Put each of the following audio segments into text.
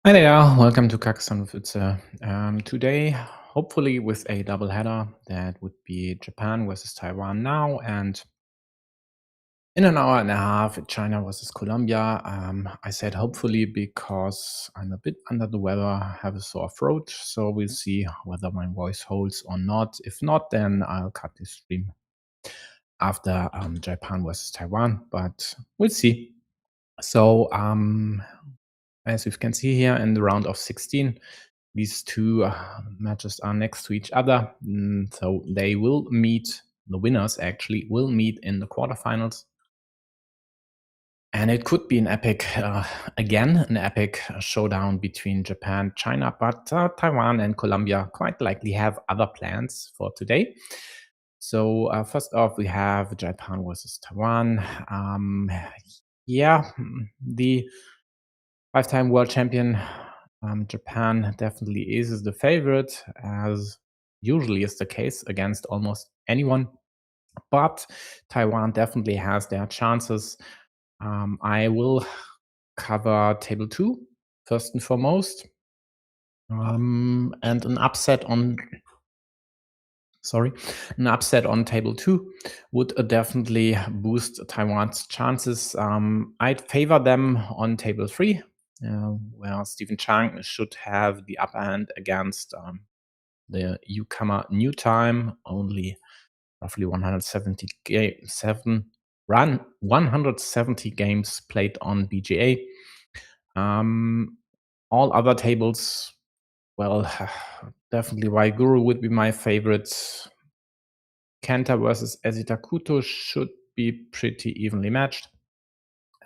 Hi there, welcome to Carcassonne with Utse. Today, hopefully with a double header, that would be Japan versus Taiwan now, and in an hour and a half, China versus Colombia. I said hopefully because I'm a bit under the weather, have a sore throat, so we'll see whether my voice holds or not. If not, then I'll cut this stream after Japan versus Taiwan, but we'll see. So, as you can see here in the round of 16, these two matches are next to each other. So they will meet, the winners actually will meet in the quarterfinals. And it could be an epic, again, an epic showdown between Japan, China, but Taiwan and Colombia quite likely have other plans for today. So first off, we have Japan versus Taiwan. The five-time world champion Japan definitely is the favorite, as usually is the case against almost anyone. But Taiwan definitely has their chances. I will cover table two first and foremost, and an upset on table two would definitely boost Taiwan's chances. I'd favor them on table three, where Stephen Chang should have the upper hand against the newcomer New Time, only roughly 170 games played on BGA. All other tables, well, definitely Waiguru would be my favorite. Kenta versus Ezita Kuto should be pretty evenly matched,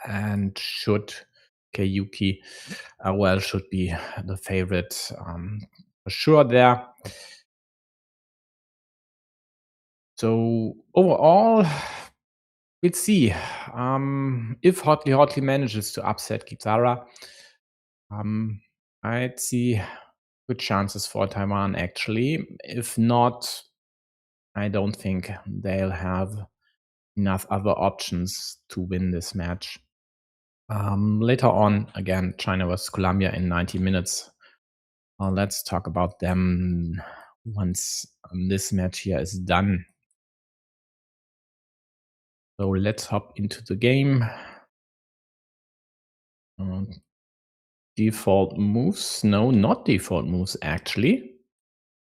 and should Kayuki should be the favorite for sure there. So overall, we'll see if Hotly manages to upset Kizara. I'd see good chances for Taiwan actually. If not, I don't think they'll have enough other options to win this match. Later on, again, China versus Colombia in 90 minutes. Let's talk about them once this match here is done. So let's hop into the game. Default moves? No, not default moves actually.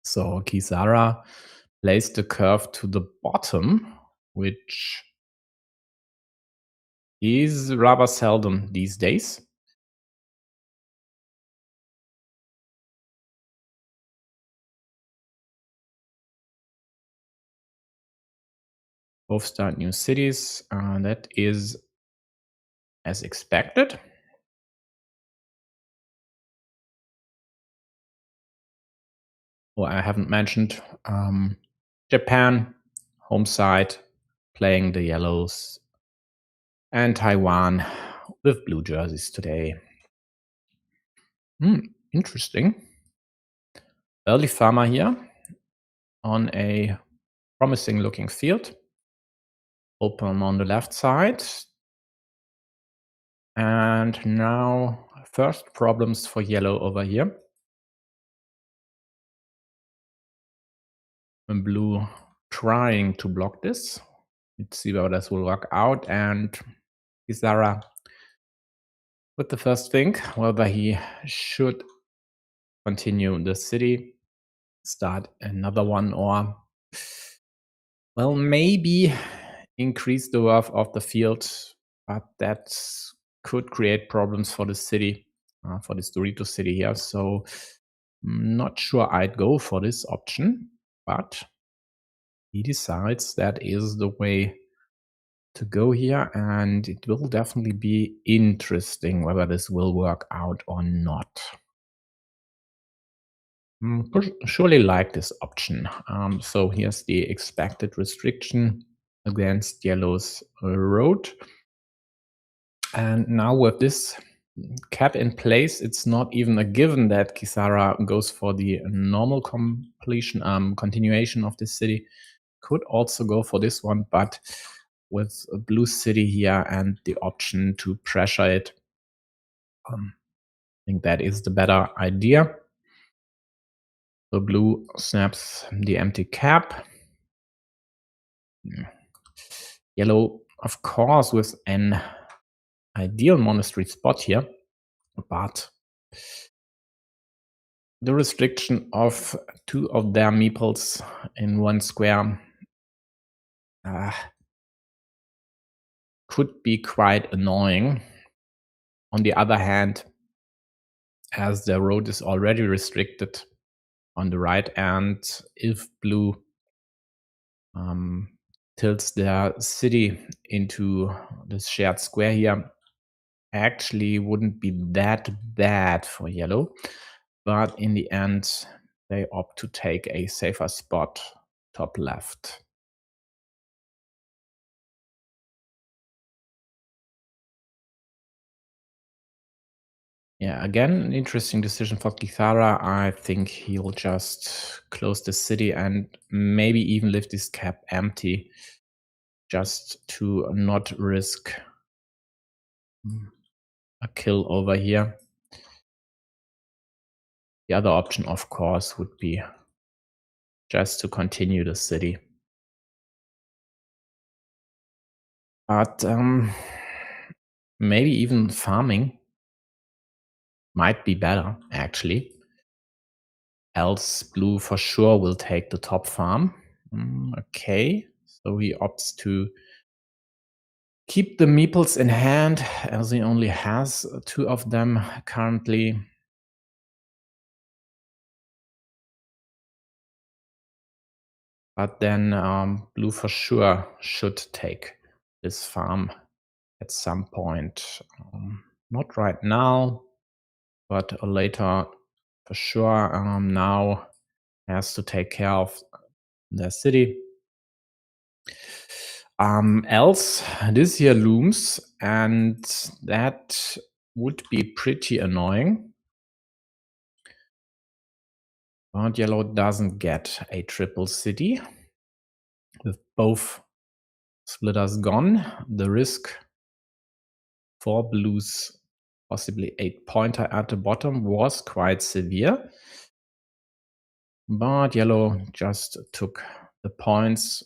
So Kisara plays the curve to the bottom, which is rather seldom these days. Both start new cities. That is as expected. Well, I haven't mentioned Japan, home side, playing the yellows, and Taiwan with blue jerseys today. Interesting. Early farmer here on a promising looking field. Open on the left side. And now first problems for yellow over here. And blue trying to block this. Let's see how this will work out. And Izara with the first thing, whether he should continue the city, start another one, or, well, maybe increase the worth of the field, but that could create problems for the city, for this Dorito city here. So not sure I'd go for this option, but he decides that is the way to go here, and it will definitely be interesting whether this will work out or not. Surely like this option. So here's the expected restriction against yellow's road. And now with this cap in place, it's not even a given that Kisara goes for the normal continuation of this city. Could also go for this one, but with a blue city here and the option to pressure it, think that is the better idea. So blue snaps the empty cap. Yellow, of course, with an ideal monastery spot here, but the restriction of 2 of their meeples in 1 square could be quite annoying. On the other hand, as the road is already restricted on the right, and if blue tilts their city into this shared square here, actually wouldn't be that bad for yellow, but in the end they opt to take a safer spot top left. Yeah, again, an interesting decision for Kithara. I think he'll just close the city and maybe even leave this cap empty just to not risk a kill over here. The other option, of course, would be just to continue the city. But maybe even farming might be better, actually. Else blue for sure will take the top farm. Okay, so he opts to keep the meeples in hand, as he only has 2 of them currently. But then blue for sure should take this farm at some point. Not right now, but later for sure. Now has to take care of their city. Else this here looms, and that would be pretty annoying. But yellow doesn't get a triple city. With both splitters gone, the risk for blue's possibly 8-pointer at the bottom was quite severe. But yellow just took the points.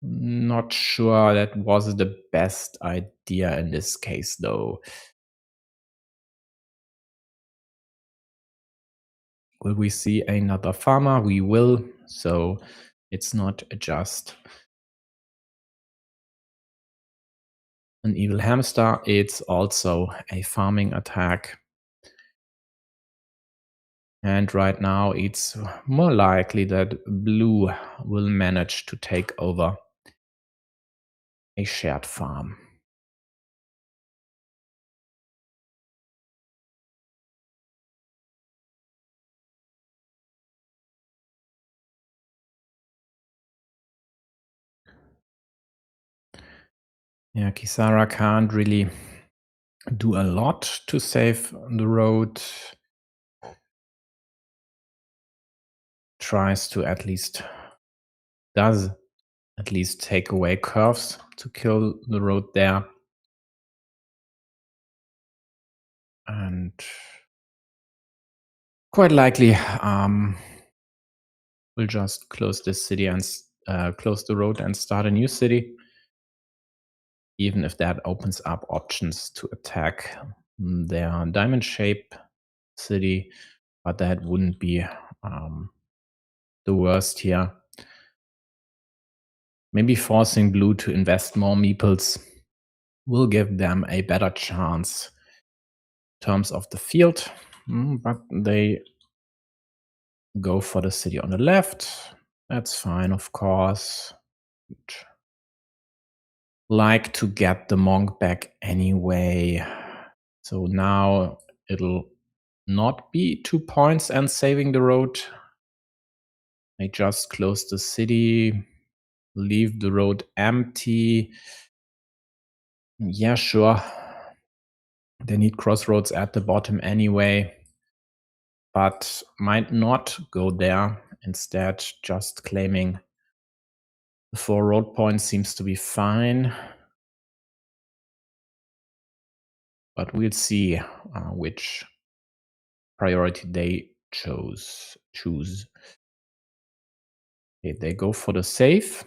Not sure that was the best idea in this case, though. Will we see another farmer? We will. So it's not just an evil hamster, it's also a farming attack. And right now it's more likely that blue will manage to take over a shared farm. Yeah, Kisara can't really do a lot to save the road. Tries to does at least take away curves to kill the road there. And quite likely we'll just close this city and close the road and start a new city, even if that opens up options to attack their diamond shape city, but that wouldn't be the worst here. Maybe forcing blue to invest more meeples will give them a better chance in terms of the field, but they go for the city on the left. That's fine, of course. Like to get the monk back anyway. So now it'll not be 2 points and saving the road. They just close the city, leave the road empty. Yeah, sure. They need crossroads at the bottom anyway, but might not go there. Instead, just claiming the 4 road points seems to be fine. but we'll see which priority they choose. Okay, they go for the save.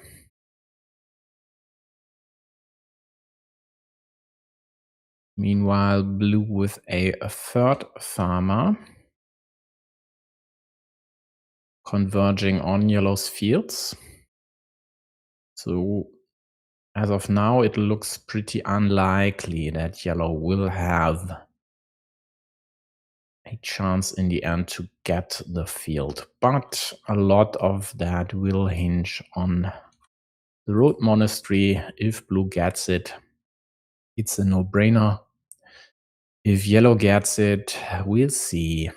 Meanwhile, blue with a third farmer converging on yellow's fields. So as of now, it looks pretty unlikely that yellow will have a chance in the end to get the field. But a lot of that will hinge on the road monastery. If blue gets it, it's a no-brainer. If yellow gets it, we'll see.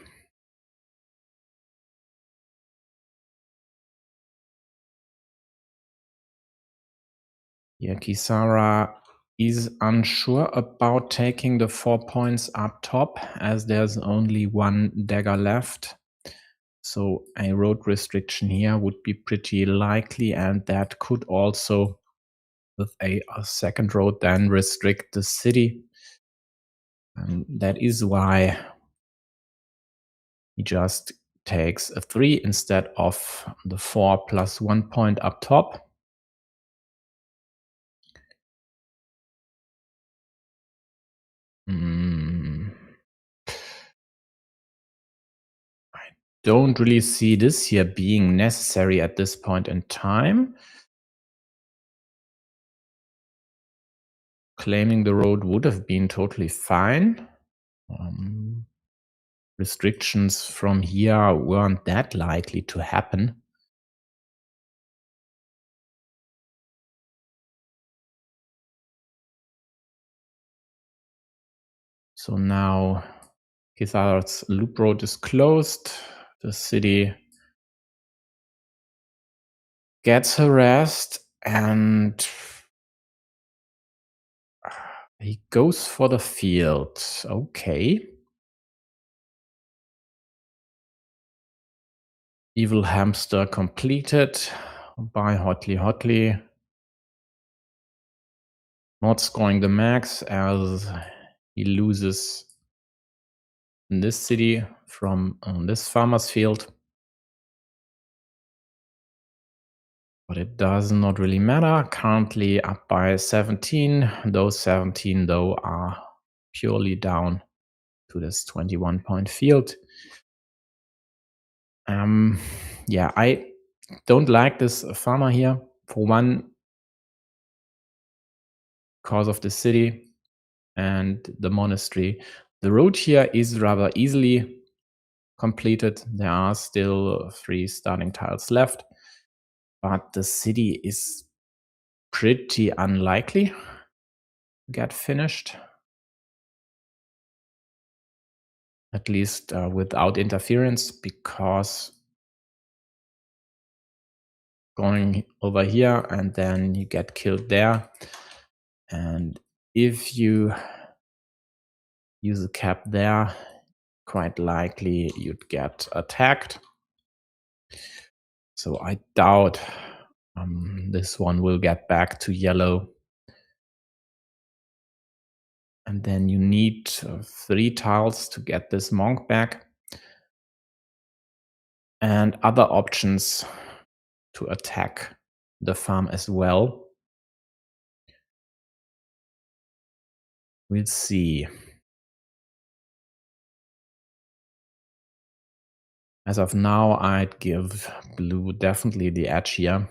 Yeah, Kisara is unsure about taking the 4 points up top, as there's only one dagger left. So a road restriction here would be pretty likely, and that could also, with a second road, then restrict the city. And that is why he just takes a 3 instead of the 4 plus 1 point up top. I don't really see this here being necessary at this point in time. Claiming the road would have been totally fine. Restrictions from here weren't that likely to happen. So now Kisara's loop road is closed. The city gets harassed, and he goes for the field. Okay. Evil hamster completed by Hotly. Not scoring the max, as he loses in this city from this farmer's field. But it does not really matter. Currently up by 17. Those 17, though, are purely down to this 21-point field. Yeah, I don't like this farmer here. For one, because of the city and the monastery. The road here is rather easily completed. There are still 3 starting tiles left, but the city is pretty unlikely to get finished, at least without interference, because going over here and then you get killed there. And if you use a cap there, quite likely you'd get attacked. So I doubt this one will get back to yellow. And then you need 3 tiles to get this monk back. And other options to attack the farm as well. We'll see. As of now, I'd give blue definitely the edge here.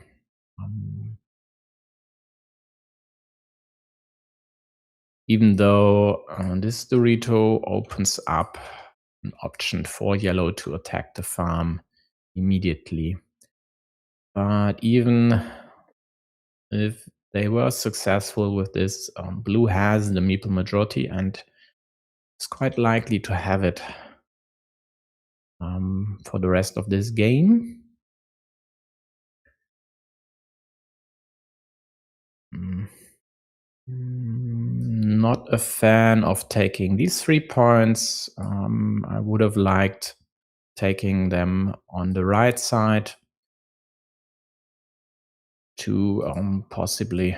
Even though this Dorito opens up an option for yellow to attack the farm immediately. But even if they were successful with this, blue has the meeple majority and is quite likely to have it for the rest of this game. Not a fan of taking these 3 points. I would have liked taking them on the right side to possibly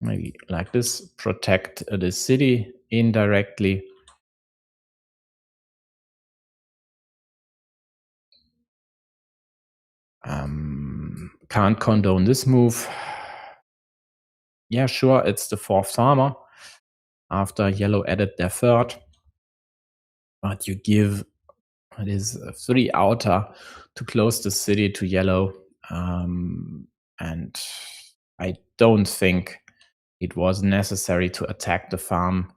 maybe like this, protect the city indirectly. Can't condone this move. Yeah, sure, it's the fourth farmer after yellow added their third, but you give it is 3 outer to close the city to yellow, and I don't think it was necessary to attack the farm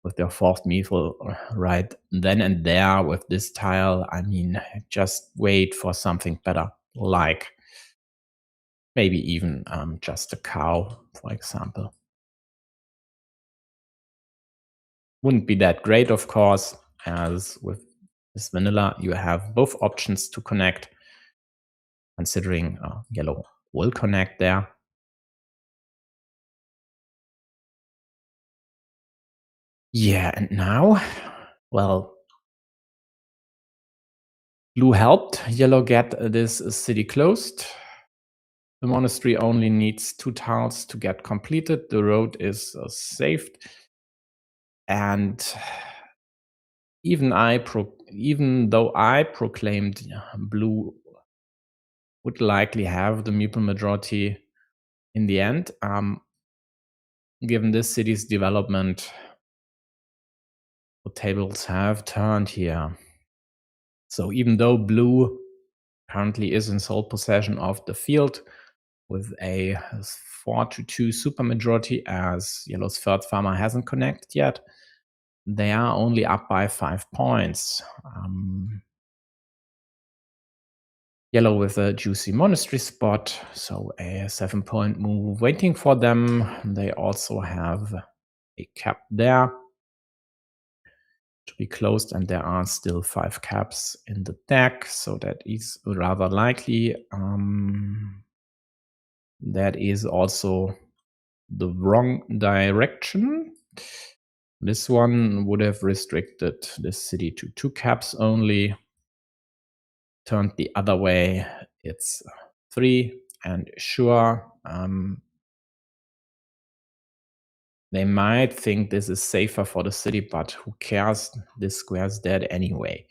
with their fourth meeple right then and there with this tile. I mean, just wait for something better, like maybe even just a cow, for example. Wouldn't be that great, of course, as with this vanilla, you have both options to connect, considering yellow will connect there. Yeah, and now, well, blue helped yellow get this city closed. The monastery only needs 2 tiles to get completed. The road is saved. And even though I proclaimed blue would likely have the meeple majority in the end, given this city's development, the tables have turned here. So even though blue currently is in sole possession of the field with a 4-2 supermajority, as yellow's third farmer hasn't connected yet, they are only up by 5 points. Yellow with a juicy monastery spot, so a 7-point move waiting for them. They also have a cap there to be closed, and there are still 5 caps in the deck, so that is rather likely. That is also the wrong direction. This one would have restricted this city to 2 caps only. Turned the other way, it's 3, and sure, they might think this is safer for the city, but who cares? This square's dead anyway.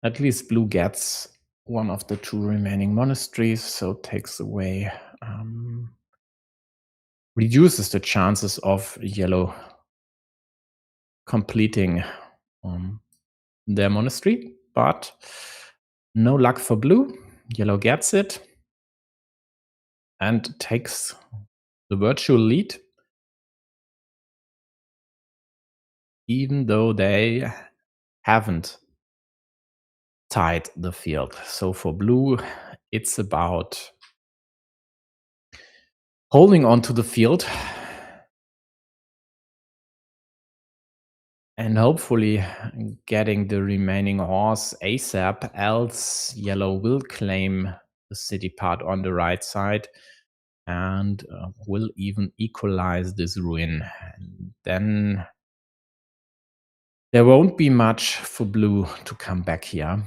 At least blue gets one of the 2 remaining monasteries, so takes away, reduces the chances of yellow completing their monastery, but no luck for blue. Yellow gets it and takes the virtual lead, even though they haven't tied the field. So for blue, it's about holding on to the field and hopefully getting the remaining horse ASAP, else yellow will claim the city part on the right side and will even equalize this ruin. And then there won't be much for blue to come back here.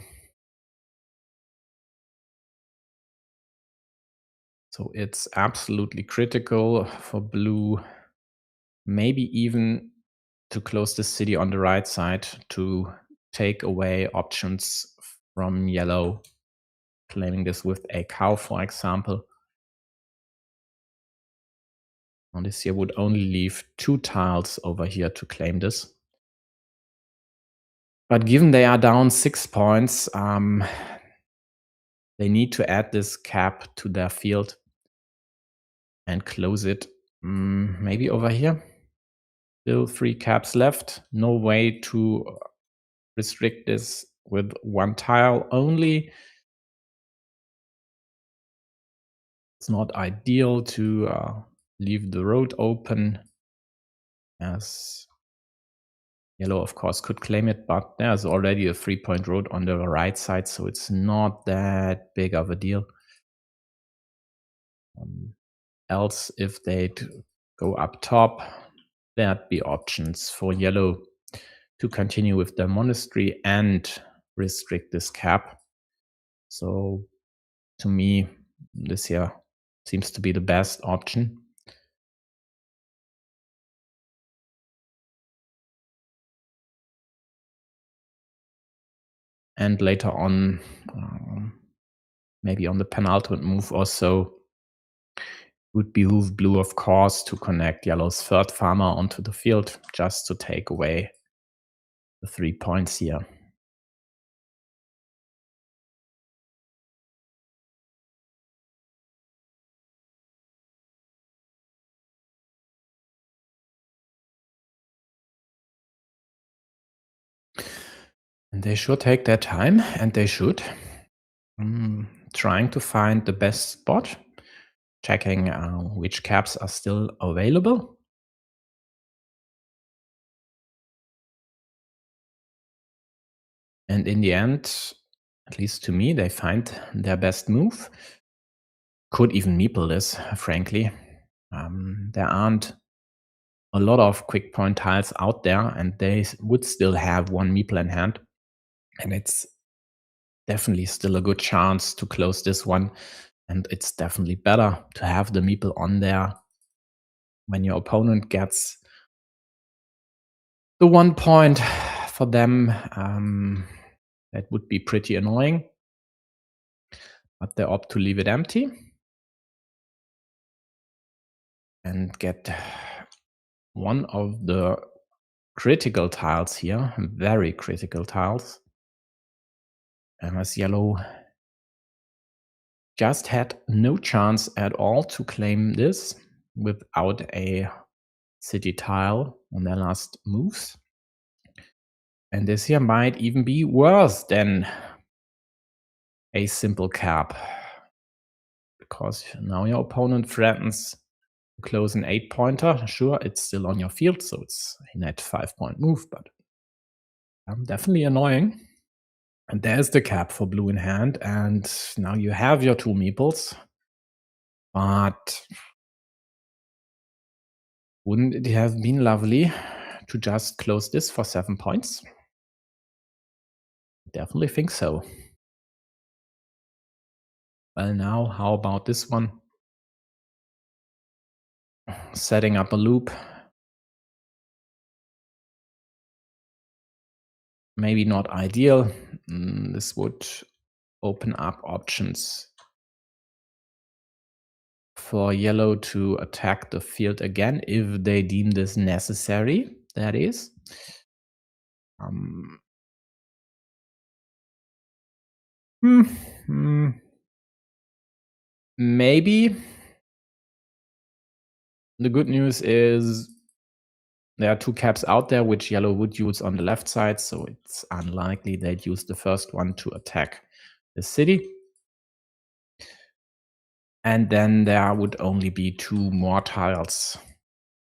So it's absolutely critical for blue, maybe even to close the city on the right side to take away options from yellow, claiming this with a cow, for example. And this here would only leave 2 tiles over here to claim this. But given they are down 6 points, they need to add this cap to their field and close it. Maybe over here. Still 3 caps left. No way to restrict this with 1 tile only. It's not ideal to leave the road open, as yellow, of course, could claim it, but there's already a 3-point road on the right side, so it's not that big of a deal. Else, if they'd go up top, there'd be options for yellow to continue with their monastery and restrict this cap. So to me, this here seems to be the best option. And later on, maybe on the penultimate move or so, would behoove blue, of course, to connect yellow's third farmer onto the field just to take away the 3 points here. And they should take their time, and they should. Trying to find the best spot, checking which caps are still available. And in the end, at least to me, they find their best move. Could even meeple this, frankly. There aren't a lot of quick point tiles out there, and they would still have one meeple in hand. And it's definitely still a good chance to close this one. And it's definitely better to have the meeple on there when your opponent gets the 1 point. For them, that would be pretty annoying. But they opt to leave it empty and get one of the critical tiles here, very critical tiles. And as yellow just had no chance at all to claim this without a city tile on their last moves. And this here might even be worse than a simple cap, because now your opponent threatens to close an 8-pointer. Sure, it's still on your field, so it's a net 5-point move, but definitely annoying. And there's the cap for blue in hand, and now you have your 2 meeples. But wouldn't it have been lovely to just close this for 7 points? Definitely think so. Well, now, how about this one? Setting up a loop. Maybe not ideal. This would open up options for yellow to attack the field again if they deem this necessary, that is. Maybe. The good news is there are 2 caps out there which yellow would use on the left side, so it's unlikely they'd use the first one to attack the city. And then there would only be 2 more tiles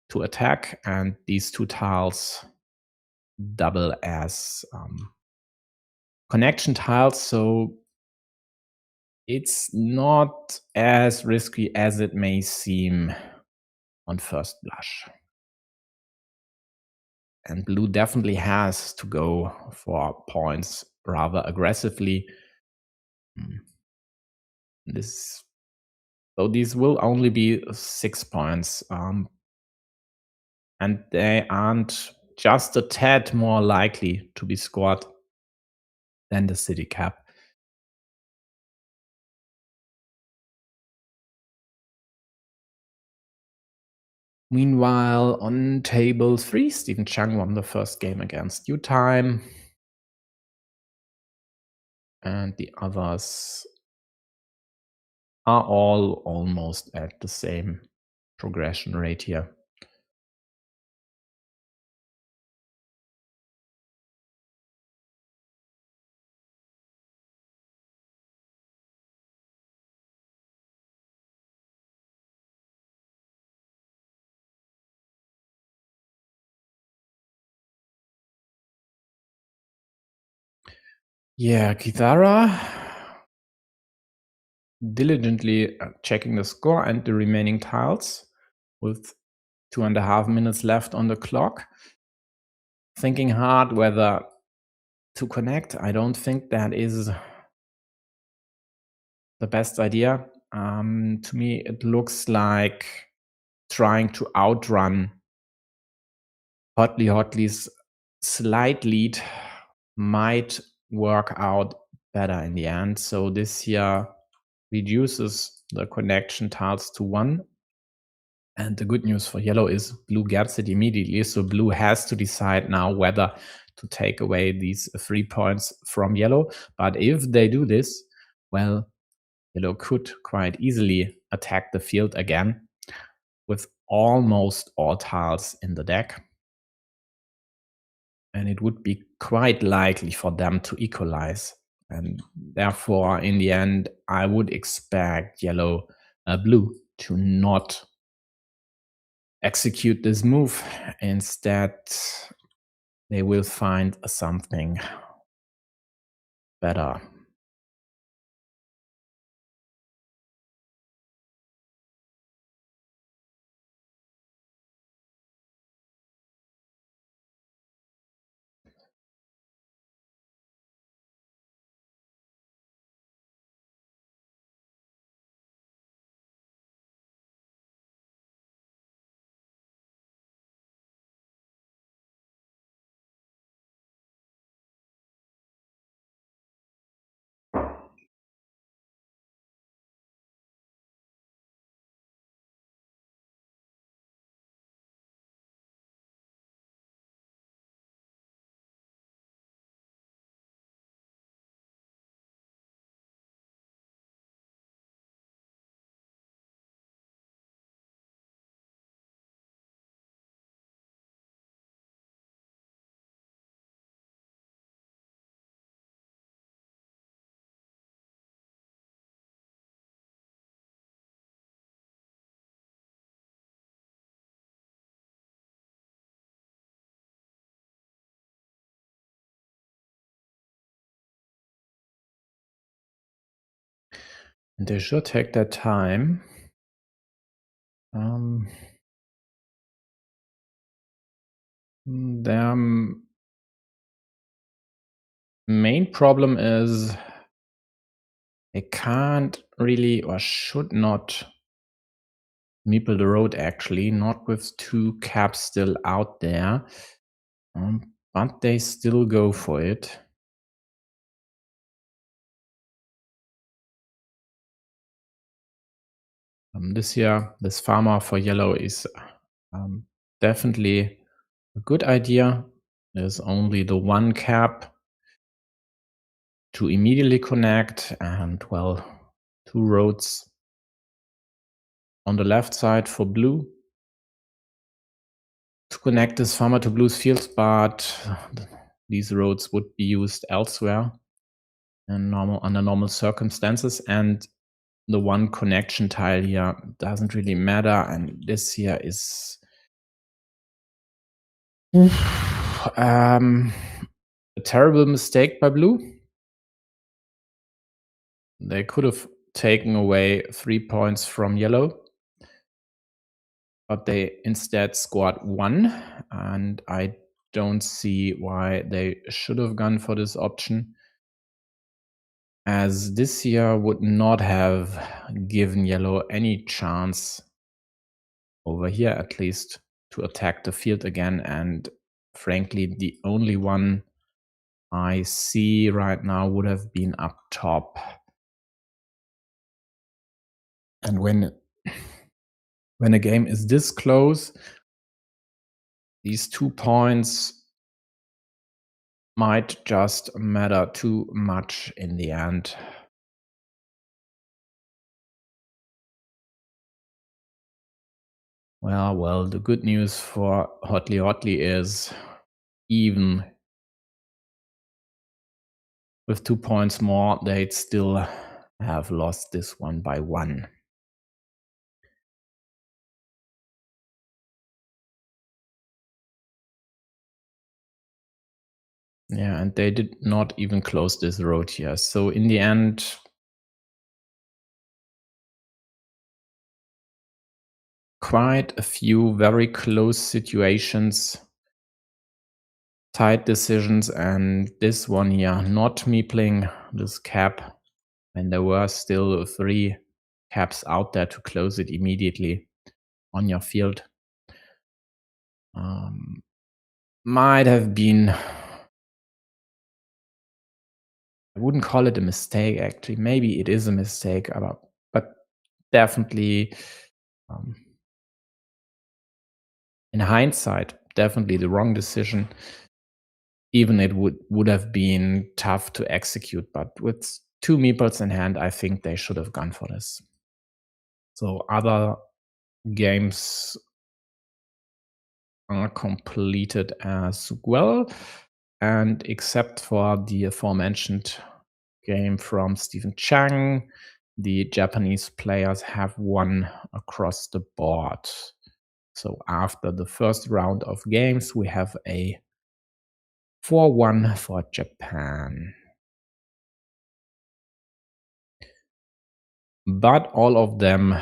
to attack, and these 2 tiles double as connection tiles, so it's not as risky as it may seem on first blush. And blue definitely has to go for points rather aggressively. So these will only be 6 points. And they aren't just a tad more likely to be scored than the city cap. Meanwhile, on table 3, Stephen Chung won the first game against U-Time. And the others are all almost at the same progression rate here. Yeah, Kithara diligently checking the score and the remaining tiles with 2.5 minutes left on the clock, thinking hard whether to connect. I don't think that is the best idea. To me, it looks like trying to outrun Hotly's slight lead might work out better in the end. So this here reduces the connection tiles to 1. And the good news for yellow is blue gets it immediately. So blue has to decide now whether to take away these 3 points from yellow. But if they do this, well, yellow could quite easily attack the field again with almost all tiles in the deck. And it would be quite likely for them to equalize. And therefore, in the end, I would expect blue to not execute this move. Instead, they will find something better. And they should take their time. Their main problem is they can't really or should not meeple the road, actually, not with 2 caps still out there. But they still go for it. This farmer for yellow is definitely a good idea. There's only the 1 cap to immediately connect, and well, 2 roads on the left side for blue to connect this farmer to blue's fields, but these roads would be used elsewhere under normal circumstances, and the 1 connection tile here doesn't really matter, and this here is a terrible mistake by blue. They could have taken away 3 points from yellow, but they instead scored 1, and I don't see why they should have gone for this option, as this here would not have given yellow any chance over here, at least, to attack the field again. And frankly, the only one I see right now would have been up top. And when a game is this close, these 2 points might just matter too much in the end. Well, the good news for Hotly is even with 2 points more, they'd still have lost this one by 1. Yeah, and they did not even close this road here. So in the end, quite a few very close situations. tight decisions, and this one here, not meepling this cap, and there were still 3 caps out there to close it immediately on your field. Might have been, I wouldn't call it a mistake actually. Maybe it is a mistake, but definitely, um, in hindsight, definitely the wrong decision. Even it would have been tough to execute, but with 2 meeples in hand, I think they should have gone for this. So other games are completed as well, and except for the aforementioned game from Stephen Chang, the Japanese players have won across the board. So after the first round of games, we have a 4-1 for Japan. But all of them,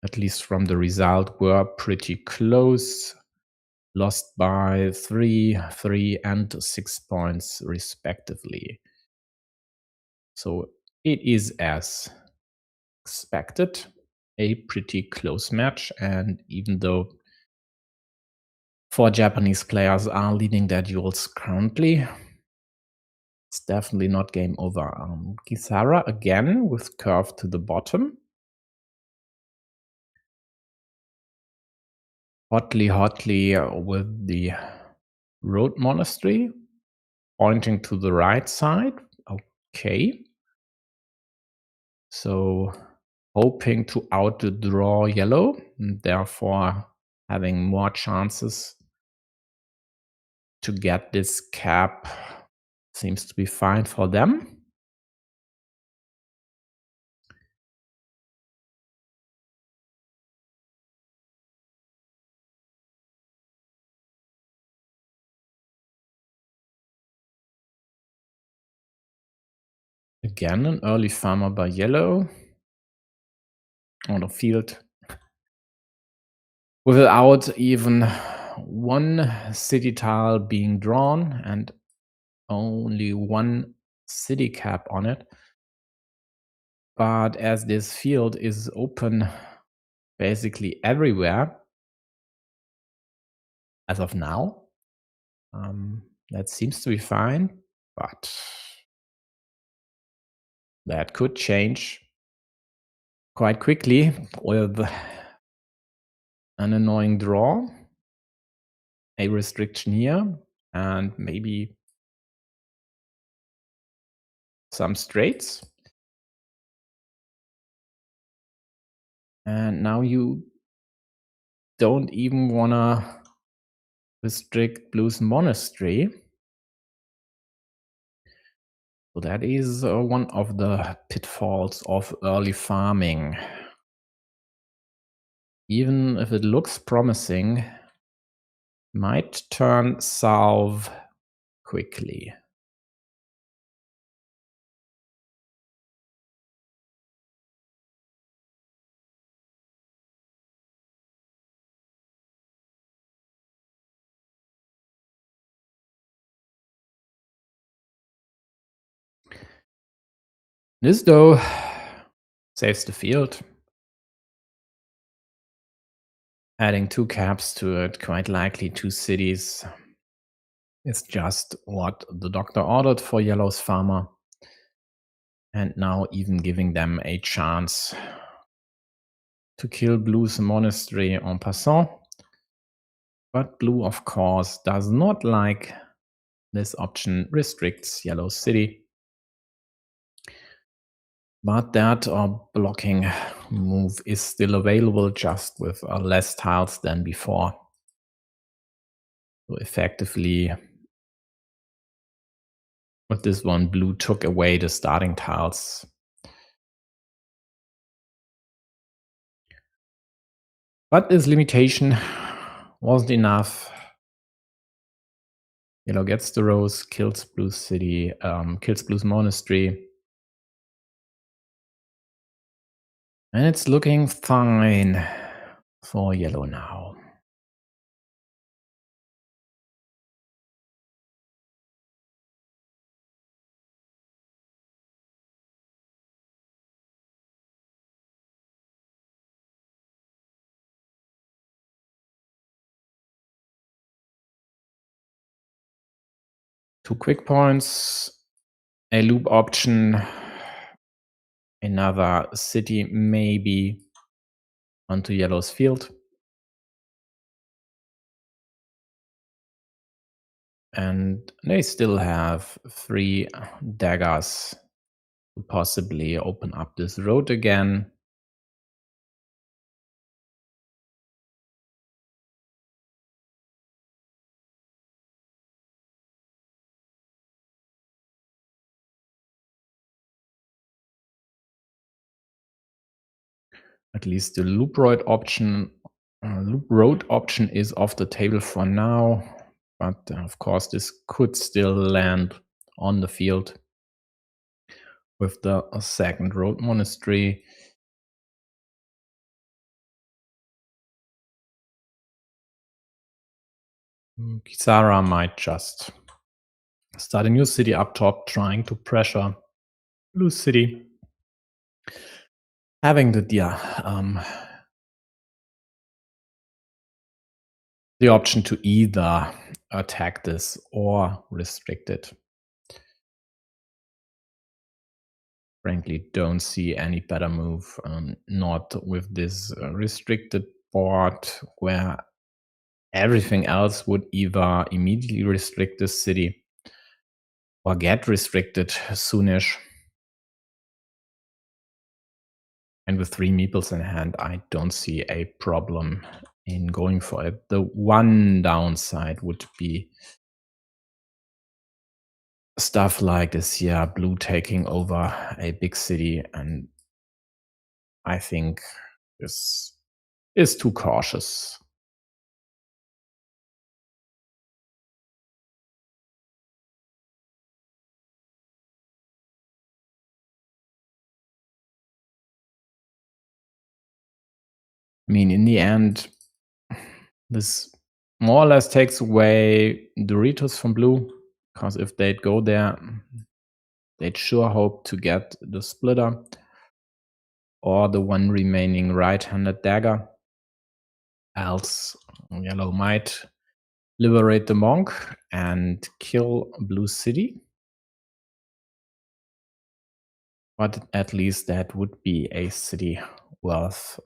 at least from the result, were pretty close. Lost by 3, 3, and 6 points respectively. So it is, as expected, a pretty close match, and even though 4 Japanese players are leading their duels currently, it's definitely not game over. Kisara again with curve to the bottom. Hotly with the road monastery, pointing to the right side. Okay. So hoping to outdraw yellow, and therefore having more chances to get this cap. Seems to be fine for them. Again, an early farmer by yellow on the field without even one city tile being drawn and only one city cap on it. But as this field is open basically everywhere as of now, that seems to be fine, but that could change quite quickly with an annoying draw, a restriction here, and maybe some straights. And now you don't even wanna restrict Blue's monastery. So that is one of the pitfalls of early farming. Even if it looks promising, might turn south quickly. This, though, saves the field. Adding 2 caps to it, quite likely 2 cities, is just what the doctor ordered for yellow's farmer. And now even giving them a chance to kill Blue's monastery en passant. But Blue, of course, does not like this option, restricts yellow's city. But that blocking move is still available, just with less tiles than before. So effectively, with this one, Blue took away the starting tiles. But this limitation wasn't enough. Yellow gets the rose, kills Blue's city, kills Blue's monastery. And it's looking fine for yellow now. 2 quick points, a loop option, another city maybe onto yellow's field. And they still have 3 daggers to possibly open up this road again. At least the loop road option is off the table for now, but of course this could still land on the field with the second road monastery. Kisara might just start a new city up top, trying to pressure Blue City. Having the option to either attack this or restrict it. Frankly, don't see any better move, not with this restricted board where everything else would either immediately restrict this city or get restricted soonish. And with 3 meeples in hand, I don't see a problem in going for it. The one downside would be stuff like this here, blue taking over a big city, and I think this is too cautious. I mean, in the end, this more or less takes away Doritos from blue, because if they'd go there, they'd sure hope to get the splitter or the one remaining right-handed dagger. Else, yellow might liberate the monk and kill Blue City. But at least that would be a city worth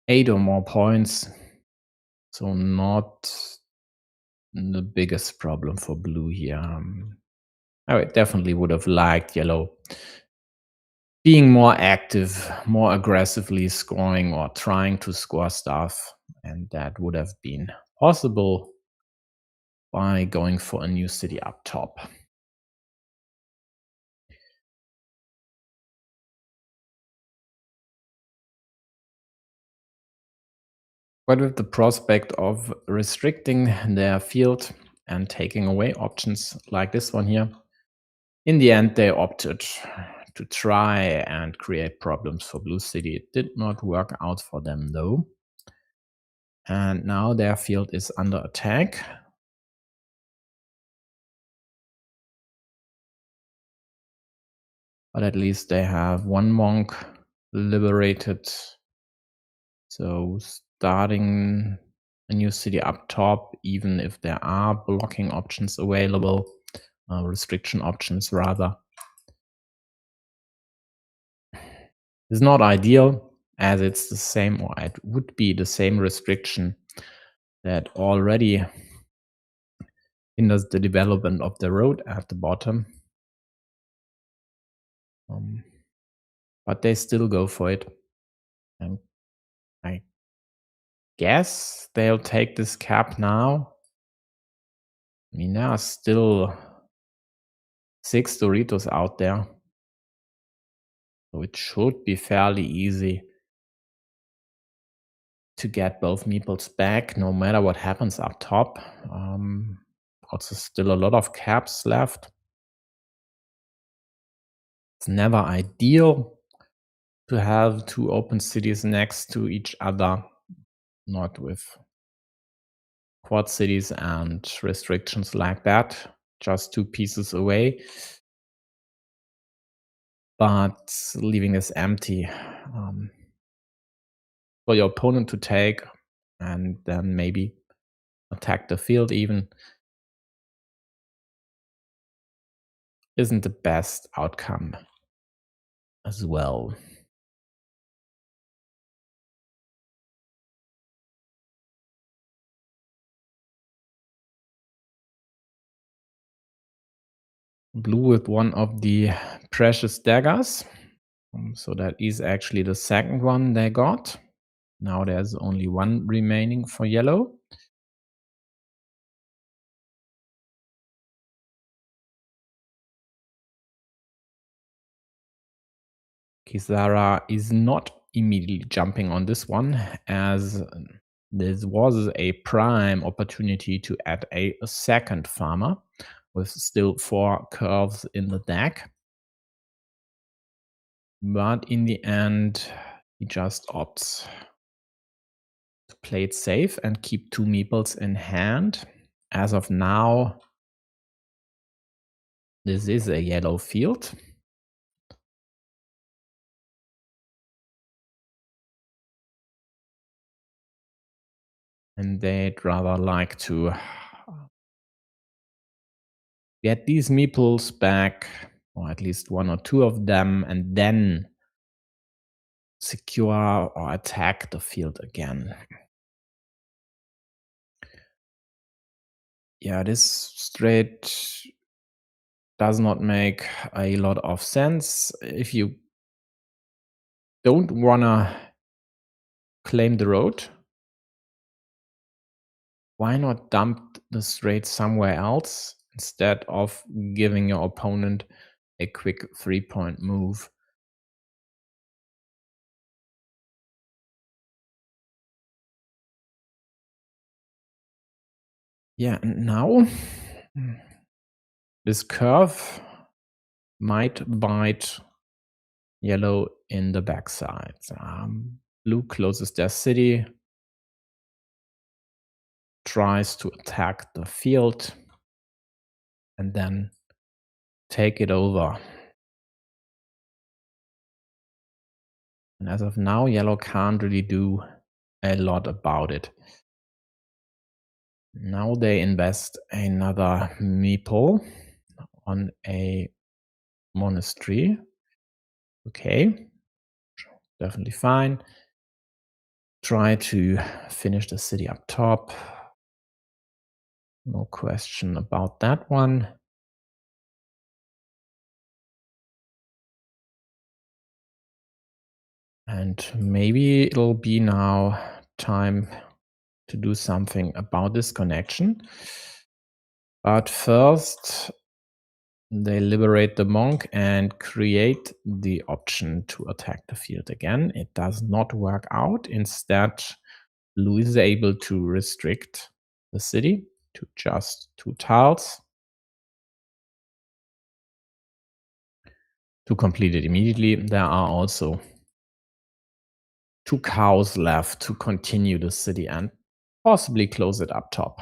8 or more points. So not the biggest problem for blue here. I definitely would have liked yellow being more active, more aggressively scoring or trying to score stuff. And that would have been possible by going for a new city up top. But with the prospect of restricting their field and taking away options like this one here, in the end they opted to try and create problems for Blue City. It did not work out for them though. And now their field is under attack. But at least they have one monk liberated. So starting a new city up top, even if there are blocking options available, restriction options rather, is not ideal, as it's the same, or it would be the same restriction that already hinders the development of the road at the bottom. But they still go for it. And I guess they'll take this cap now. I mean, there are still 6 Doritos out there. So it should be fairly easy to get both meeples back, no matter what happens up top. Also still a lot of caps left. It's never ideal to have 2 open cities next to each other, not with quad cities and restrictions like that, just 2 pieces away. But leaving this empty for your opponent to take and then maybe attack the field even isn't the best outcome as well. Blue with one of the precious daggers. So that is actually the second one they got. Now there's only one remaining for yellow. Kisara is not immediately jumping on this one, as this was a prime opportunity to add a second farmer with still 4 curves in the deck. But in the end, he just opts to play it safe and keep 2 meeples in hand. As of now, this is a yellow field. And they'd rather like to get these meeples back, or at least 1 or 2 of them, and then secure or attack the field again. Yeah, this straight does not make a lot of sense. If you don't wanna claim the road, why not dump the straight somewhere else instead of giving your opponent a quick 3-point move? Yeah, and now this curve might bite yellow in the backside. Blue closes their city, tries to attack the field, and then take it over. And as of now, yellow can't really do a lot about it. Now they invest another meeple on a monastery. Okay, definitely fine. Try to finish the city up top. No question about that one. And maybe it'll be now time to do something about this connection. But first, they liberate the monk and create the option to attack the field again. It does not work out. Instead, Blue is able to restrict the city to just 2 tiles. To complete it immediately, there are also 2 cows left to continue the city and possibly close it up top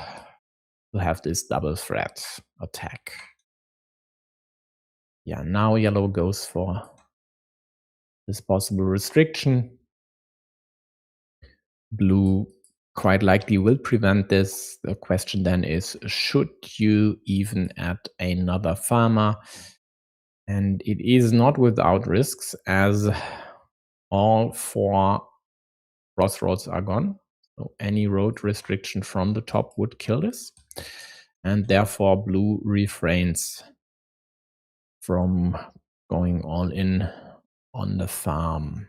to have this double threat attack. Yeah, now yellow goes for this possible restriction. Blue quite likely will prevent this. The question then is, should you even add another farmer? And it is not without risks, as all 4 crossroads are gone. So any road restriction from the top would kill this. And therefore, blue refrains from going all in on the farm.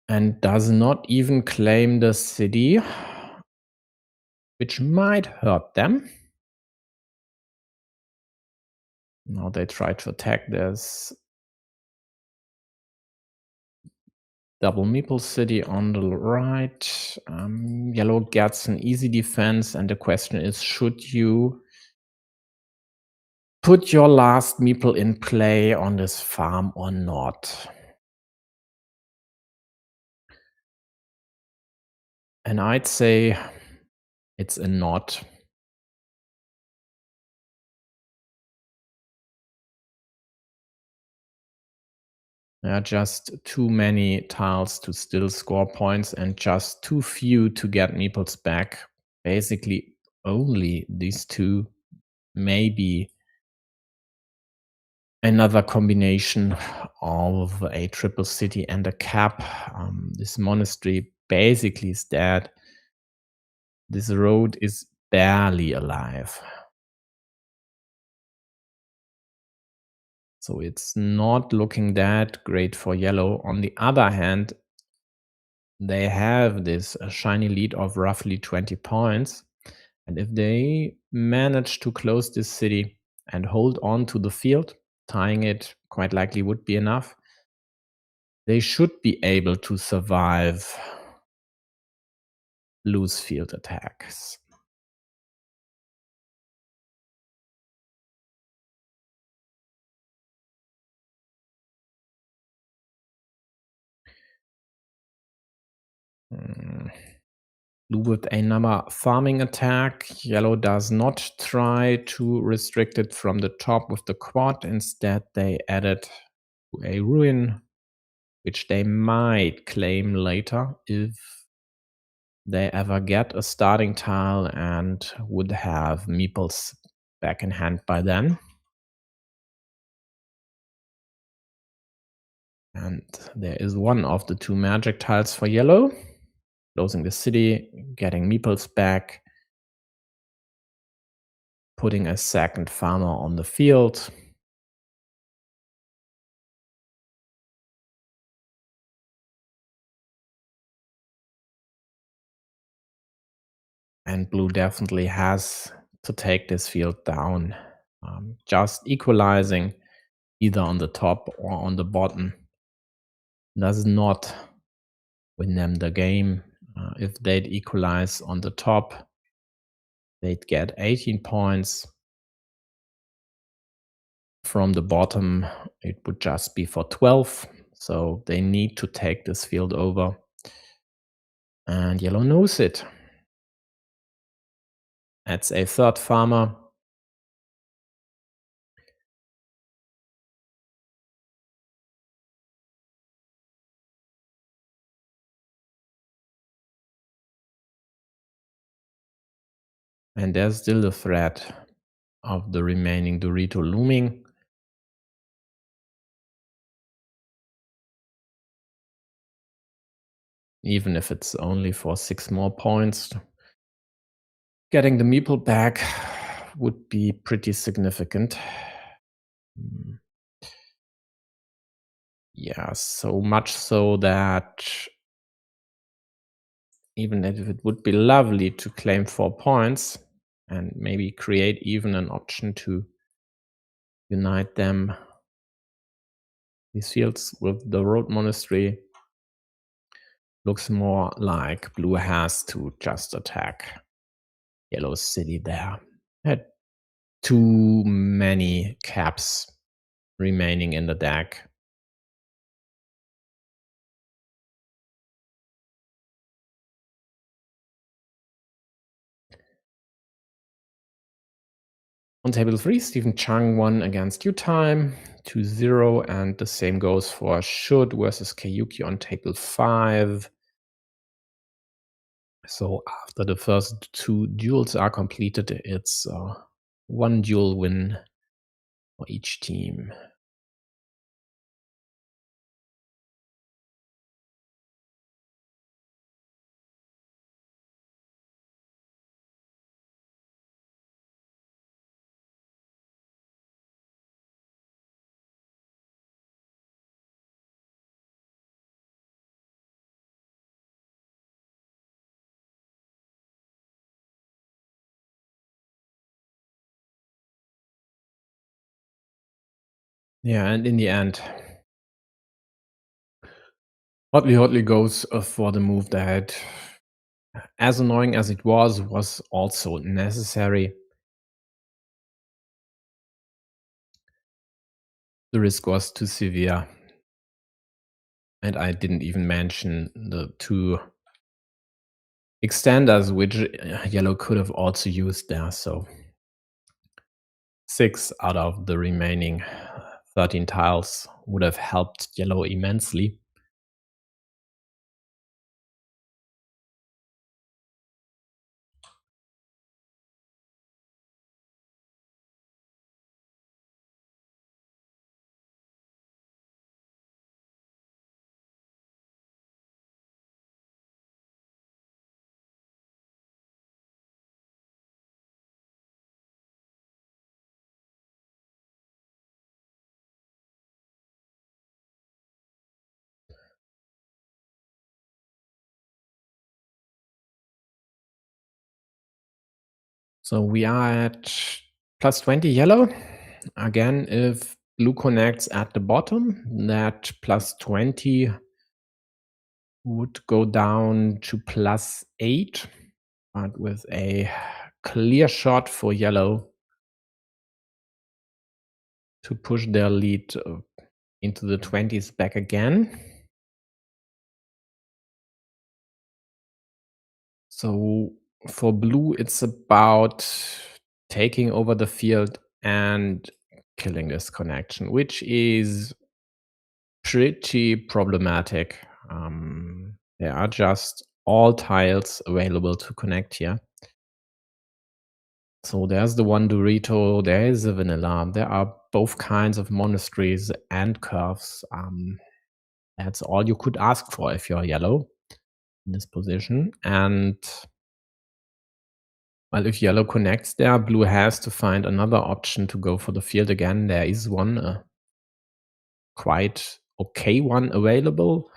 And does not even claim the city, which might hurt them. Now they try to attack this double meeple city on the right. Yellow gets an easy defense, and the question is, should you put your last meeple in play on this farm or not? And I'd say it's a not. There are just too many tiles to still score points and just too few to get meeples back. Basically, only these two, maybe another combination of a triple city and a cap. This monastery basically is dead. This road is barely alive. So it's not looking that great for yellow. On the other hand, they have this shiny lead of roughly 20 points. And if they manage to close this city and hold on to the field, tying it quite likely would be enough, they should be able to survive loose field attacks. Blue with another farming attack. Yellow does not try to restrict it from the top with the quad. Instead, they added a ruin, which they might claim later if they ever get a starting tile and would have meeples back in hand by then. And there is one of the two magic tiles for yellow. Closing the city, getting meeples back, putting a second farmer on the field. And blue definitely has to take this field down. Just equalizing either on the top or on the bottom does not win them the game. If they'd equalize on the top, they'd get 18 points. From the bottom, it would just be for 12. So they need to take this field over. And yellow knows it. That's a third farmer. And there's still the threat of the remaining Dorito looming. Even if it's only for 6 more points. Getting the meeple back would be pretty significant. Yeah, so much so that even if it would be lovely to claim 4 points and maybe create even an option to unite them, these fields with the road monastery looks more like blue has to just attack yellow city there. Had too many caps remaining in the deck. On table 3, Stephen Chung won against U-Time 2-0, and the same goes for Should versus Kayuki on table 5. So after the first 2 duels are completed, it's 1 duel win for each team. Yeah, and in the end, Hotly goes for the move that, as annoying as it was also necessary. The risk was too severe. And I didn't even mention the 2 extenders, which yellow could have also used there. So 6 out of the remaining 13 tiles would have helped yellow immensely. So we are at plus 20 yellow. Again, if blue connects at the bottom, that plus 20 would go down to plus 8, but with a clear shot for yellow to push their lead into the 20s back again. So for blue, it's about taking over the field and killing this connection, which is pretty problematic. There are just all tiles available to connect here. So there's the one Dorito, there is a vanilla, there are both kinds of monasteries and curves. That's all you could ask for if you're yellow in this position. And well, if yellow connects there, blue has to find another option to go for the field again. There is one, quite okay one available.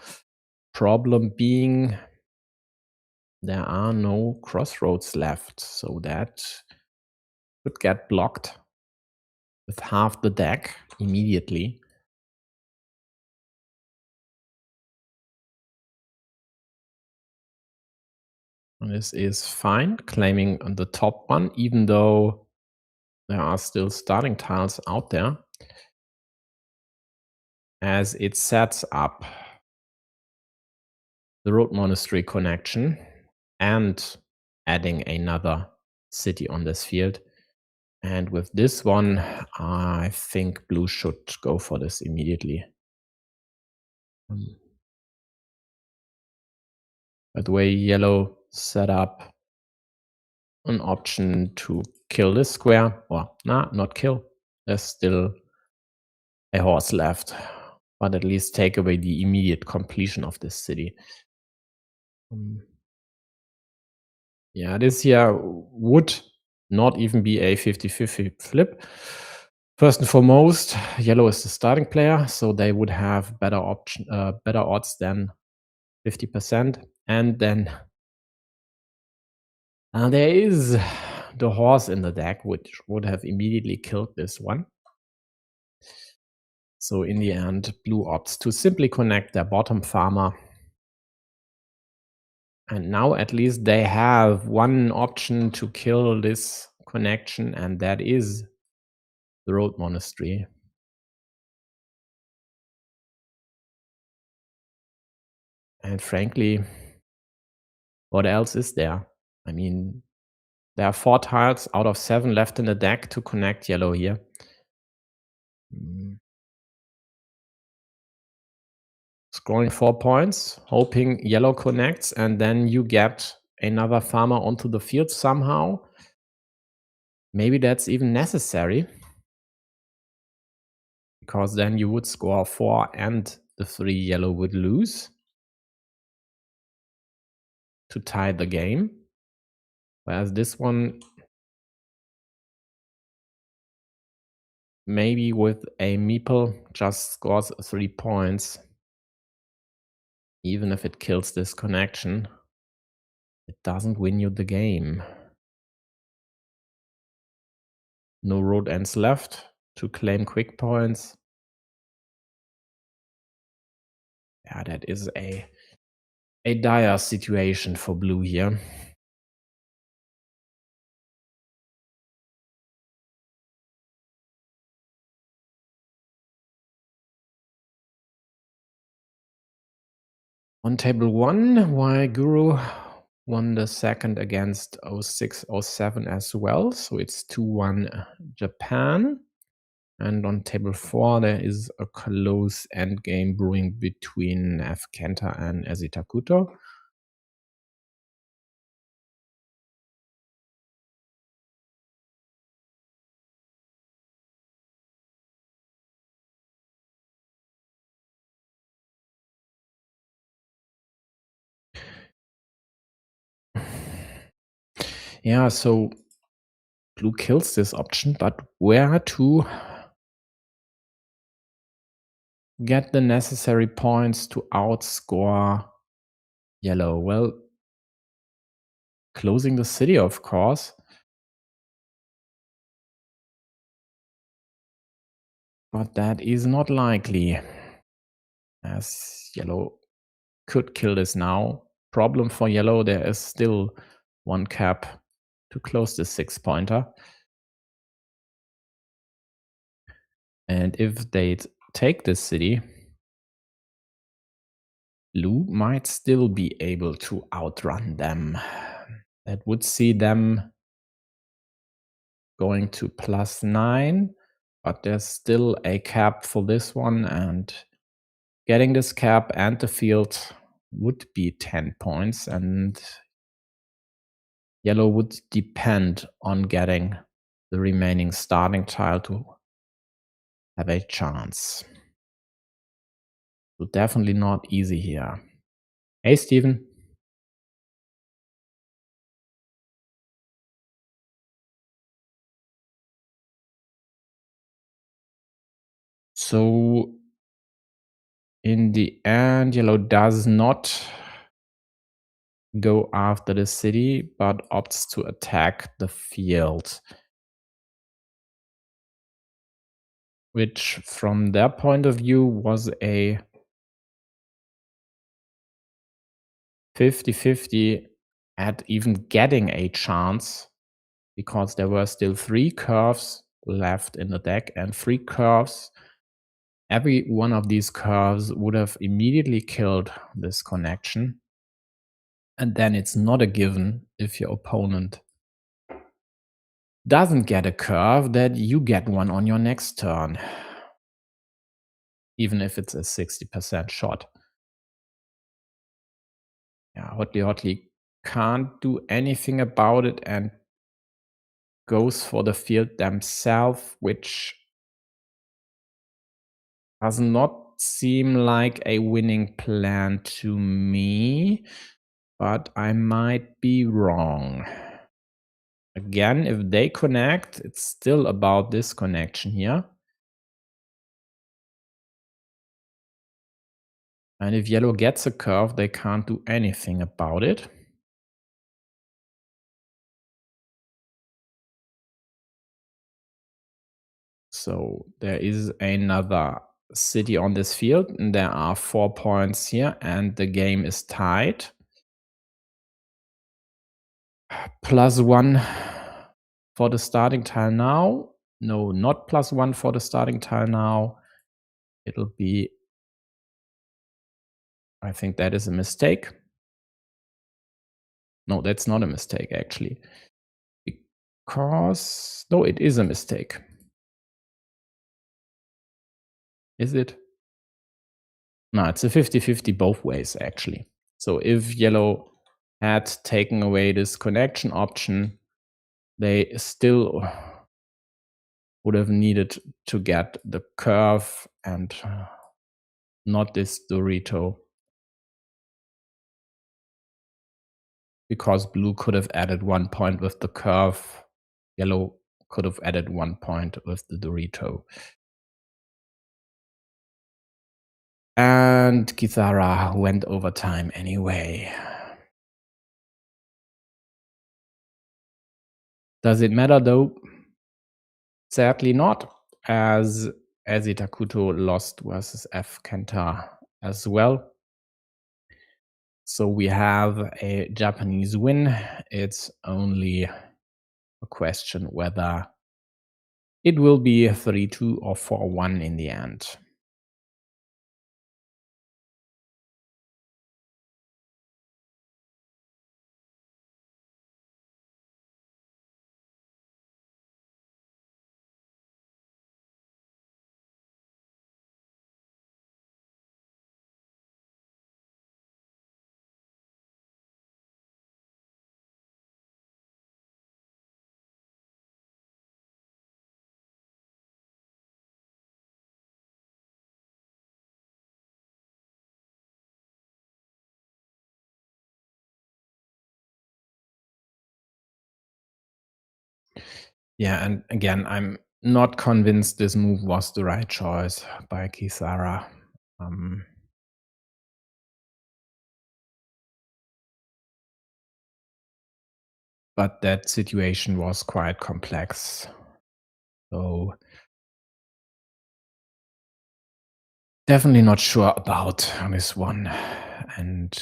Problem being there are no crossroads left, so that could get blocked with half the deck immediately. And this is fine, claiming on the top one, even though there are still starting tiles out there, as it sets up the road monastery connection and adding another city on this field. And with this one, I think blue should go for this immediately. By the way, yellow set up an option to kill this square, or not kill. There's still a horse left, but at least take away the immediate completion of this city. Yeah, this here would not even be a 50-50 flip. First and foremost, yellow is the starting player, so they would have better odds than 50%. And then there is the horse in the deck, which would have immediately killed this one. So in the end, blue opts to simply connect their bottom farmer. And now at least they have one option to kill this connection, and that is the road monastery. And frankly, what else is there? I mean, there are 4 tiles out of 7 left in the deck to connect yellow here. Scoring 4 points, hoping yellow connects, and then you get another farmer onto the field somehow. Maybe that's even necessary, because then you would score 4 and the 3 yellow would lose to tie the game. Whereas this one, maybe with a meeple, just scores 3 points. Even if it kills this connection, it doesn't win you the game. No road ends left to claim quick points. Yeah, that is a dire situation for blue here. On table 1, while Guru won the second against 06-07 as well. So it's 2-1 Japan. And on table 4, there is a close endgame brewing between F. Kenta and Ezitakuto. Yeah, so blue kills this option, but where to get the necessary points to outscore yellow? Well, closing the city, of course. But that is not likely, as yellow could kill this now. Problem for yellow, there is still one cap to close the 6-pointer. And if they take this city, blue might still be able to outrun them. That would see them going to +9, but there's still a cap for this one, and getting this cap and the field would be 10 points, and yellow would depend on getting the remaining starting tile to have a chance. So definitely not easy here. Hey, Steven. So in the end, yellow does not go after the city, but opts to attack the field, which from their point of view was a 50-50 at even getting a chance, because there were still 3 curves left in the deck, and 3 curves. Every one of these curves would have immediately killed this connection. And then it's not a given, if your opponent doesn't get a curve, that you get one on your next turn, even if it's a 60% shot. Yeah, Hotly can't do anything about it and goes for the field themselves, which does not seem like a winning plan to me, but I might be wrong. Again, if they connect, it's still about this connection here. And if yellow gets a curve, they can't do anything about it. So there is another city on this field, and there are 4 points here, and the game is tied. +1 for the starting tile now. No, not +1 for the starting tile now. It'll be, I think that is a mistake. No, that's not a mistake, actually. Because, no, it is a mistake. Is it? No, it's a 50-50 both ways, actually. So if yellow had taken away this connection option, they still would have needed to get the curve and not this Dorito, because blue could have added 1 point with the curve. Yellow could have added 1 point with the Dorito. And Kithara went overtime anyway. Does it matter though? Sadly not, as Ezitakuto lost versus F. Kenta as well. So we have a Japanese win. It's only a question whether it will be 3-2 or 4-1 in the end. Yeah, and again, I'm not convinced this move was the right choice by Kisara. Um, but that situation was quite complex. So definitely not sure about this one. And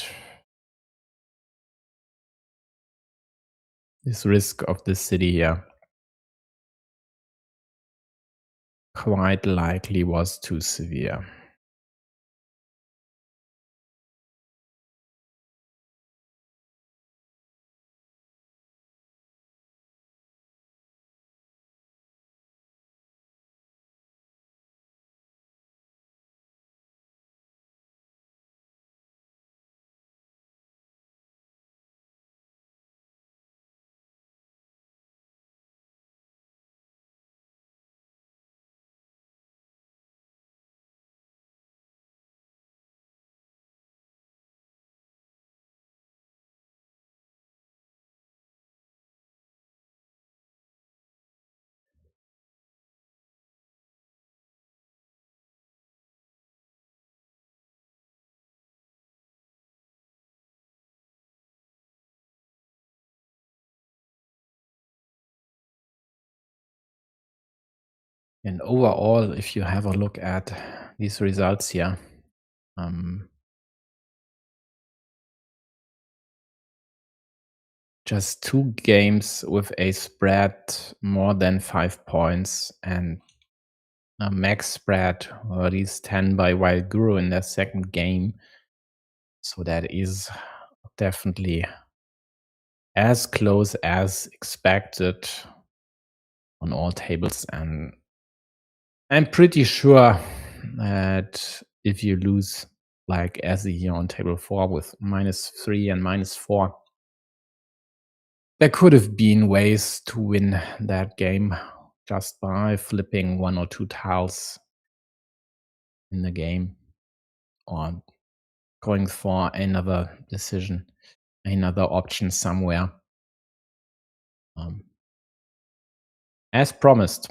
this risk of the city here quite likely was too severe. And overall, if you have a look at these results here, um, just 2 games with a spread more than 5 points and a max spread, or at least 10 by Wild Guru in their second game. So that is definitely as close as expected on all tables. And I'm pretty sure that if you lose like as here on table 4 with -3 and -4, there could have been ways to win that game just by flipping 1 or 2 tiles in the game or going for another decision, another option somewhere. Um, as promised,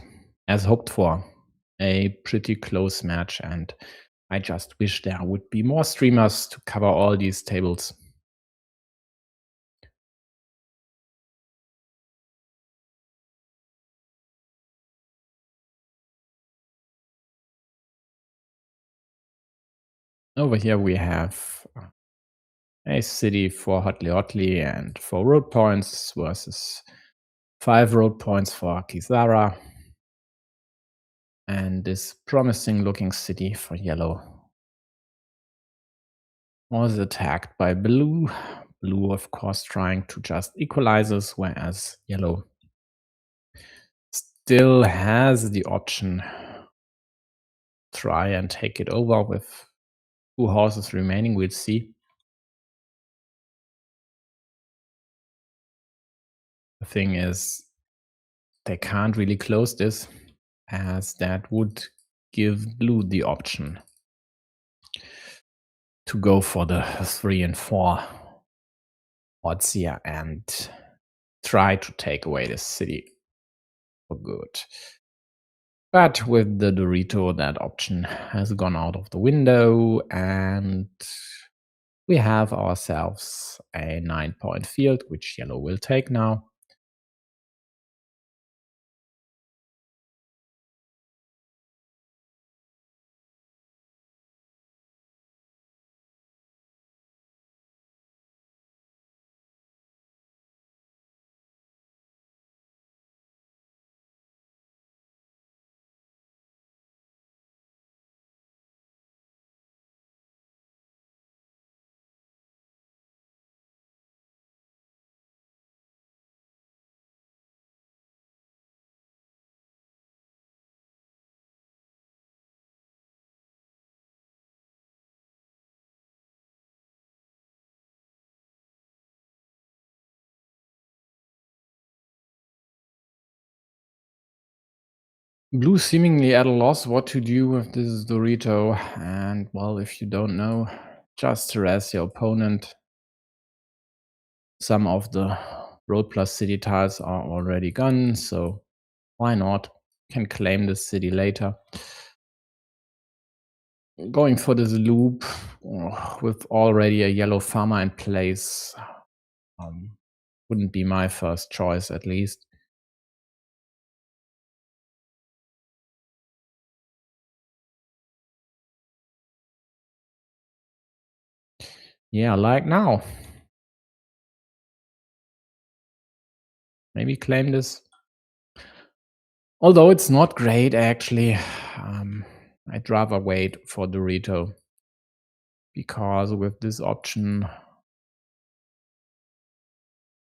as hoped for, a pretty close match, and I just wish there would be more streamers to cover all these tables. Over here we have a city for Hotly and 4 road points versus 5 road points for Kisara. And this promising looking city for yellow was attacked by blue. Blue, of course, trying to just equalize us, whereas yellow still has the option try and take it over with 2 horses remaining. We'll see. The thing is, they can't really close this, as that would give blue the option to go for the 3 and 4 odds here and try to take away the city for good. But with the Dorito, that option has gone out of the window, and we have ourselves a 9-point field, which yellow will take now. Blue seemingly at a loss what to do with this Dorito, and well, if you don't know, just harass your opponent. Some of the road plus city tiles are already gone, so why not? Can claim this city later. Going for this loop with already a yellow farmer in place um, wouldn't be my first choice, at least. Yeah, like now. Maybe claim this. Although it's not great, actually. I'd rather wait for Dorito, because with this option,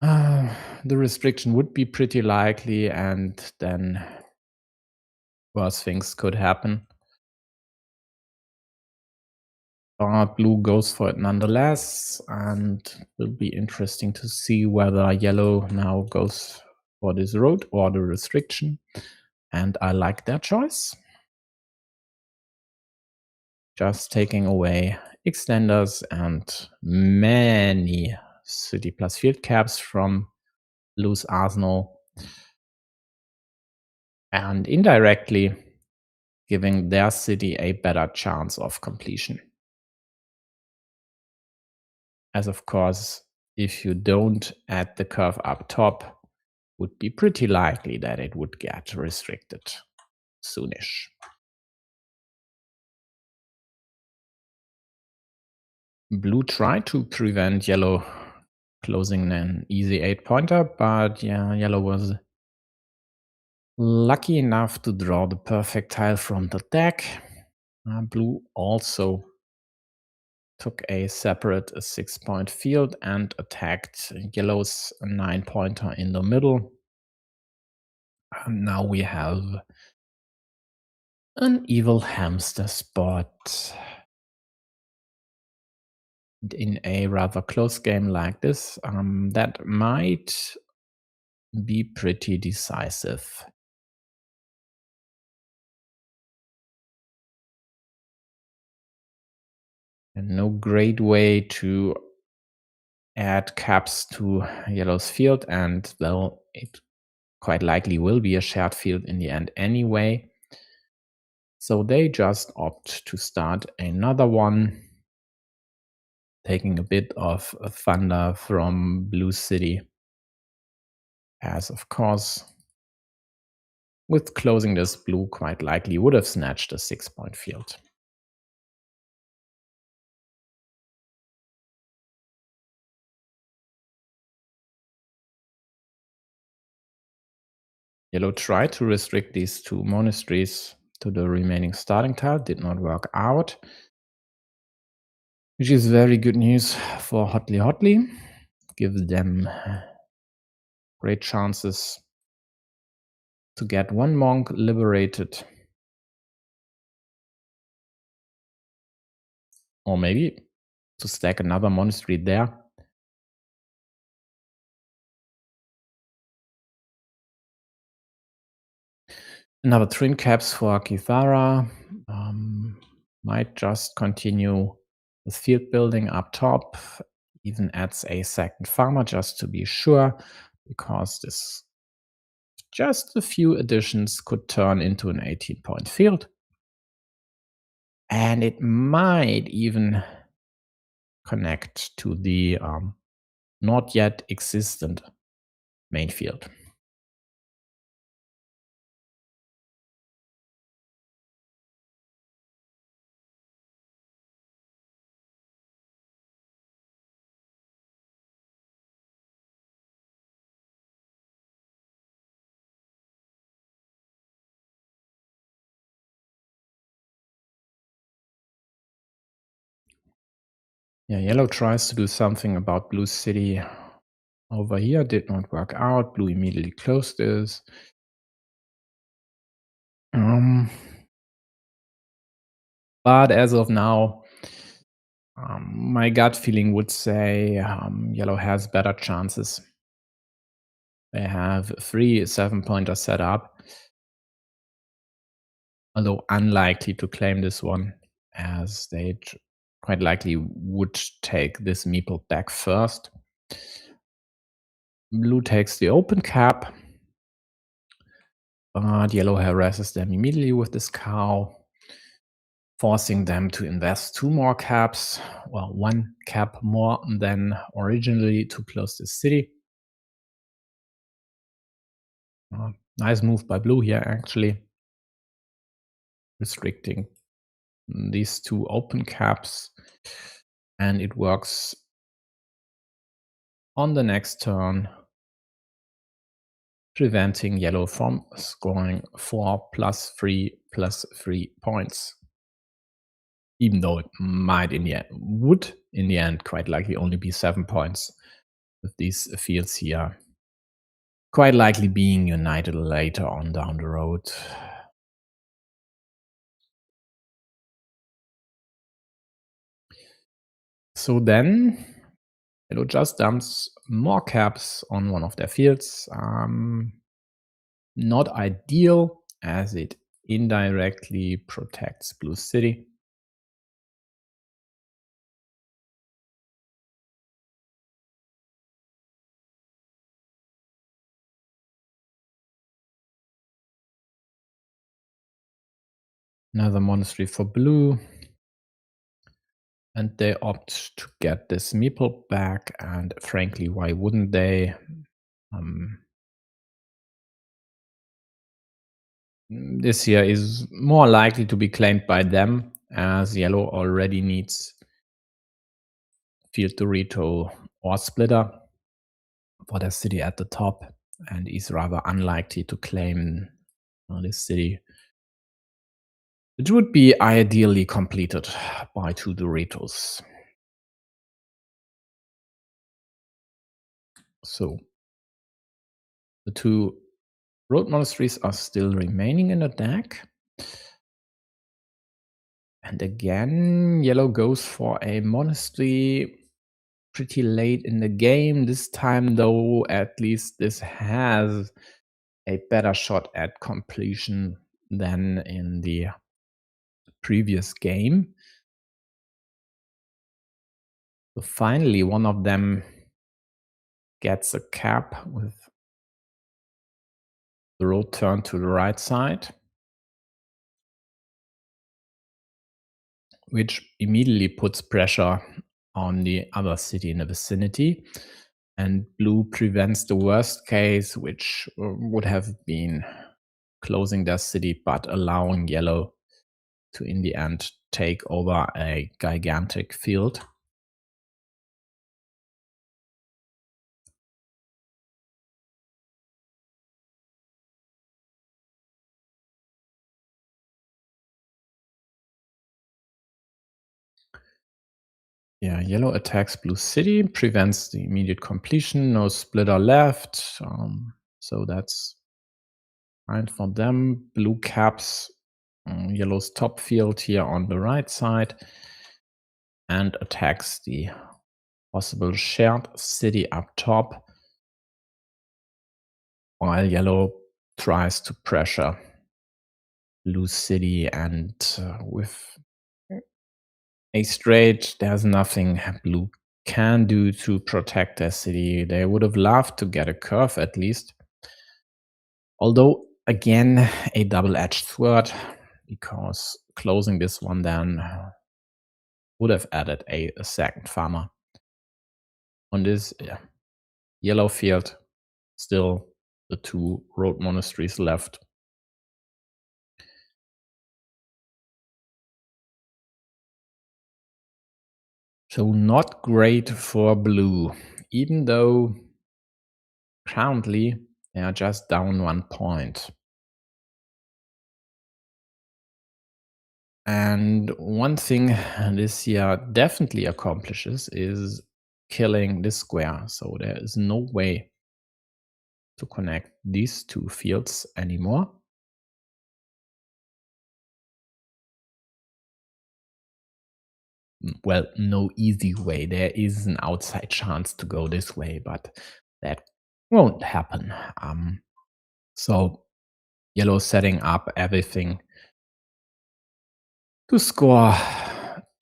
the restriction would be pretty likely, and then worse things could happen. But blue goes for it nonetheless, and it'll be interesting to see whether yellow now goes for this road or the restriction. And I like that choice. Just taking away extenders and many city plus field caps from blue's arsenal, and indirectly giving their city a better chance of completion. As of course, if you don't add the curve up top, would be pretty likely that it would get restricted soonish. Blue tried to prevent yellow closing an easy 8-pointer, but yeah, yellow was lucky enough to draw the perfect tile from the deck. Blue also took a separate 6-point field and attacked yellow's 9-pointer in the middle. And now we have an evil hamster spot. In a rather close game like this, that might be pretty decisive. And no great way to add caps to yellow's field, and though it quite likely will be a shared field in the end anyway. So they just opt to start another one, taking a bit of thunder from Blue City, as of course, with closing this, blue quite likely would have snatched a 6-point field. Yellow tried to restrict these two monasteries to the remaining starting tile, did not work out, which is very good news for Hotly. Gives them great chances to get one monk liberated. Or maybe to stack another monastery there. Another twin caps for Kithara. Might just continue with field building up top. Even adds a second farmer just to be sure, because this just a few additions could turn into an 18-point field. And it might even connect to the not yet existent main field. Yeah, yellow tries to do something about blue city over here, did not work out. Blue immediately closed this. But as of now, my gut feeling would say yellow has better chances. They have 3 7-pointers set up, although unlikely to claim this one, as they quite likely would take this meeple back first. Blue takes the open cap, but yellow harasses them immediately with this cow, forcing them to invest 2 more caps, well, 1 cap more than originally to close the city. Nice move by blue here, actually, restricting these 2 open caps, and it works on the next turn, preventing yellow from scoring 4 +3 points. Even though it would in the end quite likely only be 7 points, with these fields here quite likely being united later on down the road. So then yellow just dumps more caps on one of their fields. Not ideal, as it indirectly protects blue city. Another monastery for blue. And they opt to get this meeple back, and frankly, why wouldn't they? This here is more likely to be claimed by them, as yellow already needs field Dorito or splitter for their city at the top, and is rather unlikely to claim this city, which would be ideally completed by 2 Doritos. So the 2 road monasteries are still remaining in the deck. And again, yellow goes for a monastery pretty late in the game. This time, though, at least this has a better shot at completion than in the previous game. So finally, one of them gets a cap with the road turned to the right side, which immediately puts pressure on the other city in the vicinity. And blue prevents the worst case, which would have been closing their city, but allowing yellow to, in the end, take over a gigantic field. Yeah, yellow attacks blue city, prevents the immediate completion, no splitter left. So that's fine for them. Blue caps yellow's top field here on the right side and attacks the possible shared city up top, while yellow tries to pressure blue city, and with a straight, there's nothing blue can do to protect their city. They would have loved to get a curve at least. Although, again, a double-edged sword, because closing this one then would have added a second farmer. On this yellow field, still the 2 road monasteries left. So not great for blue, even though currently they are just down 1 point. And one thing this here definitely accomplishes is killing this square. So there is no way to connect these 2 fields anymore. Well, no easy way. There is an outside chance to go this way, but that won't happen. So yellow setting up everything to score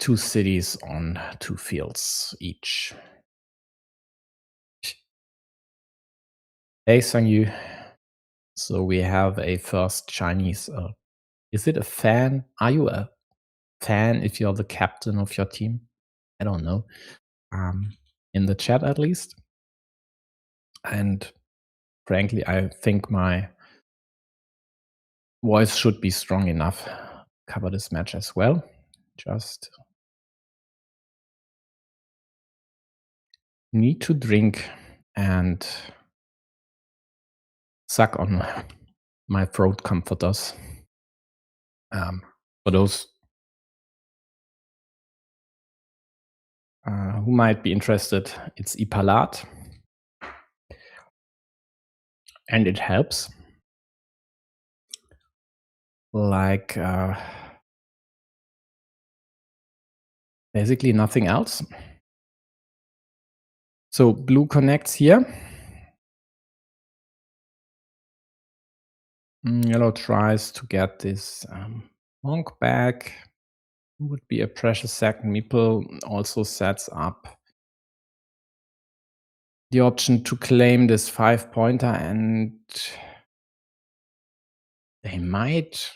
2 cities on 2 fields each. Based on you. So we have a first Chinese. Is it a fan? Are you a fan if you're the captain of your team? I don't know. In the chat at least. And frankly, I think my voice should be strong enough to cover this match as well. Just need to drink and suck on my throat comforters. For those who might be interested, it's Ipalat, and it helps. Like basically nothing else. So blue connects here. Yellow tries to get this honk back. Would be a precious second. Meeple also sets up the option to claim this 5-pointer, and they might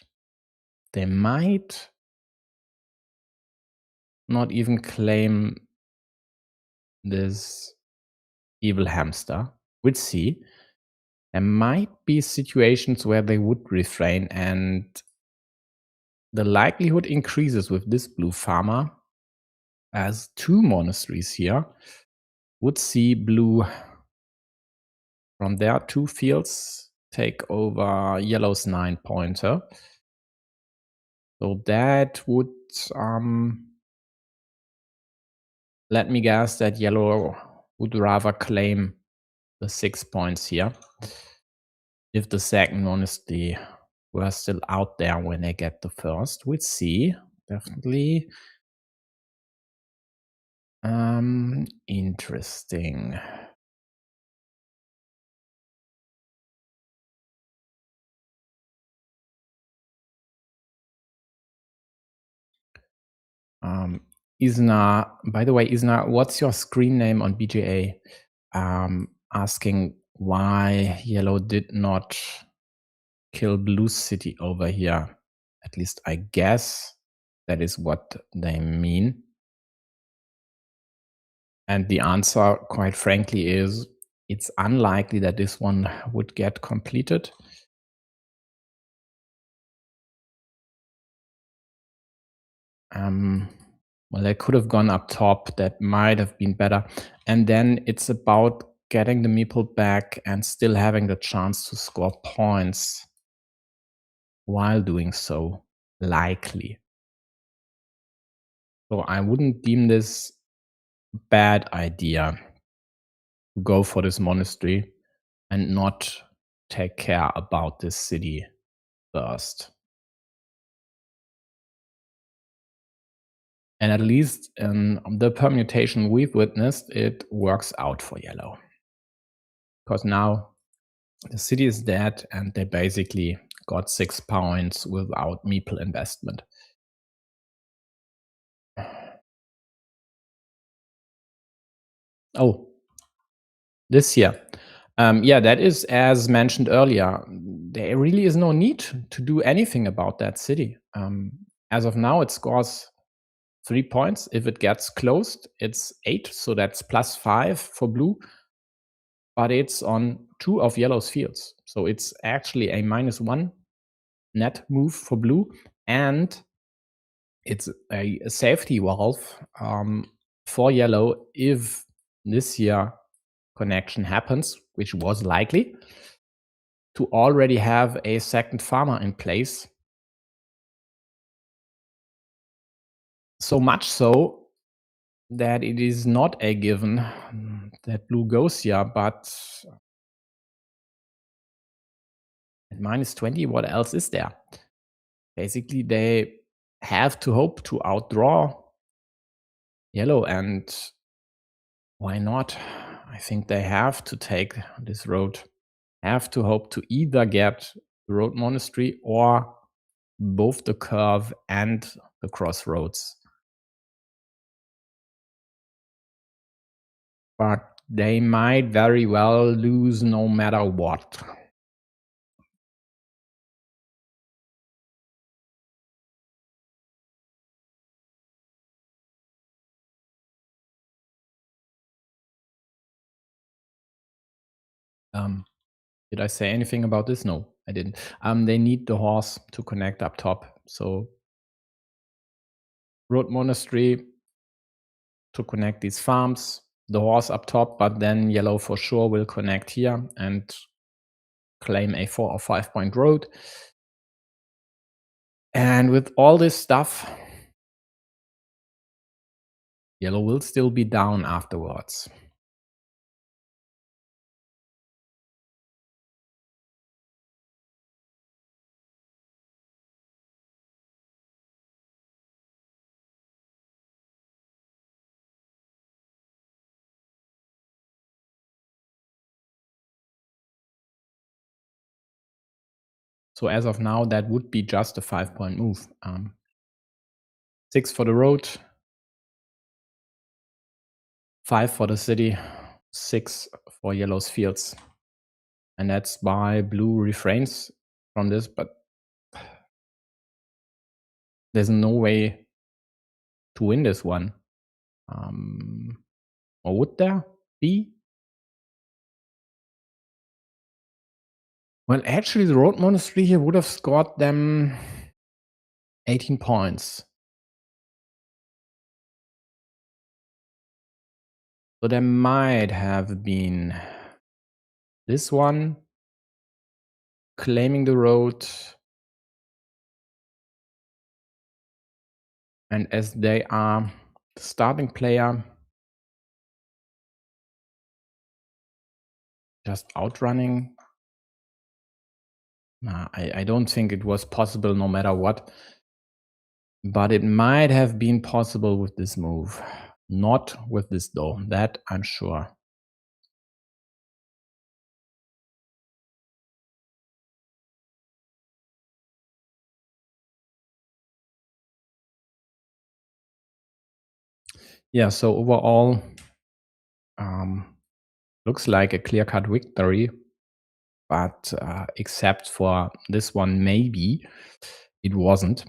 not even claim this evil hamster. We'll see. There might be situations where they would refrain, and the likelihood increases with this blue farmer as 2 monasteries here would see blue from their 2 fields take over yellow's 9-pointer. So that would let me guess that yellow would rather claim the 6 points here if the second monastery were still out there when they get the first. We'll see. Definitely interesting. Isna, by the way, Isna, what's your screen name on BGA? Asking why yellow did not kill blue city over here. At least I guess that is what they mean. And the answer, quite frankly, is it's unlikely that this one would get completed. Well, they could have gone up top. That might have been better. And then it's about getting the meeple back and still having the chance to score points while doing so, likely. So I wouldn't deem this a bad idea to go for this monastery and not take care about this city first. And at least in the permutation we've witnessed, it works out for yellow. Because now the city is dead and they basically got 6 points without meeple investment. Oh, this here. Yeah, that is as mentioned earlier. There really is no need to do anything about that city. As of now, it scores 3 points. If it gets closed, it's 8, so that's +5 for blue. But it's on 2 of yellow's fields. So it's actually a -1 net move for blue. And it's a safety valve for yellow if this here connection happens, which was likely, to already have a second farmer in place. So much so that it is not a given that blue goes here, but at -20, what else is there? Basically, they have to hope to outdraw yellow, and why not? I think they have to take this road, have to hope to either get the road monastery or both the curve and the crossroads. But they might very well lose no matter what. Did I say anything about this? No, I didn't. They need the horse to connect up top. So road monastery to connect these farms, the horse up top, but then yellow for sure will connect here and claim a 4 or 5 point road. And with all this stuff, yellow will still be down afterwards. So as of now, that would be just a 5 point move. 6 for the road, 5 for the city, 6 for yellow's fields. And that's why blue refrains from this, but there's no way to win this one. Or would there be? Well, actually, the road monastery here would have scored them 18 points. So there might have been this one claiming the road. And as they are the starting player, just outrunning. I don't think it was possible no matter what. But it might have been possible with this move. Not with this though, that I'm sure. Yeah, so overall, looks like a clear-cut victory, but except for this one, maybe it wasn't.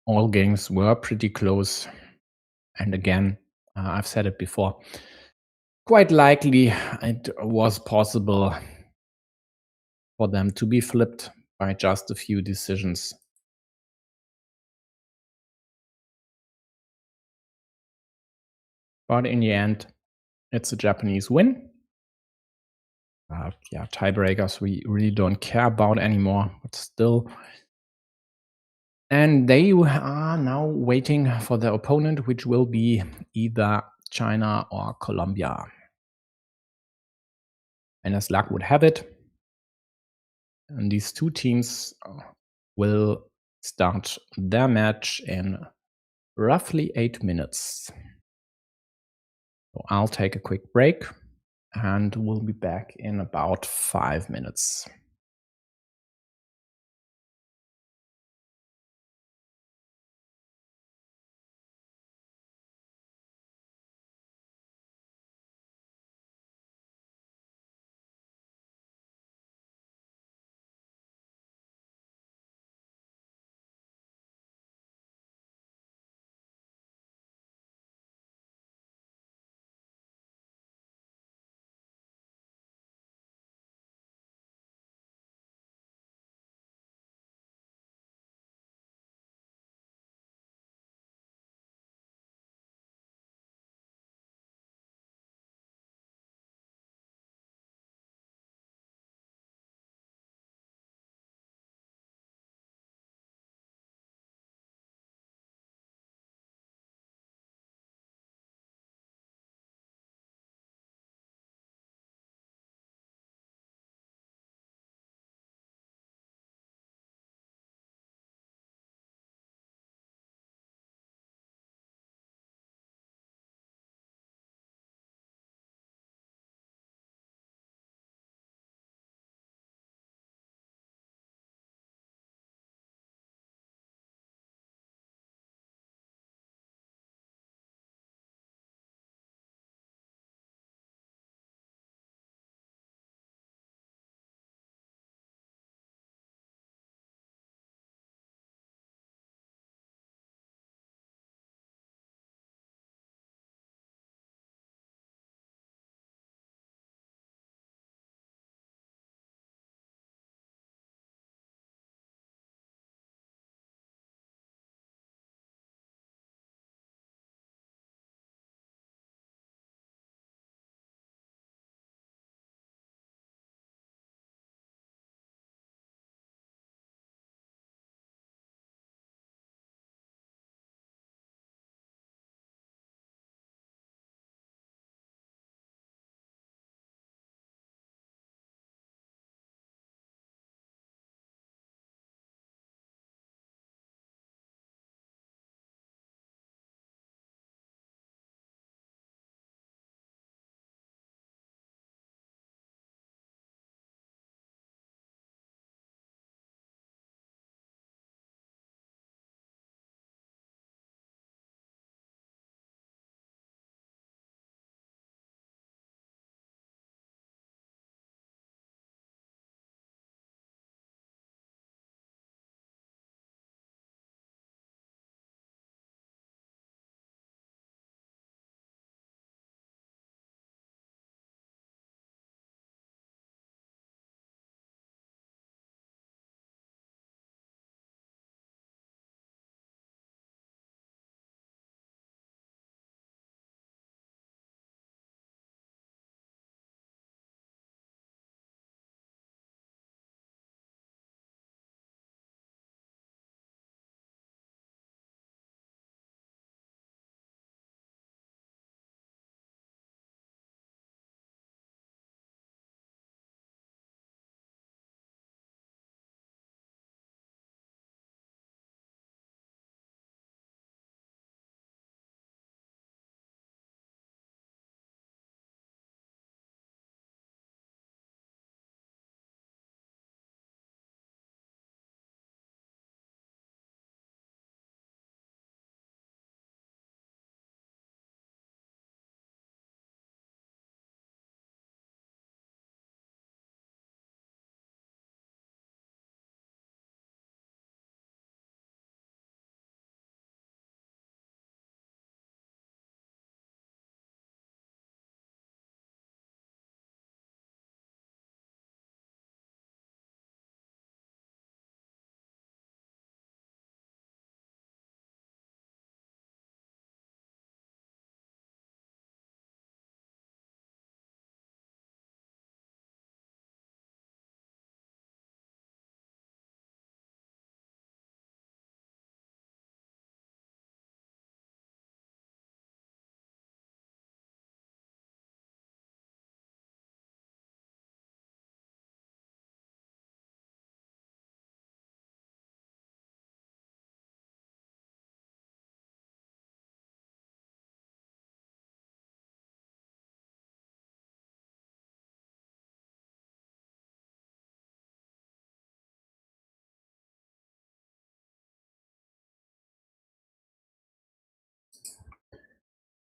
All games were pretty close, and again, I've said it before, quite likely it was possible for them to be flipped by just a few decisions. But in the end, it's a Japanese win. Yeah, tiebreakers we really don't care about anymore, but still. And they are now waiting for their opponent, which will be either China or Colombia. And as luck would have it, and these two teams will start their match in roughly 8 minutes. So I'll take a quick break and we'll be back in about 5 minutes.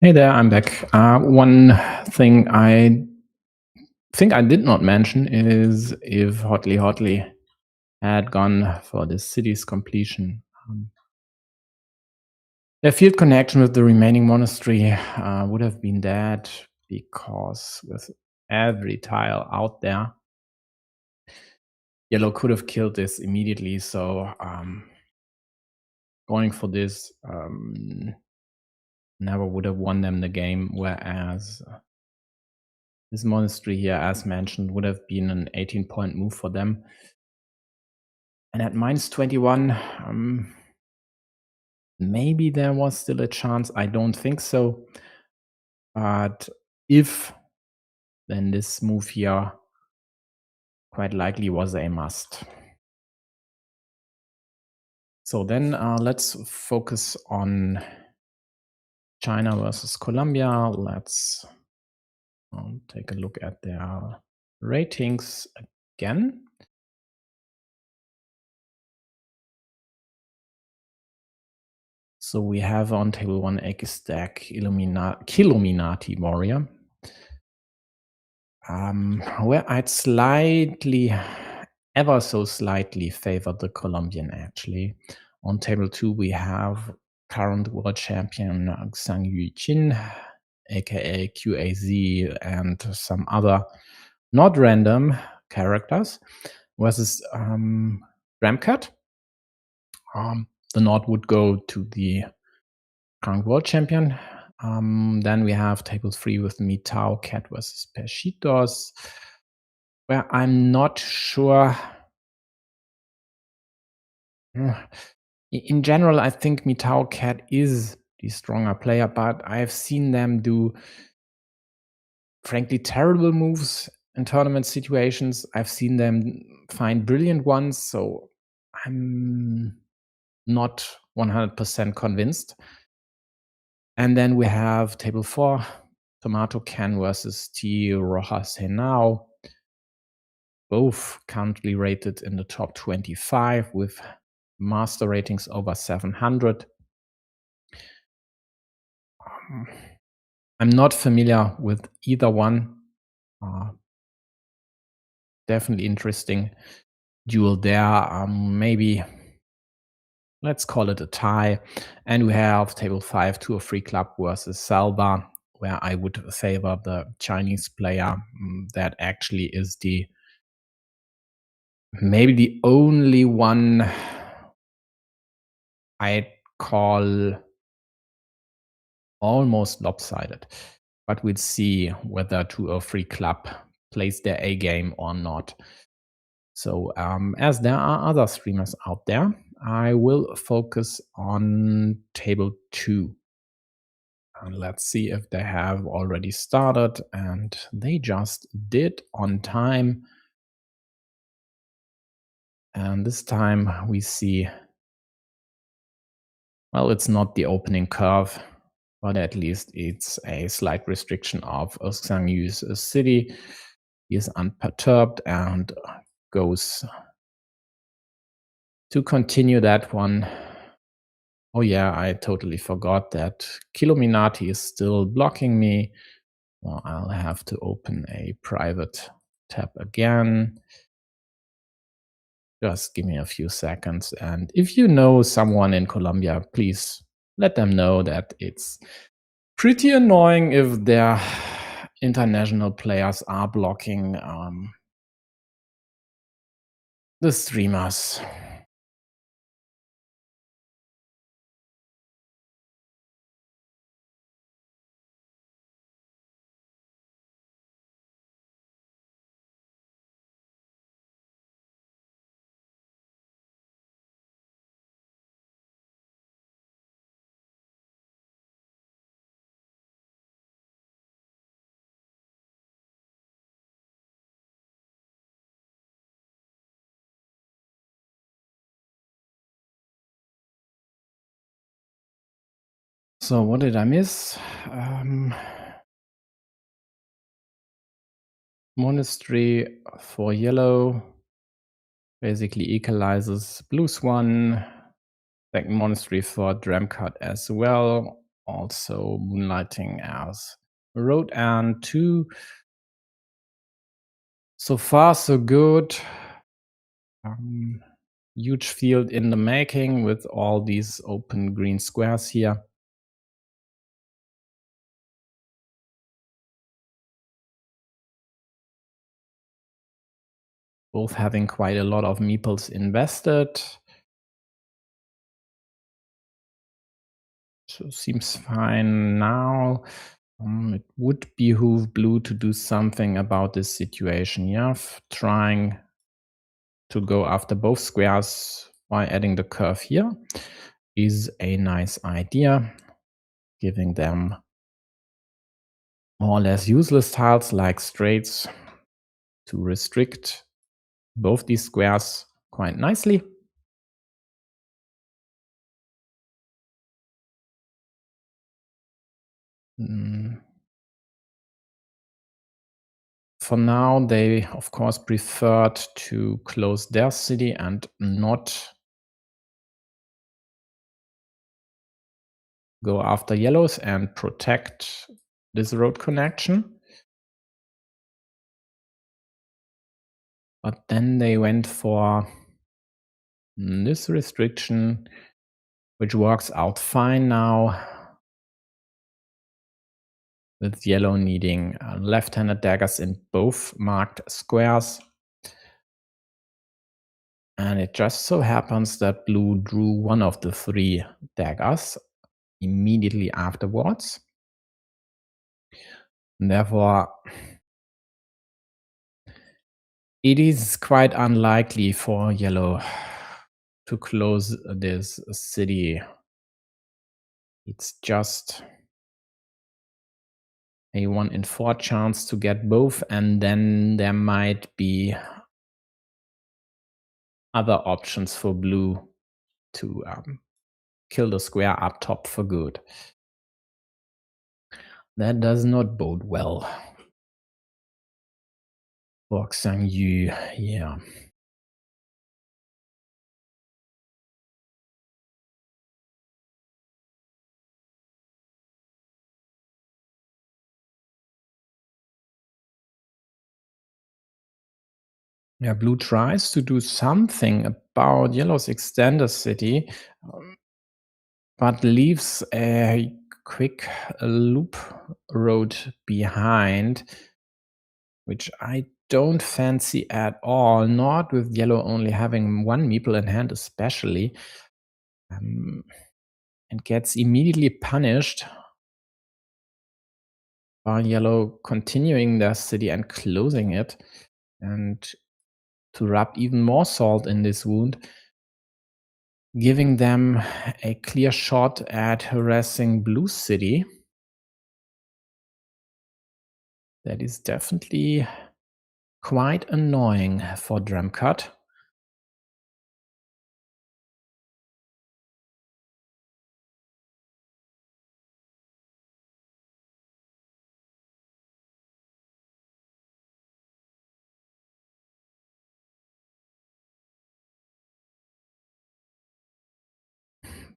Hey there, I'm back. One thing I think I did not mention is if Hotly had gone for the city's completion. Their field connection with the remaining monastery would have been dead because with every tile out there, yellow could have killed this immediately. So going for this never would have won them the game, whereas this monastery here, as mentioned, would have been an 18-point move for them. And at -21, maybe there was still a chance. I don't think so. But if, then this move here quite likely was a must. So then let's focus on China versus Colombia. Let's take a look at their ratings again. So we have on table 1 Stack Killuminati Warrior, where I'd ever so slightly favor the Colombian actually. On table 2 we have current world champion Zhang Yuqin, aka QAZ, and some other not random characters versus Ramcat. The nod would go to the current world champion. Then we have table 3 with Mitao Cat versus Peshitos, where I'm not sure. In general, I think Mitao Cat is the stronger player, but I've seen them do frankly terrible moves in tournament situations. I've seen them find brilliant ones, so I'm not 100% convinced. And then we have table 4, Tomato Can versus T. Rojas Henao, both currently rated in the top 25 with master ratings over 700. I'm not familiar with either one. Definitely interesting duel there. Maybe let's call it a tie. And we have table 5, 2 or 3 club versus Salva, where I would favor the Chinese player. That actually is maybe the only one I'd call almost lopsided, but we'll see whether 2 or 3 club plays their A game or not. So as there are other streamers out there, I will focus on table 2. And let's see if they have already started, and they just did on time. And this time we see, well, it's not the opening curve, but at least it's a slight restriction of Xiangyu's city. He is unperturbed and goes to continue that one. Oh yeah, I totally forgot that Killuminati is still blocking me. Well, I'll have to open a private tab again. Just give me a few seconds. And if you know someone in Colombia, please let them know that it's pretty annoying if their international players are blocking the streamers. So what did I miss? Monastery for yellow basically equalizes blue swan. Second monastery for Dramcut as well. also moonlighting as a road. And 2, so far so good. Huge field in the making with all these open green squares here. Both having quite a lot of meeples invested. So seems fine now. It would behoove blue to do something about this situation. Yeah, trying to go after both squares by adding the curve here is a nice idea, giving them more or less useless tiles like straights to restrict both these squares quite nicely. For now, they of course preferred to close their city and not go after yellows and protect this road connection. But then they went for this restriction, which works out fine now, with yellow needing left-handed daggers in both marked squares. And it just so happens that blue drew one of the 3 daggers immediately afterwards. And therefore, it is quite unlikely for yellow to close this city. It's just a 1 in 4 chance to get both, and then there might be other options for blue to kill the square up top for good. That does not bode well for Xiang Yu. Yeah. Yeah, blue tries to do something about yellow's extender city, but leaves a quick loop road behind, which I don't fancy at all, not with yellow only having 1 meeple in hand especially, and gets immediately punished by yellow continuing their city and closing it, and to rub even more salt in this wound, giving them a clear shot at harassing blue city. That is definitely quite annoying for Drumcut.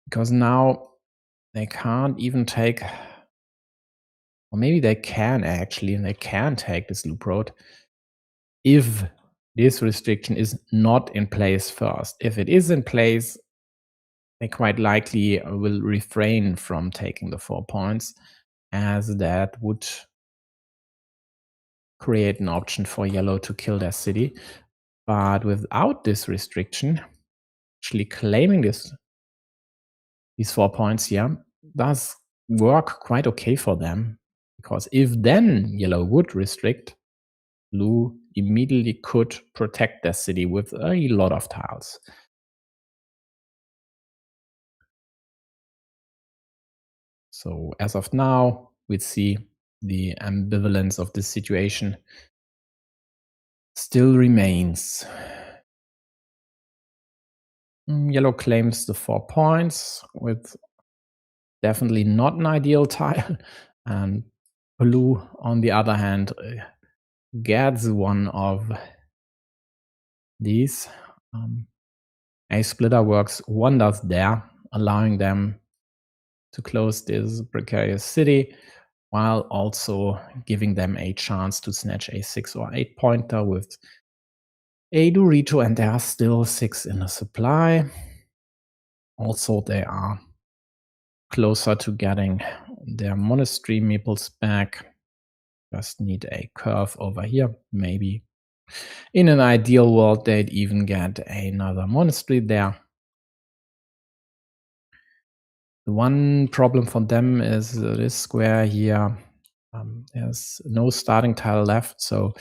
Because now they can't even take, or maybe they can actually, and they can take this loop road if this restriction is not in place first. If it is in place, they quite likely will refrain from taking the 4 points, as that would create an option for yellow to kill their city. But without this restriction, actually claiming these 4 points here does work quite okay for them, because if then yellow would restrict, blue immediately could protect their city with a lot of tiles. So as of now, we see the ambivalence of this situation still remains. Yellow claims the 4 points with definitely not an ideal tile, and blue, on the other hand, gets one of these. A splitter works wonders there, allowing them to close this precarious city, while also giving them a chance to snatch a 6 or 8 pointer with a Dorito, and there are still 6 in the supply. Also, they are closer to getting their monastery meeples back. Just need a curve over here. Maybe in an ideal world, they'd even get another monastery there. The one problem for them is this square here. There's no starting tile left, so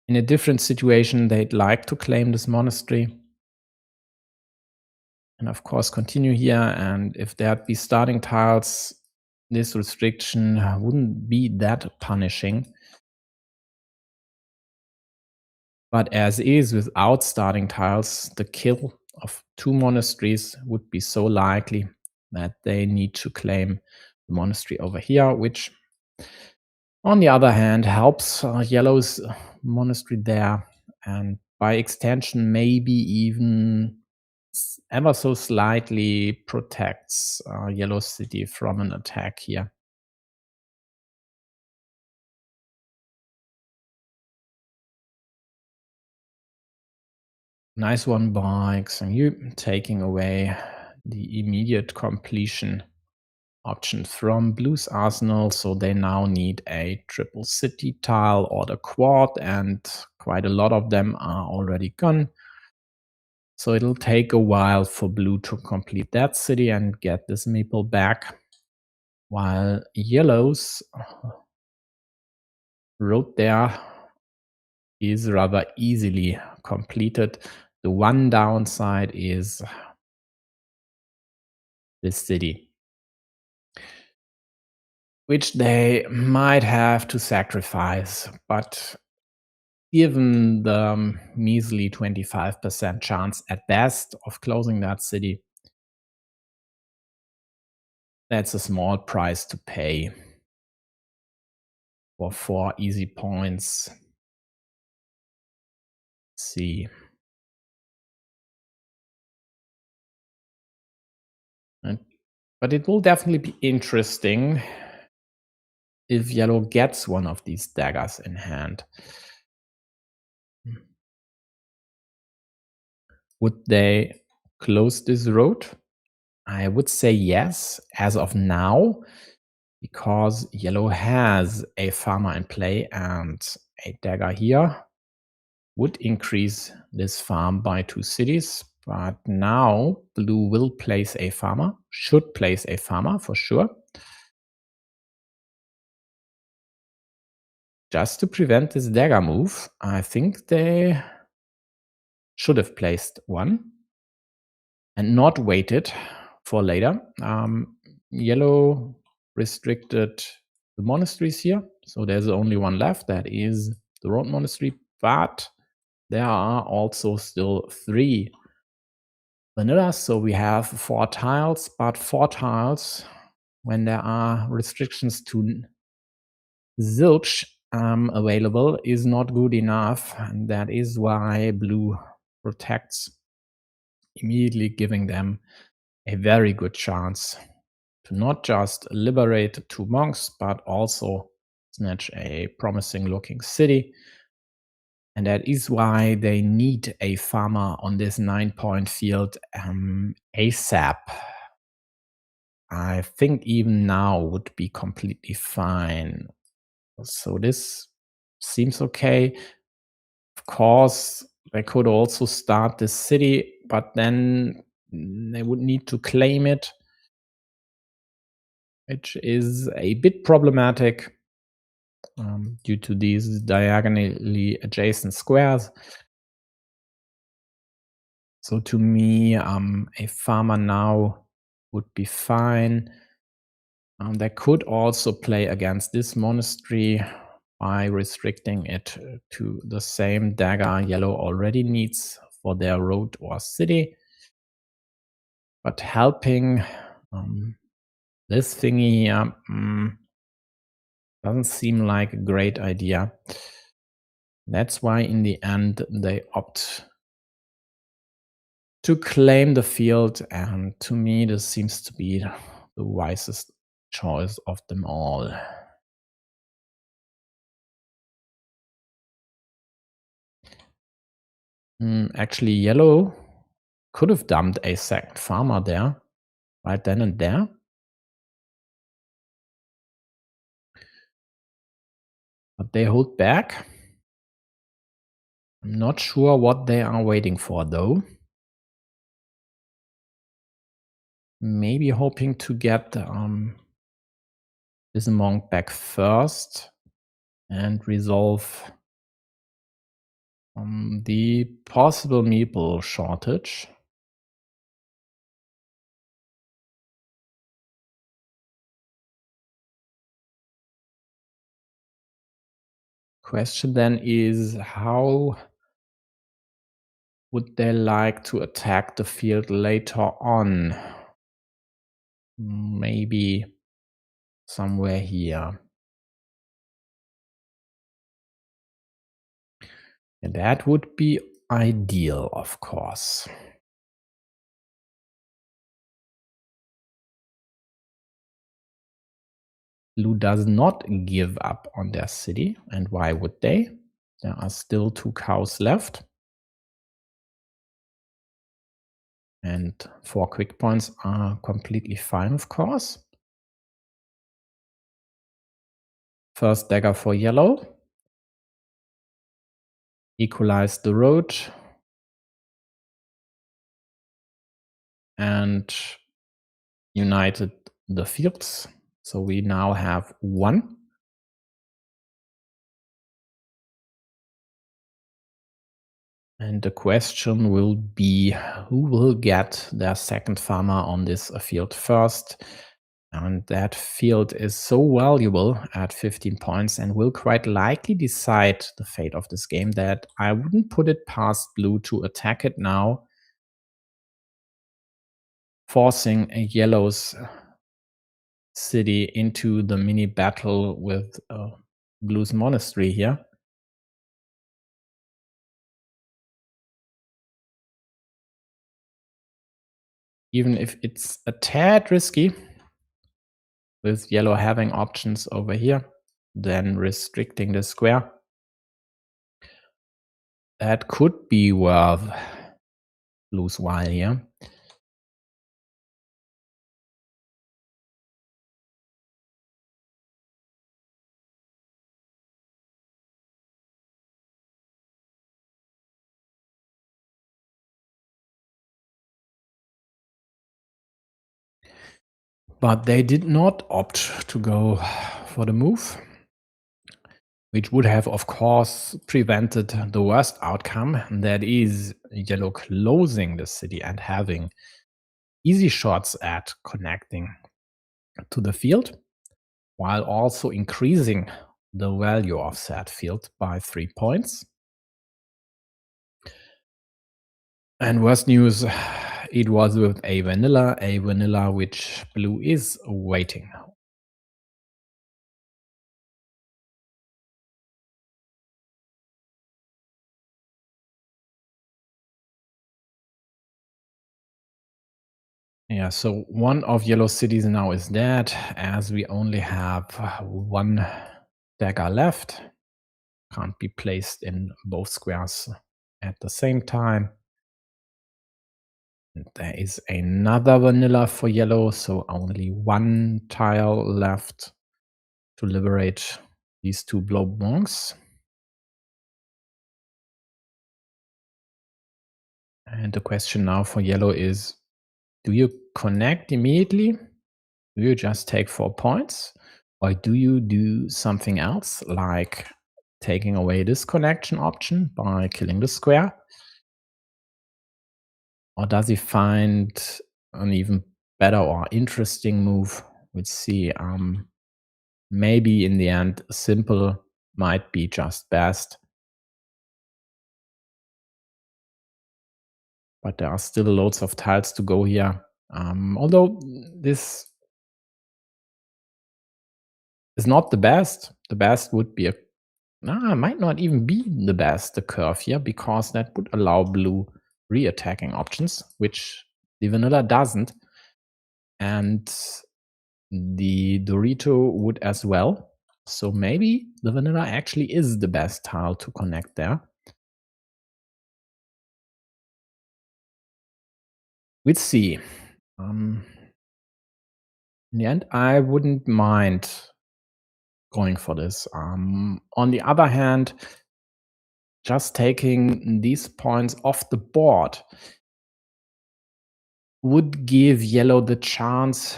in a different situation, they'd like to claim this monastery. And of course, continue here. And if there'd be starting tiles, this restriction wouldn't be that punishing. But as is, without starting tiles, the kill of 2 monasteries would be so likely that they need to claim the monastery over here, which on the other hand helps Yellow's monastery there, and by extension maybe even ever so slightly protects Yellow City from an attack here. Nice one by Xingyu, taking away the immediate completion option from Blue's arsenal, so they now need a triple city tile or the quad, and quite a lot of them are already gone. So it'll take a while for Blue to complete that city and get this meeple back, while Yellow's road there is rather easily completed. The one downside is this city, which they might have to sacrifice, but given the measly 25% chance at best of closing that city, that's a small price to pay for 4 easy points. Let's see. But it will definitely be interesting if Yellow gets one of these daggers in hand. Would they close this road? I would say yes, as of now, because Yellow has a farmer in play, and a dagger here would increase this farm by 2 cities. But now Blue will place a farmer, should place a farmer for sure, just to prevent this dagger move. I think they should have placed one and not waited for later. Yellow restricted the monasteries here, so there's only one left, that is the road monastery, but there are also still 3 vanillas, so we have 4 tiles, but 4 tiles, when there are restrictions to zilch available, is not good enough, and that is why Blue protects, immediately giving them a very good chance to not just liberate 2 monks, but also snatch a promising looking city. And that is why they need a farmer on this 9-point field ASAP. I think even now would be completely fine. So this seems okay. Of course, they could also start this city, but then they would need to claim it, which is a bit problematic due to these diagonally adjacent squares. So to me, a farmer now would be fine. They could also play against this monastery by restricting it to the same dagger Yellow already needs for their road or city. But helping this thingy here doesn't seem like a great idea. That's why in the end they opt to claim the field, and to me, this seems to be the wisest choice of them all. Actually, yellow could have dumped a second farmer there, right then and there. But they hold back. I'm not sure what they are waiting for, though. Maybe hoping to get this monk back first and resolve the possible meeple shortage. Question then is, how would they like to attack the field later on? Maybe somewhere here. And that would be ideal, of course. Blue does not give up on their city. And why would they? There are still 2 cows left. And 4 quick points are completely fine, of course. First dagger for yellow. Equalized the road. And united the fields. So we now have 1. And the question will be, who will get their second farmer on this field first? And that field is so valuable at 15 points and will quite likely decide the fate of this game that I wouldn't put it past blue to attack it now, forcing a yellow's city into the mini battle with blue's monastery here. Even if it's a tad risky, with yellow having options over here, then restricting the square. That could be worth blue's while here. But they did not opt to go for the move, which would have, of course, prevented the worst outcome. And that is yellow closing the city and having easy shots at connecting to the field, while also increasing the value of that field by 3 points. And worst news, it was with a vanilla which blue is waiting. Yeah, so one of yellow cities now is dead, as we only have 1 dagger left. Can't be placed in both squares at the same time. And there is another vanilla for yellow, so only 1 tile left to liberate these 2 blob monks. And the question now for yellow is, do you connect immediately? Do you just take 4 points? Or do you do something else, like taking away this connection option by killing the square? Or does he find an even better or interesting move? We'll see. Maybe in the end, simple might be just best. But there are still loads of tiles to go here. Although this is not the best. The best would be might not even be the best, the curve here, because that would allow blue re-attacking options, which the vanilla doesn't, and the Dorito would as well. So maybe the vanilla actually is the best tile to connect there. We'll see. In the end, I wouldn't mind going for this. On the other hand, just taking these points off the board would give yellow the chance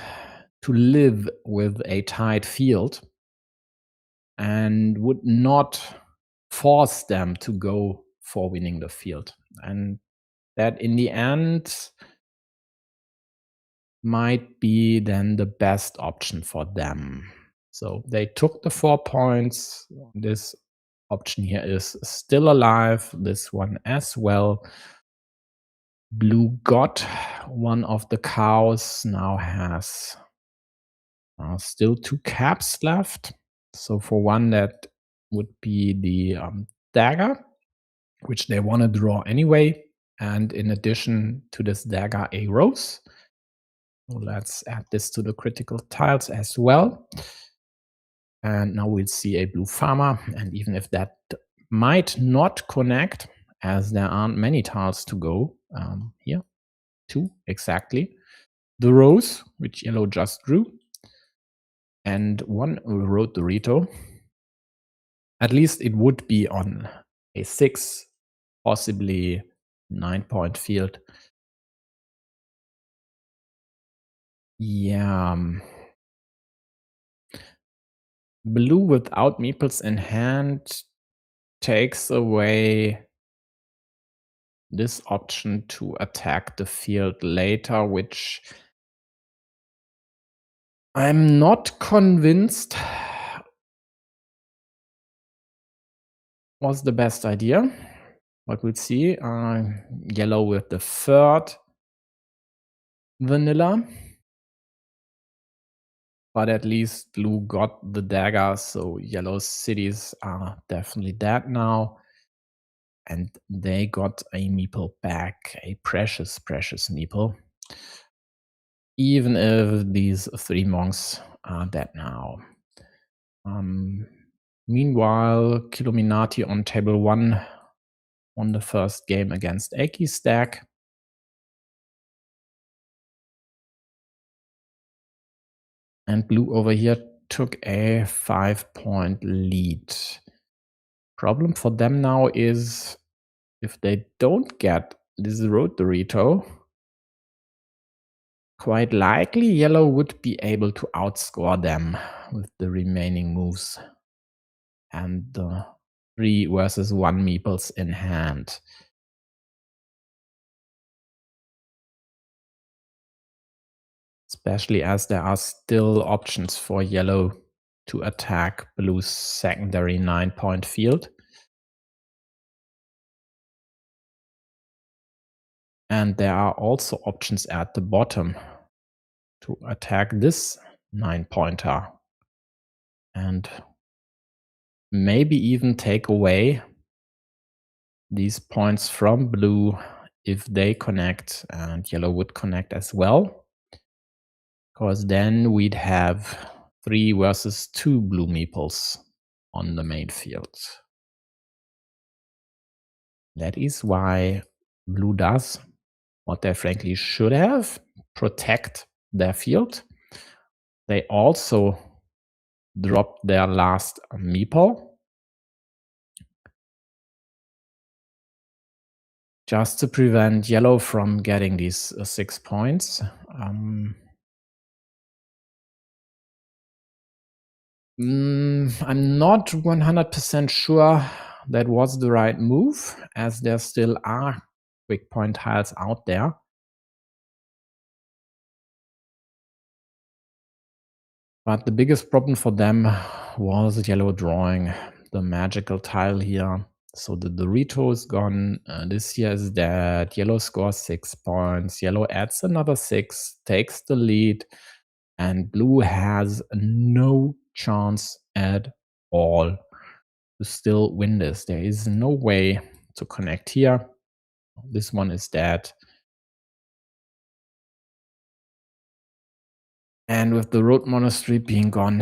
to live with a tied field and would not force them to go for winning the field. And that in the end might be then the best option for them. So they took the 4 points. This option here is still alive. This one as well. Blue got one of the cows, now has still 2 caps left. So for one, that would be the dagger, which they want to draw anyway. And in addition to this dagger, a rose. So let's add this to the critical tiles as well. And now we'll see a blue farmer. And even if that might not connect, as there aren't many tiles to go, here, 2 exactly. The rose, which yellow just drew, and 1 road Dorito. At least it would be on a 6, possibly 9-point field. Yeah. Blue without meeples in hand takes away this option to attack the field later, which I'm not convinced was the best idea. But we'll see. Yellow with the 3rd vanilla. But at least blue got the dagger, so yellow's cities are definitely dead now. And they got a meeple back, a precious, precious meeple. Even if these 3 monks are dead now. Meanwhile, Kilominati on table 1 won the first game against Aki Stack. And blue over here took a 5-point lead. Problem for them now is if they don't get this road Dorito, quite likely yellow would be able to outscore them with the remaining moves and the 3 versus 1 meeples in hand. Especially as there are still options for yellow to attack blue's secondary 9-point field. And there are also options at the bottom to attack this 9-pointer. And maybe even take away these points from blue if they connect, and yellow would connect as well. Because then we'd have 3 versus 2 blue meeples on the main field. That is why blue does what they frankly should have, protect their field. They also dropped their last meeple just to prevent yellow from getting these 6 points. I'm not 100% sure that was the right move, as there still are quick point tiles out there. But the biggest problem for them was yellow drawing the magical tile here. So the Dorito is gone. This here is dead. Yellow scores 6 points. Yellow adds another 6, takes the lead, and blue has no chance at all to still win this. There is no way to connect here. This one is dead. And with the road monastery being gone,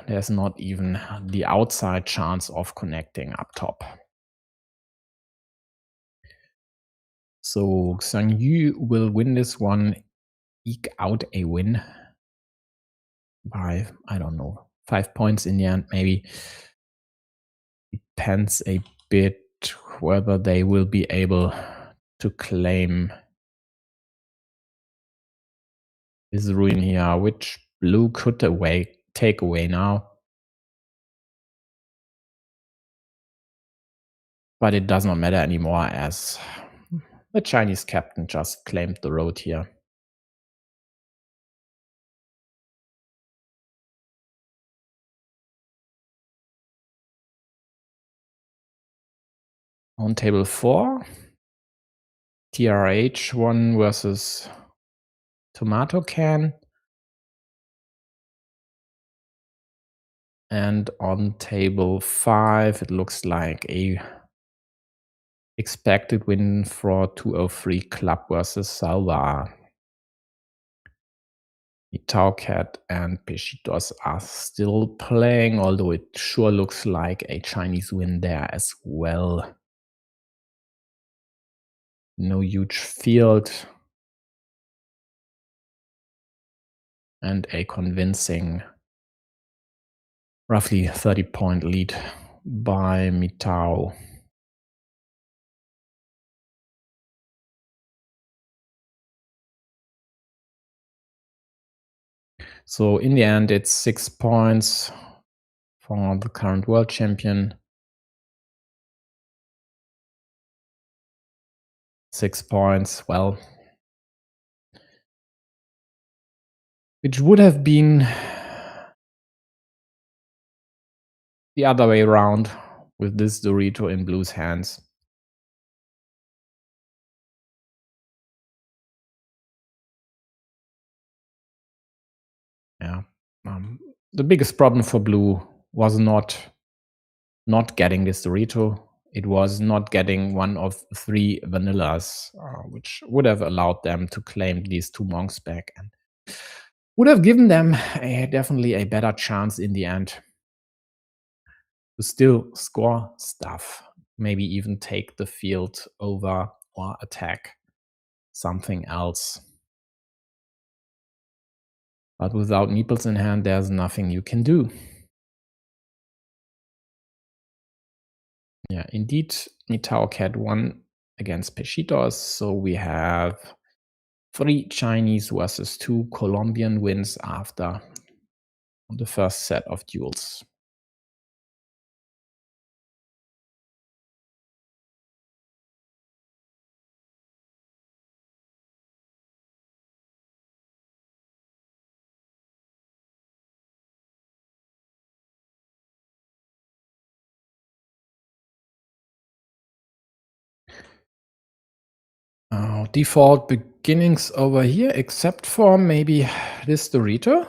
there's not even the outside chance of connecting up top. So Xiang Yu will win this one, eke out a win by, I don't know, 5 points in the end, maybe. Depends a bit whether they will be able to claim this ruin here, which blue could take away now. But it does not matter anymore, as the Chinese captain just claimed the road here. On table 4, TRH 1 versus tomato can. And on table 5, it looks like a expected win for 203 club versus Salva. Tau Cat and Peshitos are still playing, although it sure looks like a Chinese win there as well. No huge field. And a convincing roughly 30-point lead by Mitao. So in the end, it's 6 points for the current world champion. 6 points, well, which would have been the other way around with this Dorito in blue's hands. Yeah. The biggest problem for blue was not getting this Dorito. It was not getting one of 3 vanillas, which would have allowed them to claim these 2 monks back and would have given them definitely a better chance in the end to still score stuff, maybe even take the field over or attack something else. But without meeples in hand, there's nothing you can do. Yeah, indeed, Mitao Cat won against Peshitos, so we have 3 Chinese versus 2 Colombian wins after the first set of duels. Default beginnings over here, except for maybe this Dorito.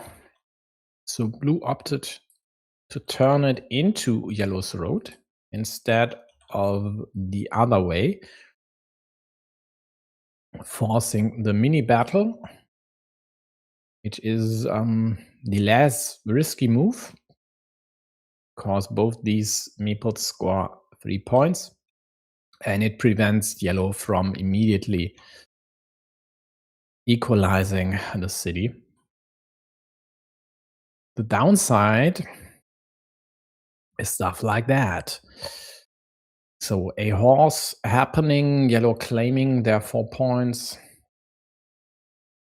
So blue opted to turn it into yellow's road instead of the other way, forcing the mini battle, which is the less risky move, because both these meeples score 3 points, and it prevents yellow from immediately equalizing the city. The downside is stuff like that. So a horse happening, yellow claiming their 4 points,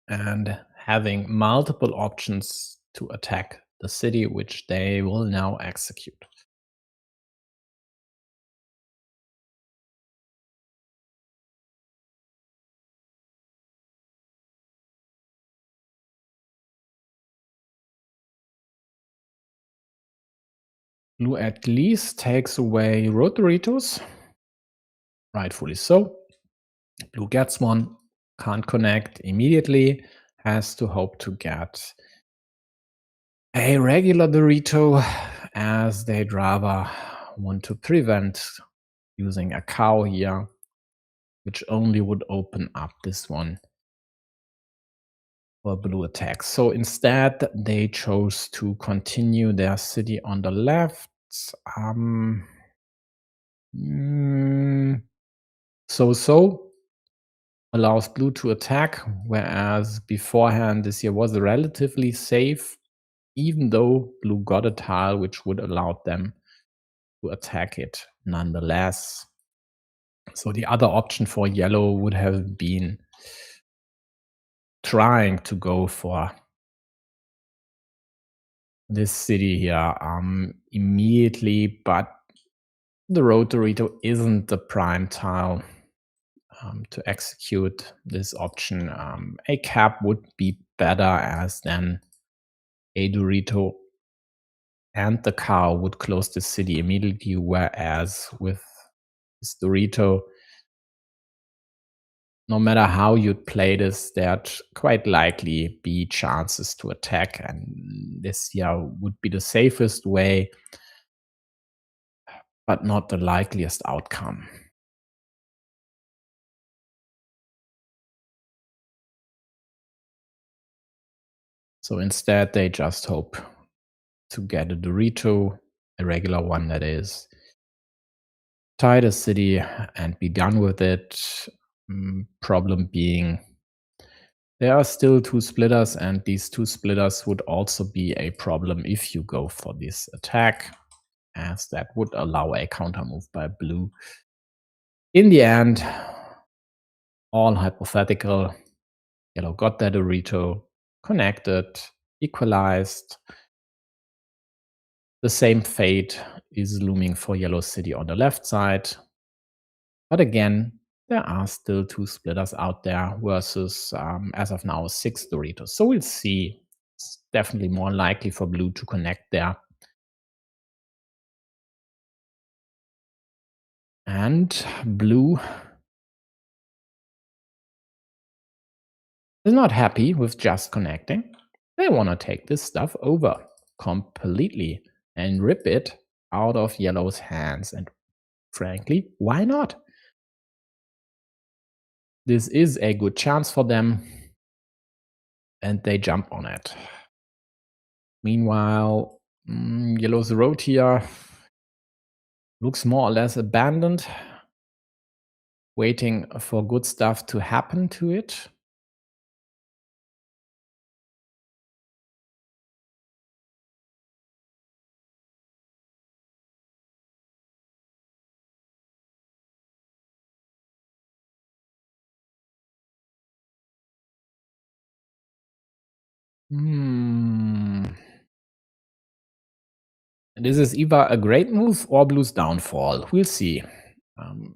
and having multiple options to attack the city, which they will now execute. Blue at least takes away road Doritos. Rightfully so. Blue gets one, can't connect immediately, has to hope to get a regular Dorito, as they'd rather want to prevent using a cow here. which only would open up this one for blue attacks. So instead, they chose to continue their city on the left. Um, mm, so allows blue to attack, whereas beforehand this here was relatively safe, even though blue got a tile which would allow them to attack it nonetheless. So the other option for yellow would have been trying to go for this city here immediately, but the road Dorito isn't the prime tile to execute this option. A cap would be better, as then a Dorito and the cow would close the city immediately, whereas with this Dorito, no matter how you'd play this, there'd quite likely be chances to attack, and this here would be the safest way, but not the likeliest outcome. So instead, they just hope to get a Dorito, a regular one that is, tie the city and be done with it. Problem being, there are still two splitters, and these two splitters would also be a problem if you go for this attack, as that would allow a counter move by blue. In the end, all hypothetical, yellow got their Dorito, connected, equalized. The same fate is looming for yellow city on the left side. But again, there are still two splitters out there versus, as of now, 6 Doritos. So we'll see. It's definitely more likely for blue to connect there. And blue is not happy with just connecting. They want to take this stuff over completely and rip it out of yellow's hands. And frankly, why not? This is a good chance for them, and they jump on it. Meanwhile, yellow's road here looks more or less abandoned, waiting for good stuff to happen to it. Hmm. This is either a great move or blue's downfall. We'll see. Um,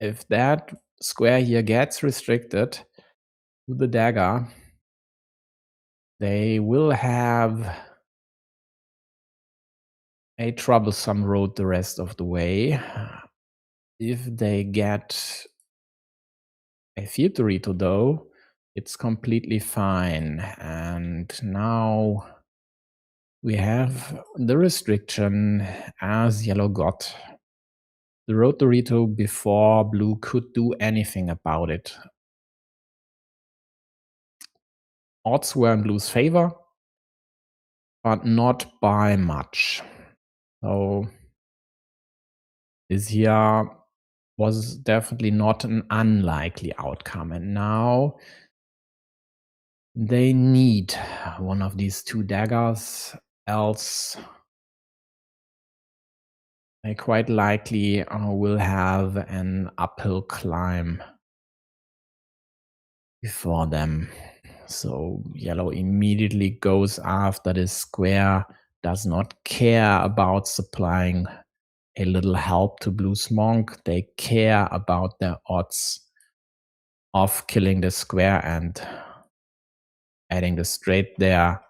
if that square here gets restricted to the dagger, they will have a troublesome road the rest of the way. If they get a field Dorito, though, it's completely fine. And now we have the restriction as yellow got the road Dorito before blue could do anything about it. Odds were in blue's favor, but not by much. So this here was definitely not an unlikely outcome. And now they need one of these two daggers, else they quite likely will have an uphill climb before them. So yellow immediately goes after this square, does not care about supplying a little help to blue's monk. They care about their odds of killing the square and adding the straight there.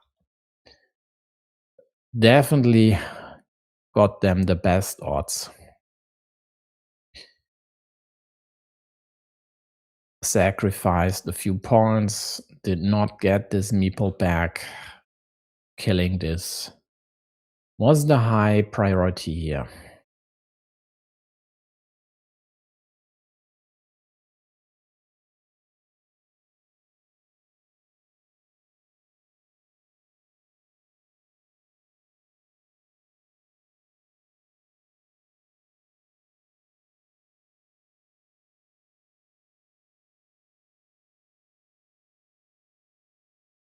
Definitely got them the best odds. Sacrificed a few points, did not get this meeple back. Killing this was the high priority here.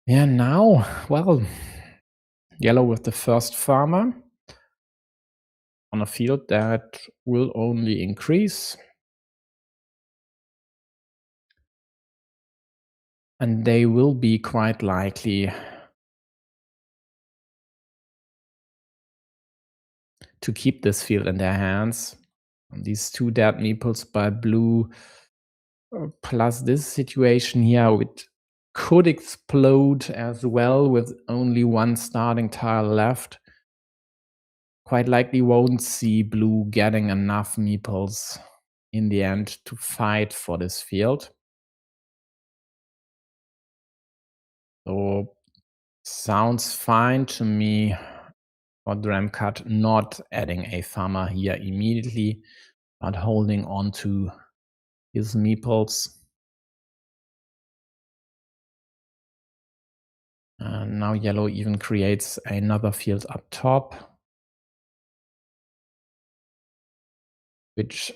Yeah, now, well, yellow with the first farmer on a field that will only increase. And they will be quite likely to keep this field in their hands. And these two dead meeples by blue, plus this situation here, which could explode as well with only one starting tile left. Quite likely won't see blue getting enough meeples in the end to fight for this field. So sounds fine to me for Dramcut not adding a farmer here immediately, but holding on to his meeples. And now yellow even creates another field up top, which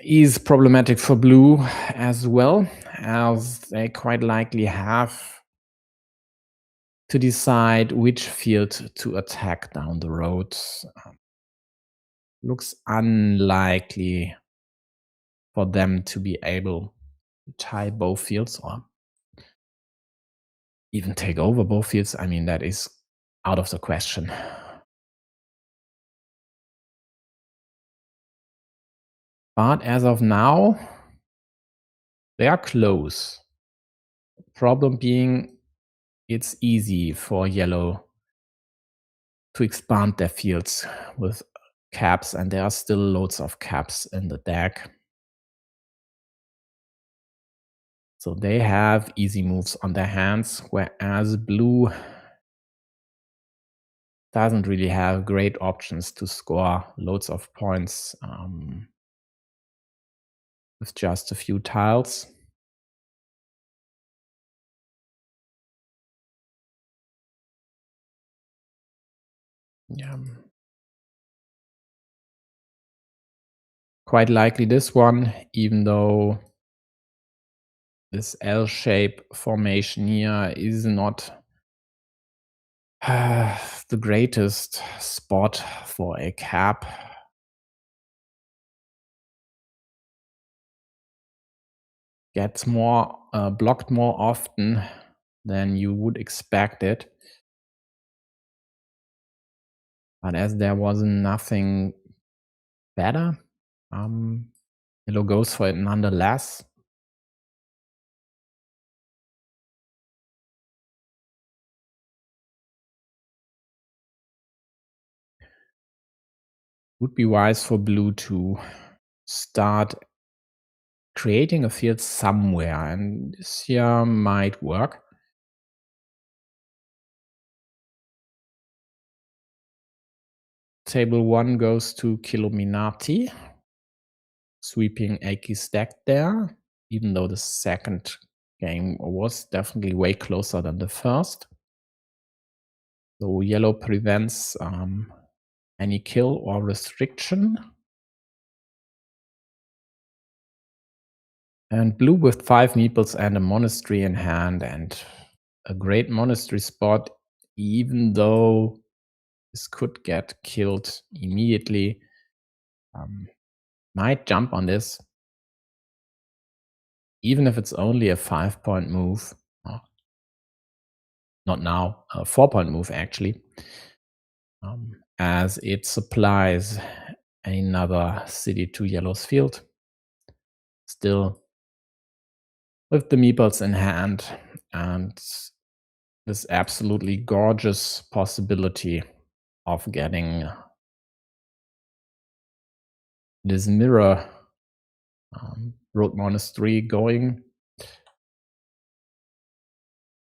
is problematic for blue as well, as they quite likely have to decide which field to attack down the road. Looks unlikely for them to be able to tie both fields or even take over both fields. I mean, that is out of the question. But as of now, they are close. Problem being, it's easy for yellow to expand their fields with caps, and there are still loads of caps in the deck. So they have easy moves on their hands, whereas blue doesn't really have great options to score loads of points with just a few tiles. Yeah. Quite likely this one, even though this L-shape formation here is not the greatest spot for a cap. Gets more blocked more often than you would expect it. But as there was nothing better, yellow goes for it nonetheless. Would be wise for blue to start creating a field somewhere, and this here might work. Table 1 goes to Kilominati, sweeping Aki stack there, even though the second game was definitely way closer than the first. So yellow prevents any kill or restriction. And blue with 5 meeples and a monastery in hand, and a great monastery spot, even though this could get killed immediately. Might jump on this, even if it's only a 5-point move. Not now, a 4-point move actually, as it supplies another city to yellow's field. Still with the meeples in hand, and this absolutely gorgeous possibility of getting this mirror road monastery going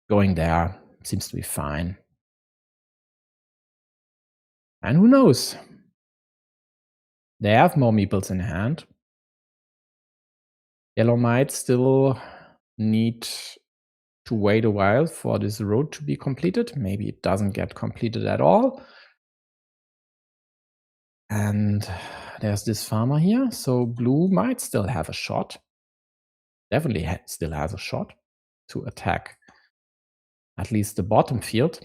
there seems to be fine. And who knows? They have more meeples in hand. Yellow might still need to wait a while for this road to be completed. Maybe it doesn't get completed at all. And there's this farmer here, so blue might still have a shot. Definitely still has a shot to attack at least the bottom field,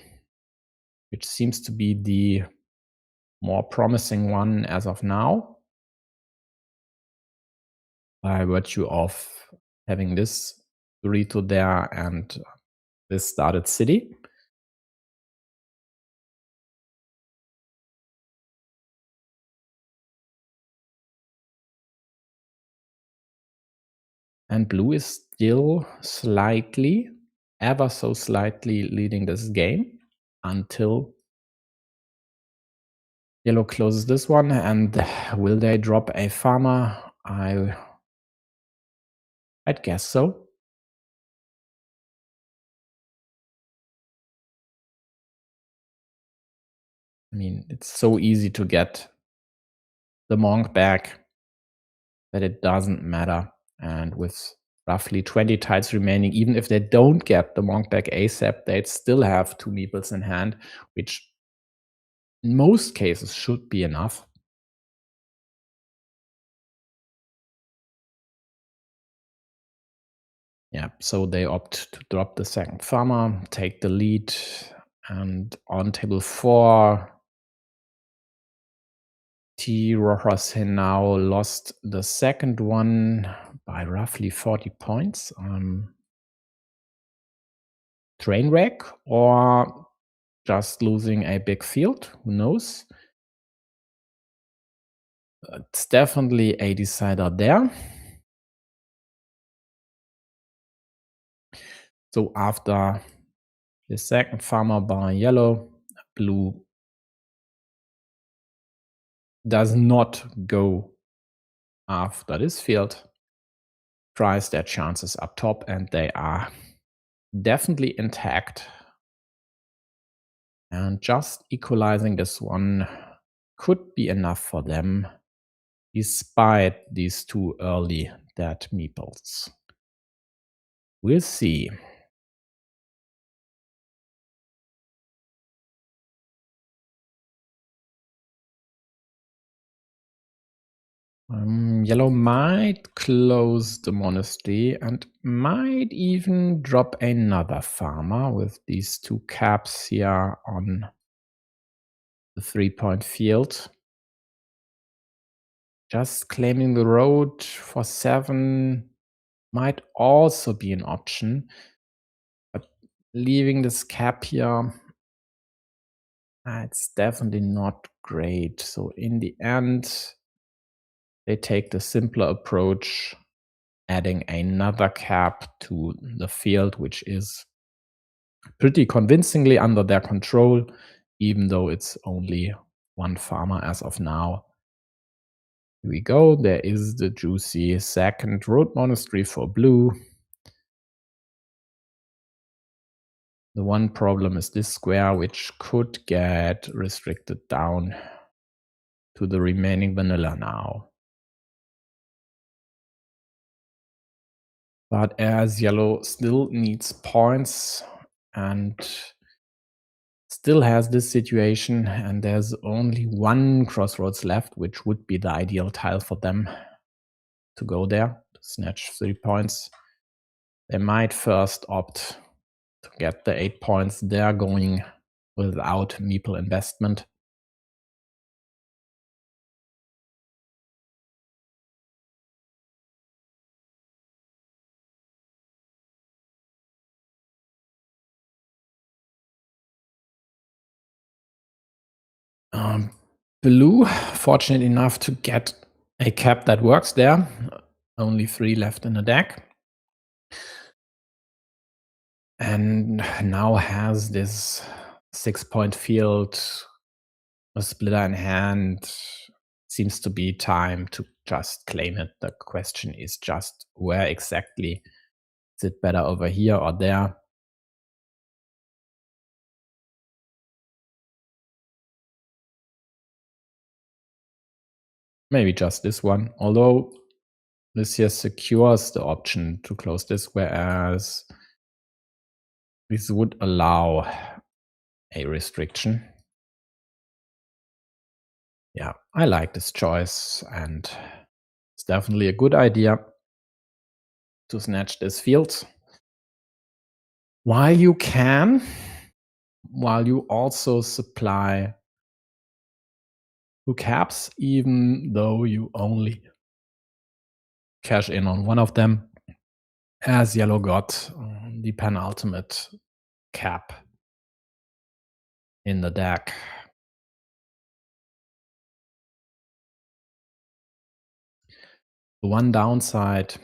which seems to be the more promising one as of now, by virtue of having this burrito there and this started city. And blue is still slightly, ever so slightly leading this game until yellow closes this one. And will they drop a farmer? I'd guess so. I mean, it's so easy to get the monk back that it doesn't matter. And with roughly 20 tiles remaining, even if they don't get the monk back ASAP, they'd still have 2 meeples in hand, which in most cases should be enough. Yeah, so they opt to drop the second farmer, take the lead, and on table 4, T. Rojas now lost the second one by roughly 40 points. Train wreck or just losing a big field, who knows? It's definitely a decider there. So after the second farmer by yellow, blue does not go after this field, tries their chances up top, and they are definitely intact. And just equalizing this one could be enough for them, despite these 2 early dead meeples. We'll see. Yellow might close the monastery and might even drop another farmer with these 2 caps here on the 3-point field. Just claiming the road for 7 might also be an option, but leaving this cap here, it's definitely not great. So in the end, they take the simpler approach, adding another cap to the field, which is pretty convincingly under their control, even though it's only 1 farmer as of now. Here we go. There is the juicy second road monastery for blue. The one problem is this square, which could get restricted down to the remaining vanilla now. But as yellow still needs points and still has this situation, and there's only 1 crossroads left, which would be the ideal tile for them to go there, to snatch 3 points, they might first opt to get the 8 points there going without meeple investment. Blue, fortunate enough to get a cap that works there. Only 3 left in the deck. And now has this 6-point field, a splitter in hand. Seems to be time to just claim it. The question is just where exactly. Is it better over here or there? Maybe just this one, although this here secures the option to close this, whereas this would allow a restriction. Yeah, I like this choice, and it's definitely a good idea to snatch this field. while you can, while you also supply 2 caps, even though you only cash in on one of them, as yellow got the penultimate cap in the deck. The one downside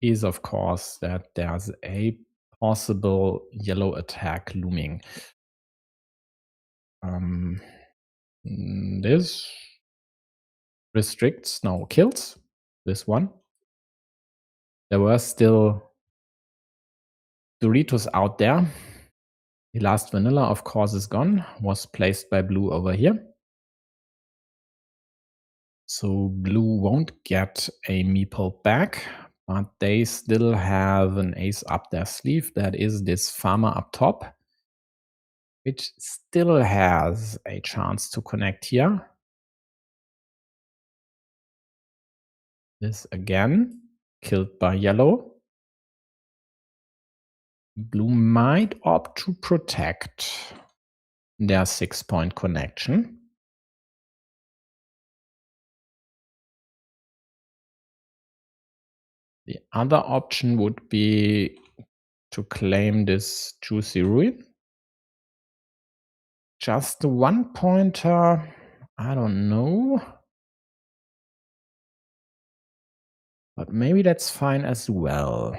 is, of course, that there's a possible yellow attack looming. This restricts, no, kills this one. There were still Doritos out there. The last vanilla, of course, is gone, was placed by blue over here. So blue won't get a meeple back, but they still have an ace up their sleeve. That is this farmer up top, which still has a chance to connect here. This again, killed by yellow. Blue might opt to protect their 6-point connection. The other option would be to claim this juicy ruin. Just the 1-pointer, I don't know. But maybe that's fine as well.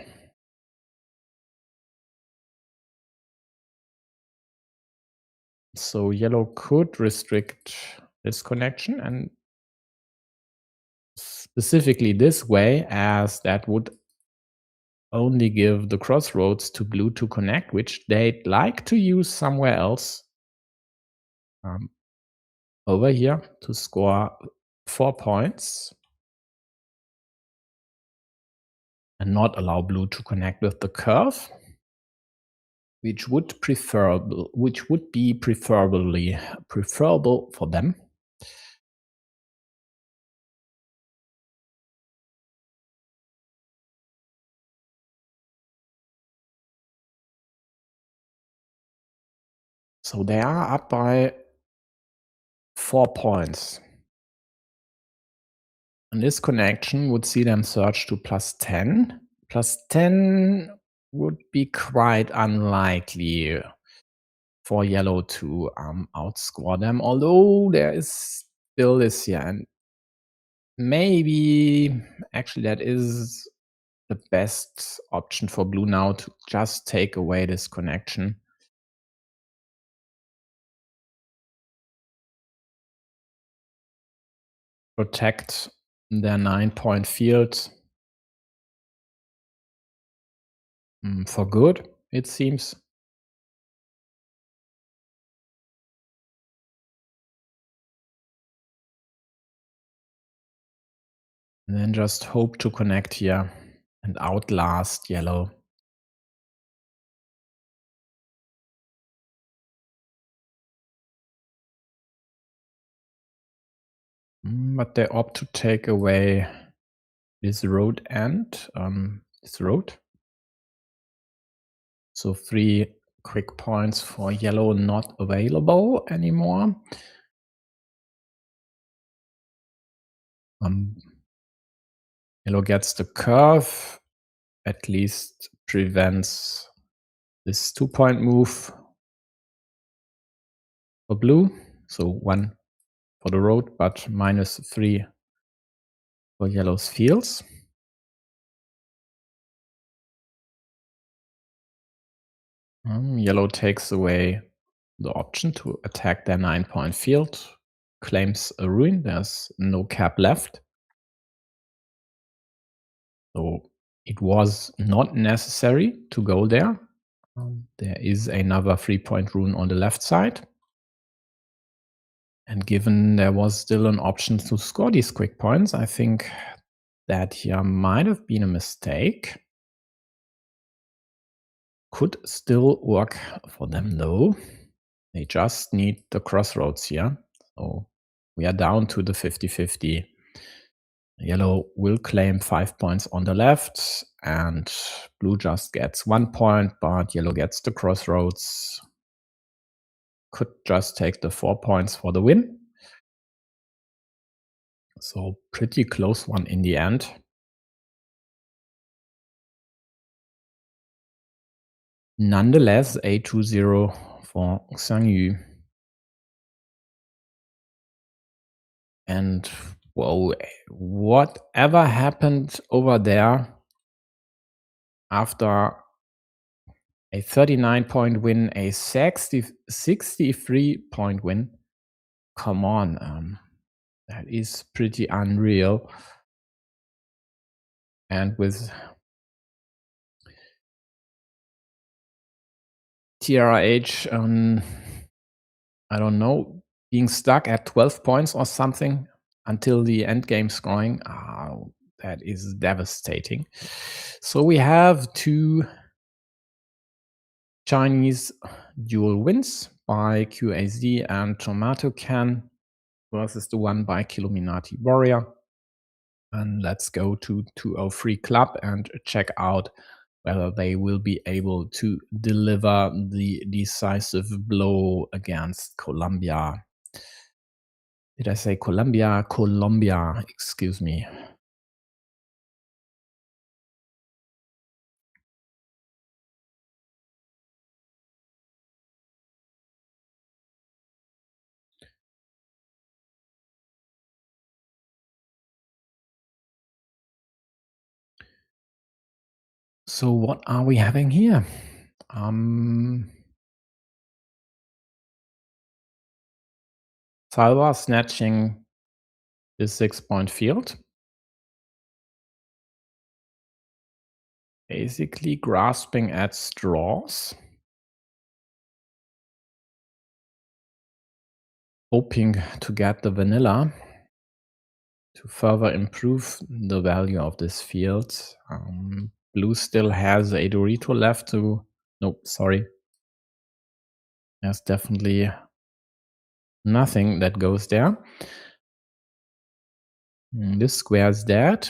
So yellow could restrict this connection, and specifically this way, as that would only give the crossroads to blue to connect, which they'd like to use somewhere else. Over here to score 4 points and not allow blue to connect with the curve, which would be preferable for them. So they are up by 4 points. And this connection would see them surge to +10. +10 would be quite unlikely for yellow to outscore them, although there is still this here. And maybe actually that is the best option for blue now, to just take away this connection. Protect their 9-point field for good, it seems. And then just hope to connect here and outlast yellow. But they opt to take away this road and this road. So 3 quick points for yellow not available anymore. Yellow gets the curve, at least prevents this 2-point move for blue. So 1 for the road, but -3 for yellow's fields. Yellow takes away the option to attack their 9-point field, claims a ruin. There's no cap left. So it was not necessary to go there. There is another 3-point rune on the left side. And given there was still an option to score these quick points, I think that here might have been a mistake. Could still work for them though. They just need the crossroads here. So we are down to the 50-50. Yellow will claim 5 points on the left and blue just gets 1 point, but yellow gets the crossroads. Could just take the 4 points for the win. So pretty close one in the end. Nonetheless, a 2-0 for Xiang Yu. And whoa, whatever happened over there after a 39-point win, a 63-point win. Come on, that is pretty unreal. And with TRH, I don't know, being stuck at 12 points or something until the end game scoring, that is devastating. So we have 2 Chinese dual wins by QAZ and Tomato Can versus the one by Kiluminati Warrior. And let's go to 203 Club and check out whether they will be able to deliver the decisive blow against Colombia. Did I say Colombia? Colombia, excuse me. So what are we having here? Salva snatching the 6-point field. Basically grasping at straws. Hoping to get the vanilla to further improve the value of this field. Blue still has a Dorito left to... Nope, sorry. There's definitely nothing that goes there. This square is dead.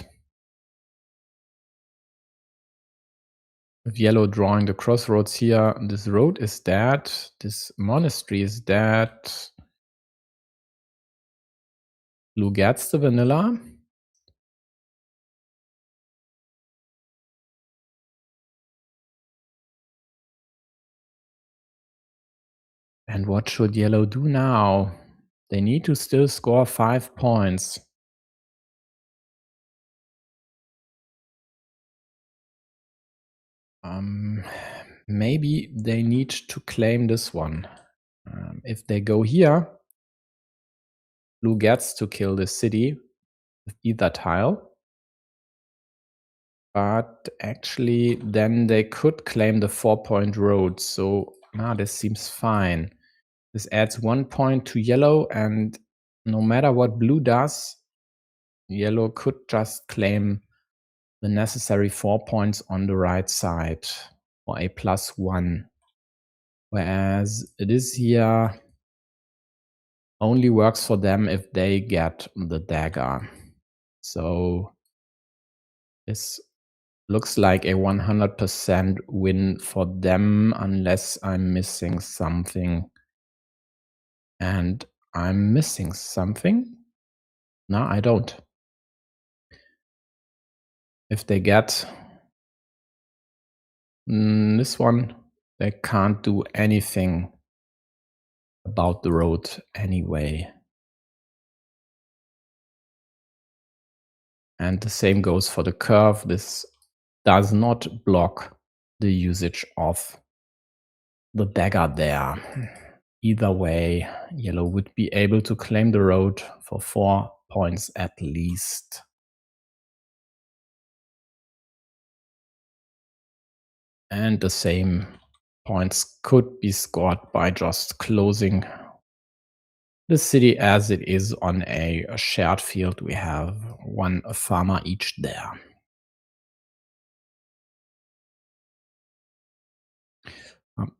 With yellow drawing the crossroads here, this road is dead. This monastery is dead. Blue gets the vanilla. And what should yellow do now? They need to still score 5 points. Maybe they need to claim this one. If they go here, blue gets to kill the city with either tile. But actually, then they could claim the 4-point road. So this seems fine. This adds 1 point to yellow, and no matter what blue does, yellow could just claim the necessary 4 points on the right side for a +1. Whereas this here only works for them if they get the dagger. So this looks like a 100% win for them, unless I'm missing something. And I'm missing something? No, I don't. If they get this one, they can't do anything about the road anyway. And the same goes for the curve. This does not block the usage of the dagger there. Either way, yellow would be able to claim the road for 4 points at least. And the same points could be scored by just closing the city as it is on a shared field. We have 1 farmer each there.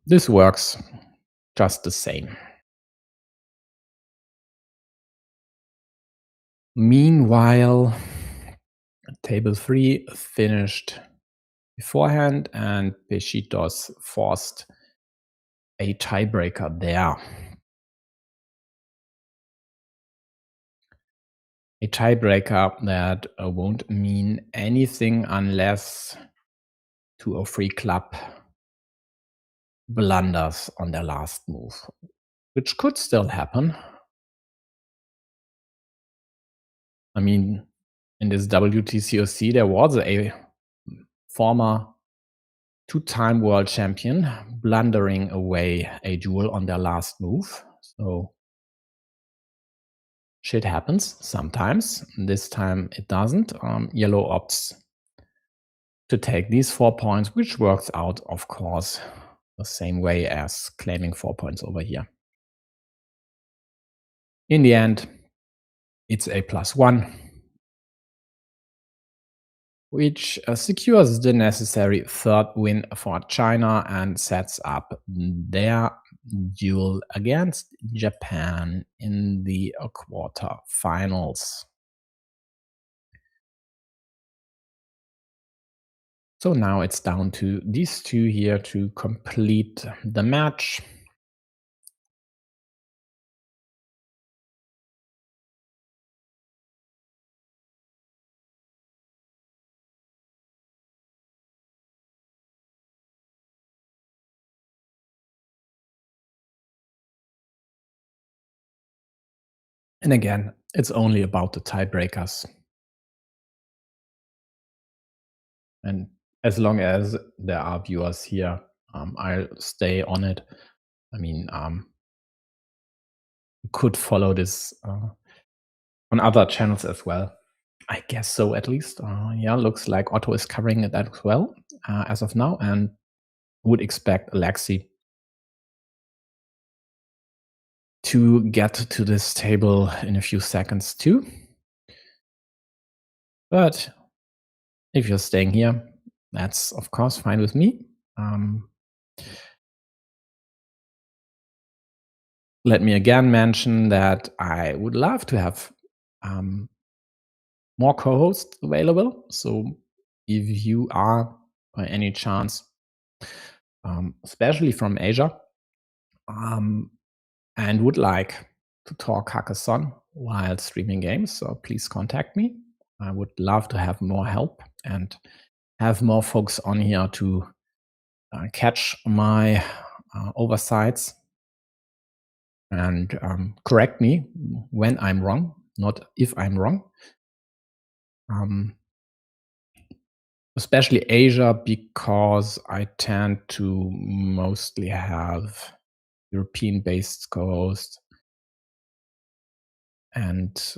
This works just the same. Meanwhile, table 3 finished beforehand, and Peschitos forced a tiebreaker there. A tiebreaker that won't mean anything unless 203 club blunders on their last move, which could still happen. I mean, in this WTCOC, there was a former two-time world champion blundering away a duel on their last move. So shit happens sometimes. This time it doesn't. Yellow opts to take these 4 points, which works out, of course, the same way as claiming 4 points over here. In the end, it's a +1, which secures the necessary third win for China and sets up their duel against Japan in the quarterfinals. So now it's down to these two here to complete the match. And again, it's only about the tiebreakers. And as long as there are viewers here, I'll stay on it. I mean, you could follow this on other channels as well. I guess so, at least. Yeah, looks like Otto is covering it as well as of now, and would expect Alexi to get to this table in a few seconds too. But if you're staying here, that's of course fine with me. Let me again mention that I would love to have more co-hosts available. So if you are by any chance, especially from Asia, and would like to talk Carcassonne while streaming games, so please contact me. I would love to have more help and have more folks on here to catch my oversights and correct me when I'm wrong, not if I'm wrong. Especially Asia, because I tend to mostly have European-based co-hosts, and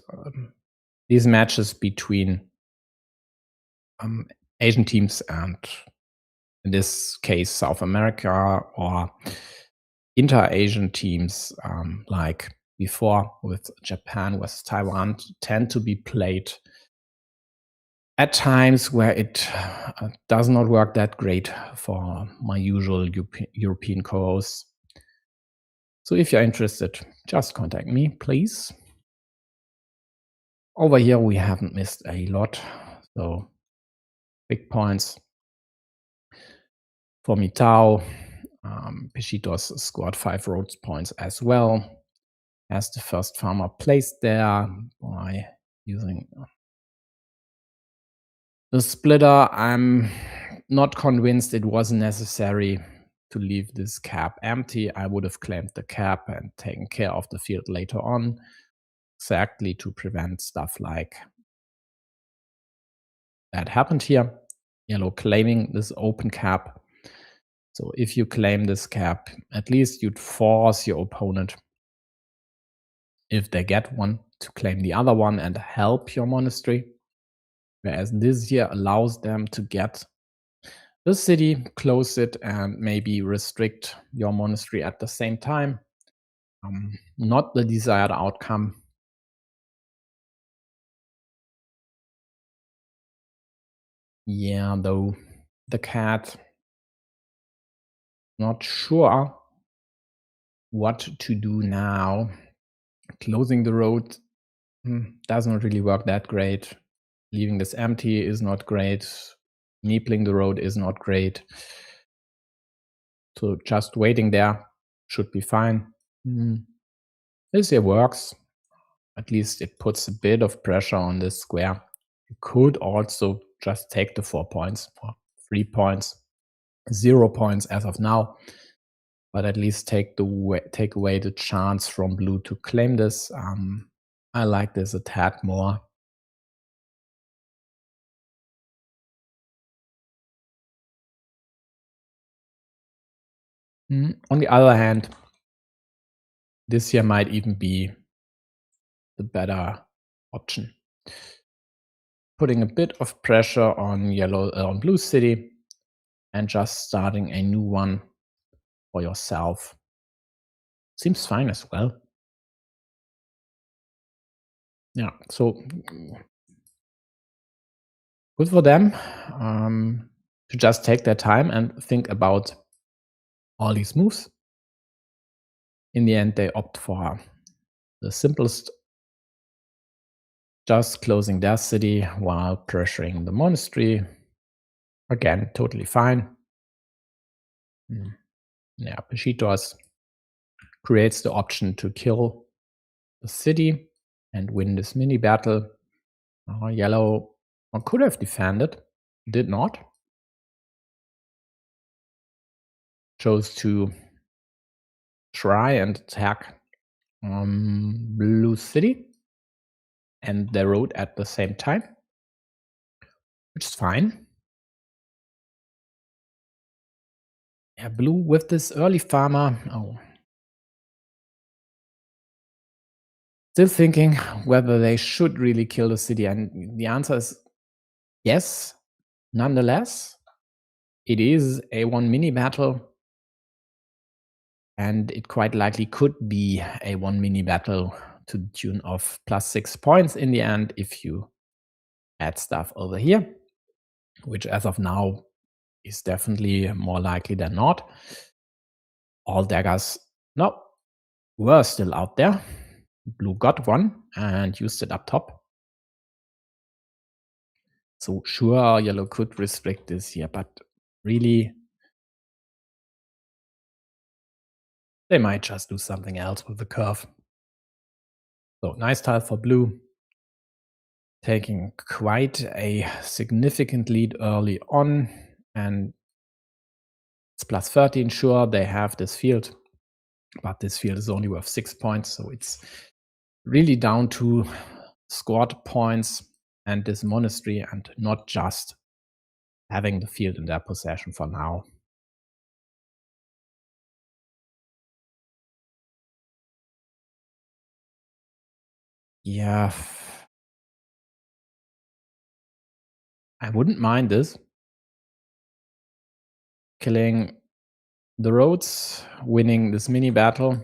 these matches between Asian teams and, in this case, South America, or inter-Asian teams like before with Japan, with Taiwan, tend to be played at times where it does not work that great for my usual European co-hosts. So if you're interested, just contact me, please. Over here, we haven't missed a lot, so big points for Mitao. Peschitos scored 5 road points as well, as the first farmer placed there by using the splitter. I'm not convinced it was necessary to leave this cap empty. I would have claimed the cap and taken care of the field later on, exactly to prevent stuff like that happened here. Yellow claiming this open cap. So if you claim this cap, at least you'd force your opponent, if they get one, to claim the other one and help your monastery. Whereas this here allows them to get the city, close it, and maybe restrict your monastery at the same time. Not the desired outcome. Yeah, though, the cat, not sure what to do now. Closing the road does not really work that great. Leaving this empty is not great. meepling the road is not great. So just waiting there should be fine. This here works. At least it puts a bit of pressure on this square. You could also just take the 4 points or 3 points, 0 points as of now, but at least take away the chance from blue to claim this. I like this a tad more. On the other hand, this here might even be the better option. Putting a bit of pressure on on blue city and just starting a new one for yourself. Seems fine as well. Yeah, so good for them to just take their time and think about all these moves. In the end, they opt for the simplest, just closing their city while pressuring the monastery. Again, totally fine. Yeah, Peshitos creates the option to kill the city and win this mini battle. Yellow could have defended, did not. Chose to try and attack blue city and the road at the same time, which is fine. Yeah, blue with this early farmer. Still thinking whether they should really kill the city, and the answer is yes. Nonetheless, it is a one mini battle, and it quite likely could be a one mini battle to the tune of +6 points in the end if you add stuff over here, which as of now is definitely more likely than not. All daggers, no, were still out there. Blue got one and used it up top. So sure, yellow could restrict this here, but really, they might just do something else with the curve. So nice tile for blue, taking quite a significant lead early on, and it's +13. Sure, they have this field, but this field is only worth 6 points, so it's really down to scored points and this monastery, and not just having the field in their possession for now. Yeah, I wouldn't mind this. Killing the roads, winning this mini battle.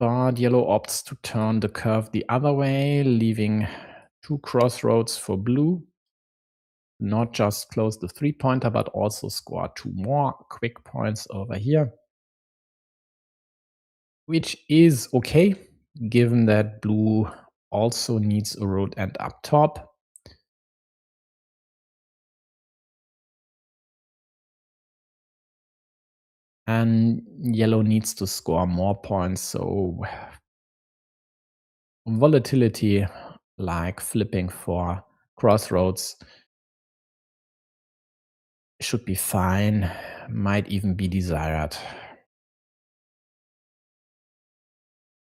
But yellow opts to turn the curve the other way, leaving 2 crossroads for blue. Not just close the 3-pointer, but also score 2 more quick points over here. Which is okay, given that blue also needs a road end up top. And yellow needs to score more points, so volatility like flipping for crossroads should be fine, might even be desired.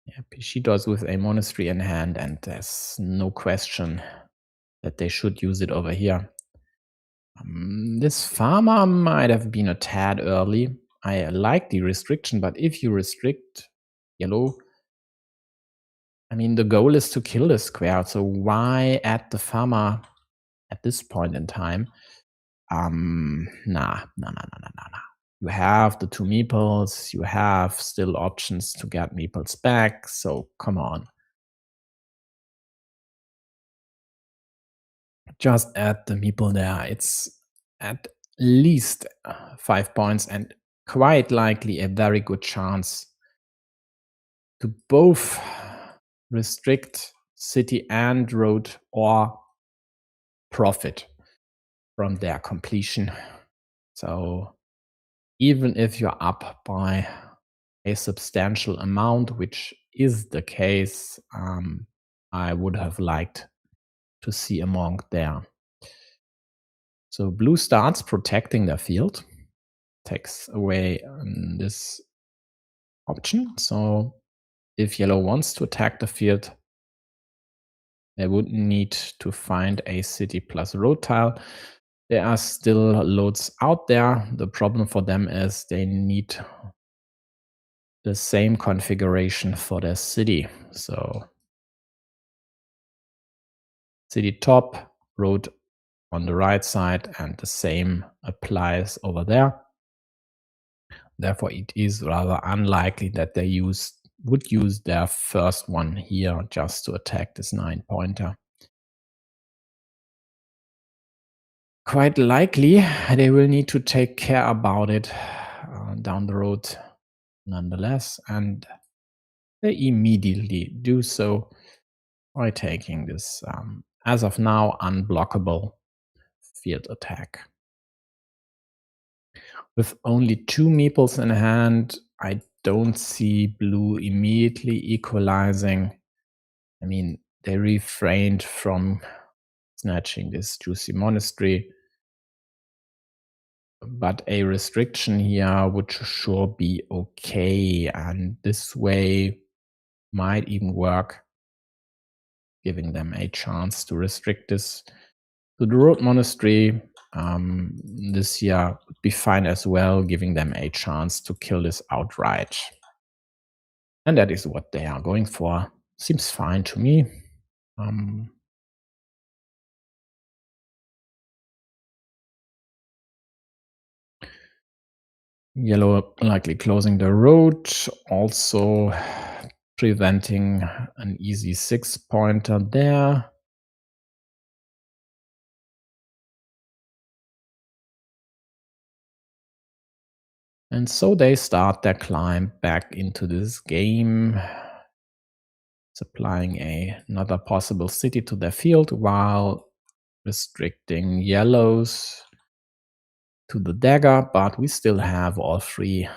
Yeah, she does with a monastery in hand, and there's no question that they should use it over here. This farmer might have been a tad early. I like the restriction, but if you restrict yellow, I mean, the goal is to kill the square, so why add the farmer at this point in time? Nah. You have the 2 meeples, you have still options to get meeples back, so come on. Just add the meeple there. It's at least 5 points and quite likely a very good chance to both restrict city and road, or profit from their completion. So even if you're up by a substantial amount, which is the case, I would have liked to see a monk there. So blue starts protecting their field, takes away this option. So if yellow wants to attack the field, they would need to find a city plus road tile. There are still loads out there. The problem for them is they need the same configuration for their city. So city top, road on the right side, and the same applies over there. Therefore, it is rather unlikely that they would use their first one here just to attack this 9-pointer. Quite likely, they will need to take care about it down the road nonetheless, and they immediately do so by taking this, as of now, unblockable field attack. With only 2 meeples in hand, I don't see blue immediately equalizing. I mean, they refrained from snatching this juicy monastery, but a restriction here would sure be okay, and this way might even work, giving them a chance to restrict this to the road monastery. This year would be fine as well, giving them a chance to kill this outright. And that is what they are going for. Seems fine to me. Yellow likely closing the road, also preventing an easy 6-pointer there. And so they start their climb back into this game, supplying another possible city to their field while restricting yellows to the dagger, but we still have all 3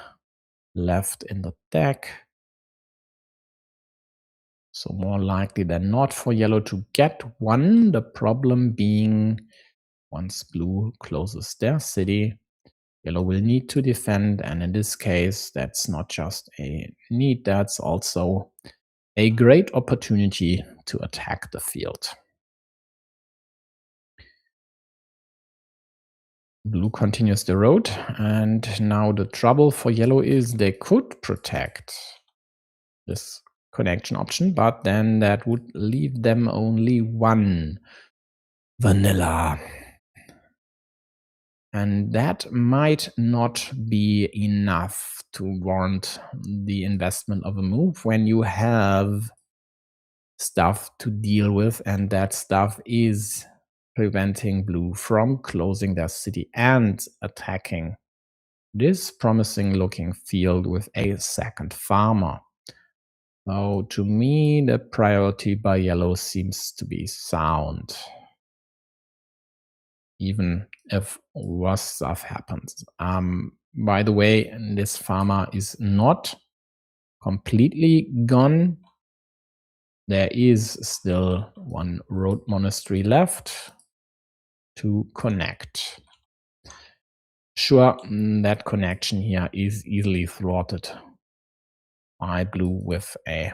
left in the deck. So more likely than not for yellow to get one. The problem being, once blue closes their city, yellow will need to defend, and in this case, that's not just a need, that's also a great opportunity to attack the field. Blue continues the road, and now the trouble for yellow is they could protect this connection option, but then that would leave them only 1 vanilla. And that might not be enough to warrant the investment of a move when you have stuff to deal with, and that stuff is preventing blue from closing their city and attacking this promising looking field with a second farmer. So to me, the priority by yellow seems to be sound, even if worse stuff happens. By the way, this farmer is not completely gone. There is still 1 road monastery left to connect. Sure, that connection here is easily thwarted by blue with a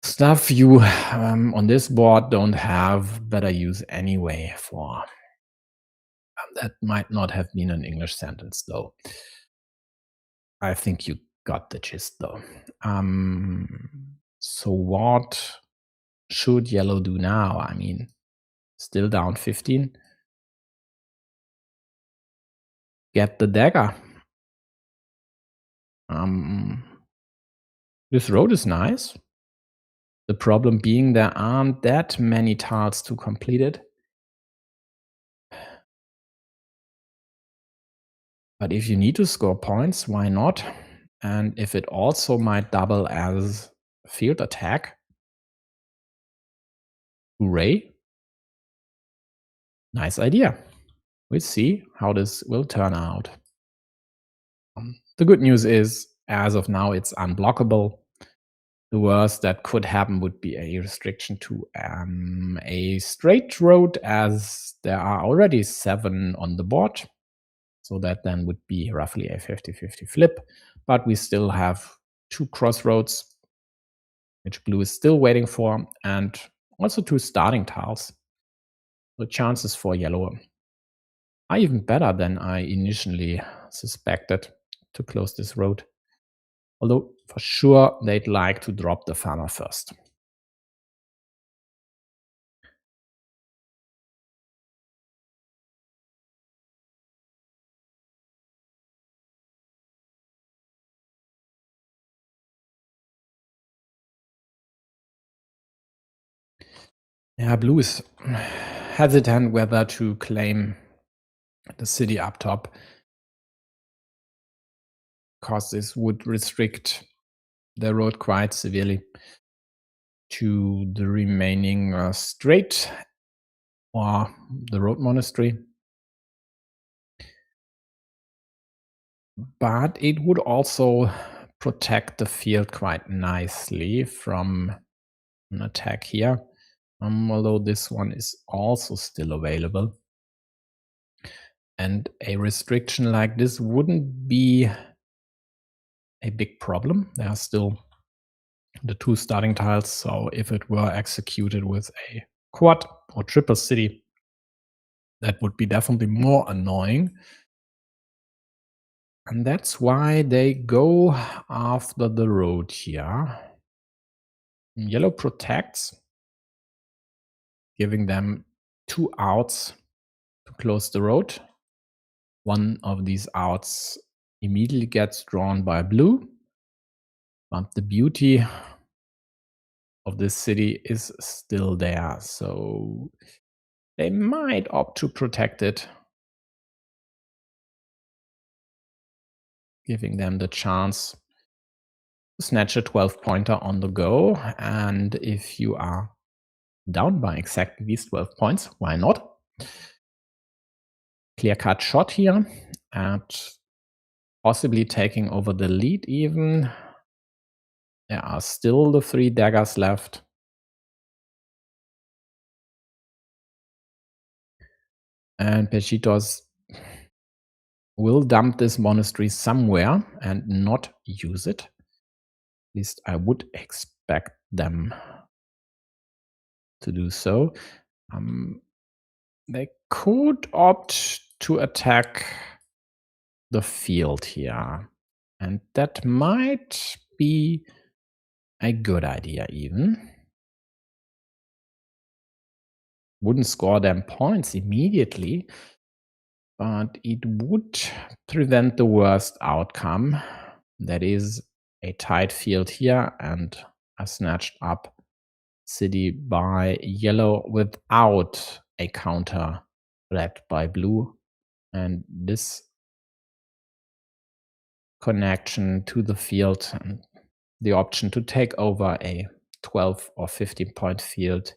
stuff you on this board don't have better use anyway for. That might not have been an English sentence, though. I think you got the gist, though. So what should yellow do now? I mean, still down 15. Get the dagger. This road is nice. The problem being there aren't that many tiles to complete it. But if you need to score points, why not? And if it also might double as field attack, hooray. Nice idea. We'll see how this will turn out. The good news is, as of now, it's unblockable. The worst that could happen would be a restriction to a straight road, as there are already 7 on the board. So that then would be roughly a 50-50 flip. But we still have 2 crossroads, which blue is still waiting for, and also 2 starting tiles. The chances for yellow are even better than I initially suspected to close this road. Although for sure they'd like to drop the farmer first. Yeah, blue is hesitant whether to claim the city up top, because this would restrict the road quite severely to the remaining strait or the road monastery. But it would also protect the field quite nicely from an attack here, although this one is also still available. And a restriction like this wouldn't be a big problem. There are still the 2 starting tiles, so if it were executed with a quad or triple city, that would be definitely more annoying. And that's why they go after the road here. Yellow protects, giving them 2 outs to close the road. One of these outs immediately gets drawn by blue, but the beauty of this city is still there, so they might opt to protect it, giving them the chance to snatch a 12-pointer on the go. And if you are down by exactly these 12 points, why not? Clear-cut shot here at possibly taking over the lead even. There are still the 3 daggers left. And Pechitos will dump this monastery somewhere and not use it. At least I would expect them to do so. They could opt to attack the field here, and that might be a good idea even. Wouldn't score them points immediately, but it would prevent the worst outcome. That is a tight field here and a snatched up city by yellow without a counter threat by blue. And this connection to the field and the option to take over a 12 or 15-point field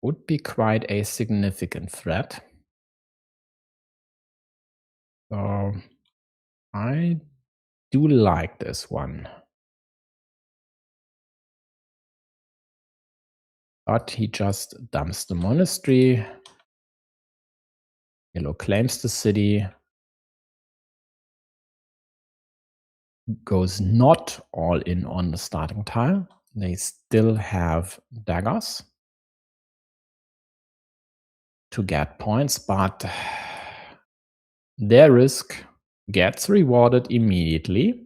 would be quite a significant threat. So I do like this one. But he just dumps the monastery. Yellow claims the city. Goes not all in on the starting tile. They still have daggers to get points, but their risk gets rewarded immediately.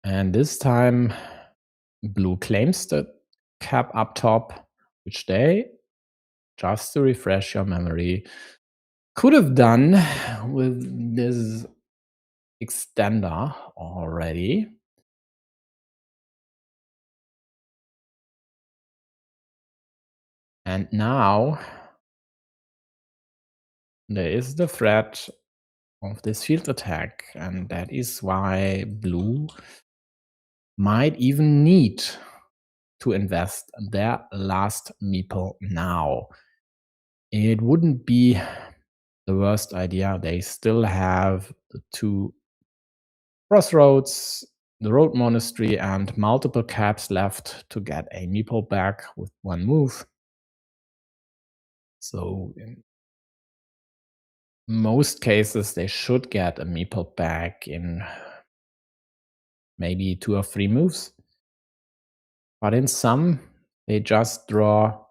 And this time, blue claims the cap up top, which they, just to refresh your memory, could have done with this extender already. And now there is the threat of this field attack, and that is why blue might even need to invest their last meeple now. It wouldn't be the worst idea. They still have the two crossroads, the road monastery, and multiple caps left to get a meeple back with one move. So in most cases, they should get a meeple back in maybe 2 or 3 moves. But in some, they just draw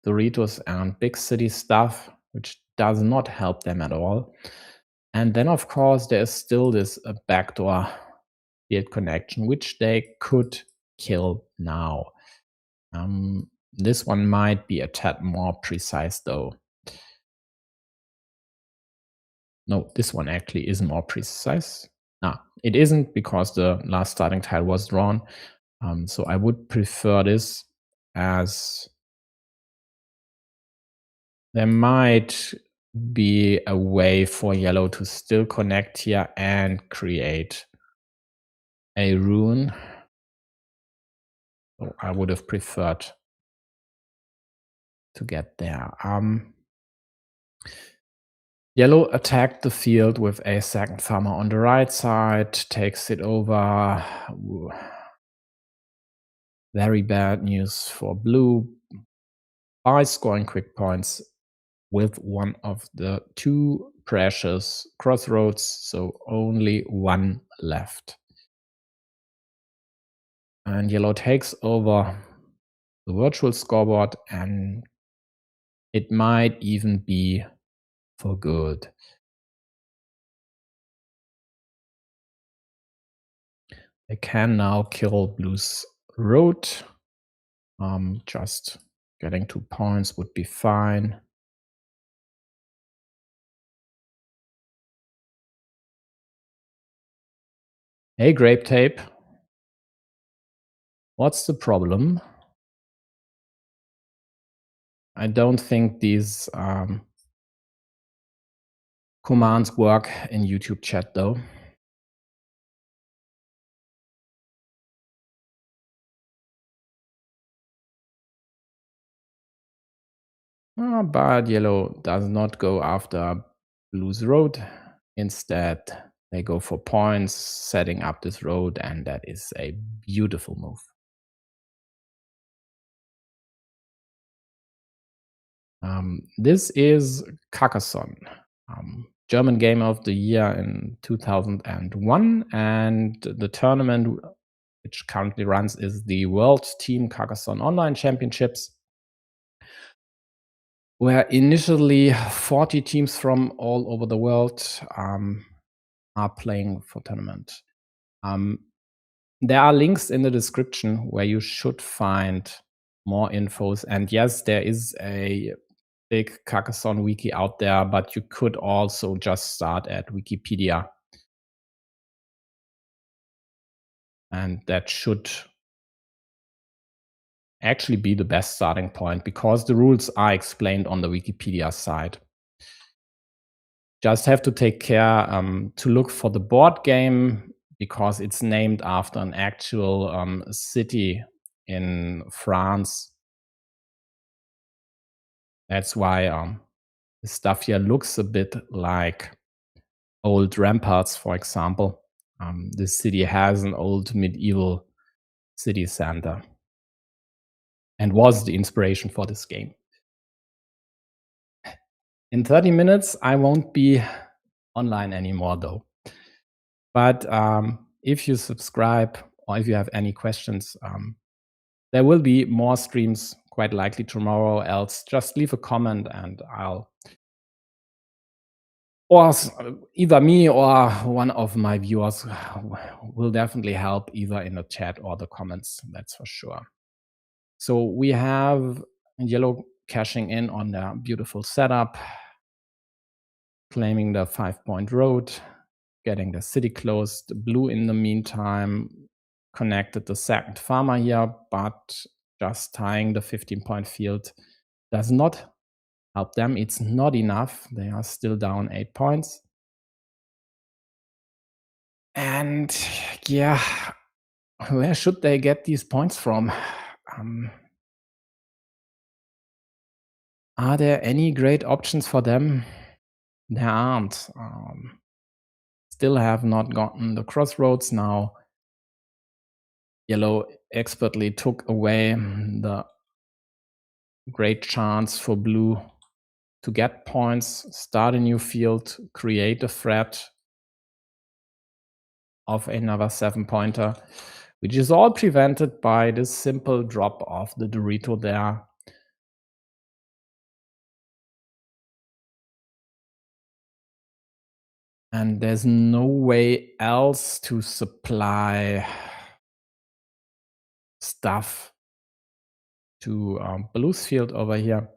Doritos and big city stuff, which does not help them at all. And then, of course, there's still this backdoor field connection, which they could kill now. This one might be a tad more precise, though. No, this one actually is more precise. It isn't, because the last starting tile was drawn. So I would prefer this, as there might be a way for yellow to still connect here and create a rune. So I would have preferred to get there. Yellow attacked the field with a second farmer on the right side, takes it over. Very bad news for blue. By scoring quick points with one of the two precious crossroads, so only one left. And yellow takes over the virtual scoreboard, and it might even be for good. They can now kill blue's road. Just getting 2 points would be fine. Hey, grape tape. What's the problem? I don't think these commands work in YouTube chat, though. But yellow does not go after blue's road. Instead, they go for points, setting up this road, and that is a beautiful move. This is Carcassonne, German Game of the Year in 2001, and the tournament which currently runs is the World Team Carcassonne Online Championships, where initially 40 teams from all over the world are playing for tournament. There are links in the description where you should find more infos. And yes, there is a big Carcassonne wiki out there, but you could also just start at Wikipedia. And that should actually be the best starting point, because the rules are explained on the Wikipedia site. Just have to take care to look for the board game, because it's named after an actual city in France. That's why the stuff here looks a bit like old ramparts, for example. This city has an old medieval city center and was the inspiration for this game. In 30 minutes, I won't be online anymore, though. But if you subscribe, or if you have any questions, there will be more streams quite likely tomorrow. Else, just leave a comment and either me or one of my viewers will definitely help, either in the chat or the comments, that's for sure. So we have yellow cashing in on their beautiful setup, claiming the 5-point road, getting the city closed. Blue, in the meantime, connected the second farmer here, but just tying the 15-point field does not help them. It's not enough. They are still down 8 points. And yeah, Where should they get these points from? Um, are there any great options for them? There aren't. Still have not gotten the crossroads now. Yellow expertly took away the great chance for blue to get points, start a new field, create a threat of another 7-pointer, which is all prevented by this simple drop of the Dorito there. And there's no way else to supply stuff to blue's field over here.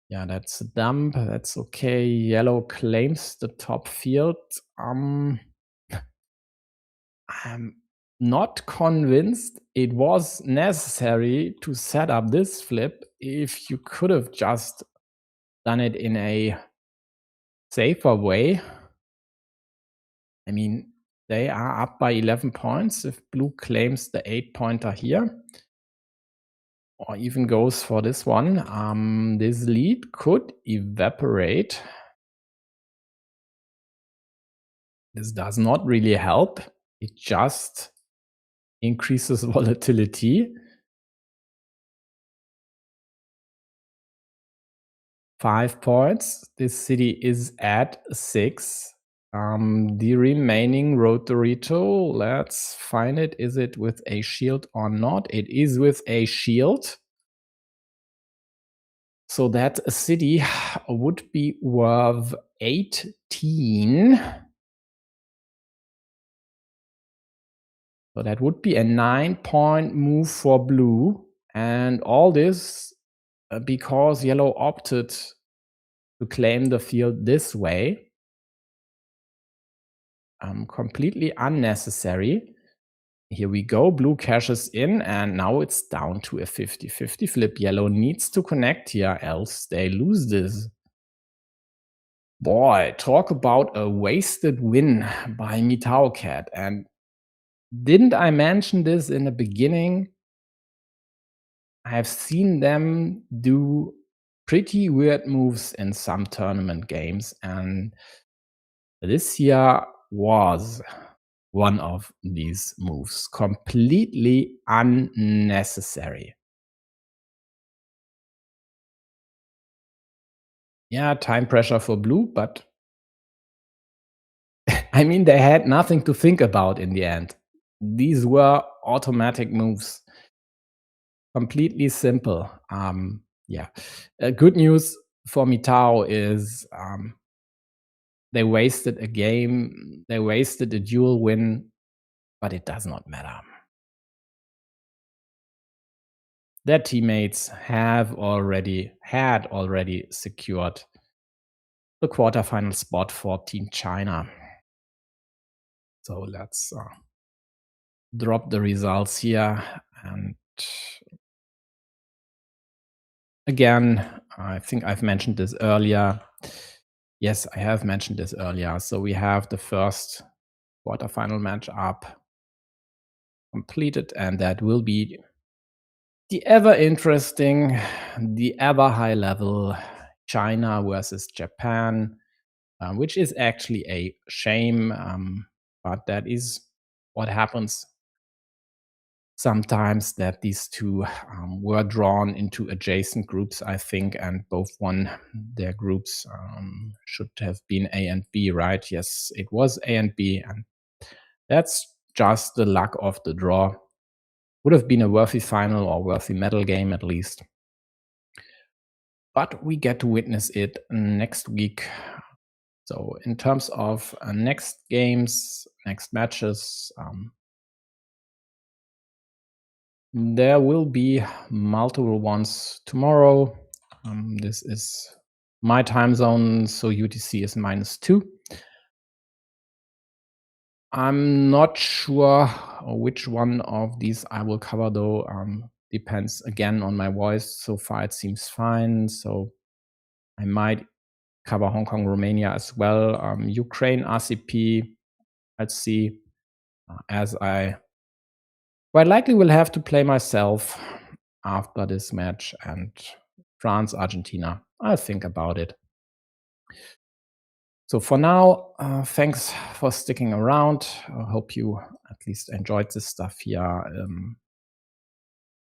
Yeah, that's a dump. That's okay. Yellow claims the top field. I'm not convinced it was necessary to set up this flip if you could have just done it in a safer way. I mean, they are up by 11 points if blue claims the 8-pointer here, or even goes for this one. This lead could evaporate. This does not really help. It just increases volatility. 5 points. This city is at 6. The remaining road Dorito, let's find it. Is it with a shield or not? It is with a shield. So that city would be worth 18. So that would be a 9-point move for blue. And all this because yellow opted to claim the field this way. Completely unnecessary. Here we go. Blue cashes in, and now it's down to a 50-50 flip. Yellow needs to connect here, else they lose this. Boy, talk about a wasted win by Mitao Cat. And didn't I mention this in the beginning? I've seen them do pretty weird moves in some tournament games, and this here was one of these moves. Completely unnecessary. Yeah, time pressure for blue, but I mean, they had nothing to think about in the end. These were automatic moves. Completely simple. Yeah. Good news for Mitao is they wasted a game, they wasted a duel win, but it does not matter. Their teammates had already secured the quarterfinal spot for Team China. So let's drop the results here. And again, I think I've mentioned this earlier. Yes, I have mentioned this earlier. So we have the first quarterfinal matchup completed, and that will be the ever interesting, the ever high level China versus Japan, which is actually a shame, but that is what happens sometimes, that these two were drawn into adjacent groups, I think, and both won their groups. Should have been A and B, right? Yes, it was A and B, and that's just the luck of the draw. Would have been a worthy final or worthy medal game at least. But we get to witness it next week. So in terms of next games, next matches, there will be multiple ones tomorrow. This is my time zone, so UTC is -2. I'm not sure which one of these I will cover, though. Depends again on my voice. So far, it seems fine. So I might cover Hong Kong, Romania as well. Ukraine, RCP. Let's see. as I quite likely will have to play myself after this match, and France, Argentina, I'll think about it. So for now, thanks for sticking around. I hope you at least enjoyed this stuff here.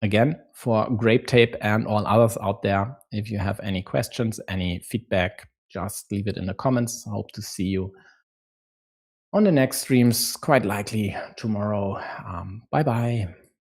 Again, for Grape Tape and all others out there, if you have any questions, any feedback, just leave it in the comments. I hope to see you on the next streams, quite likely tomorrow. Bye-bye.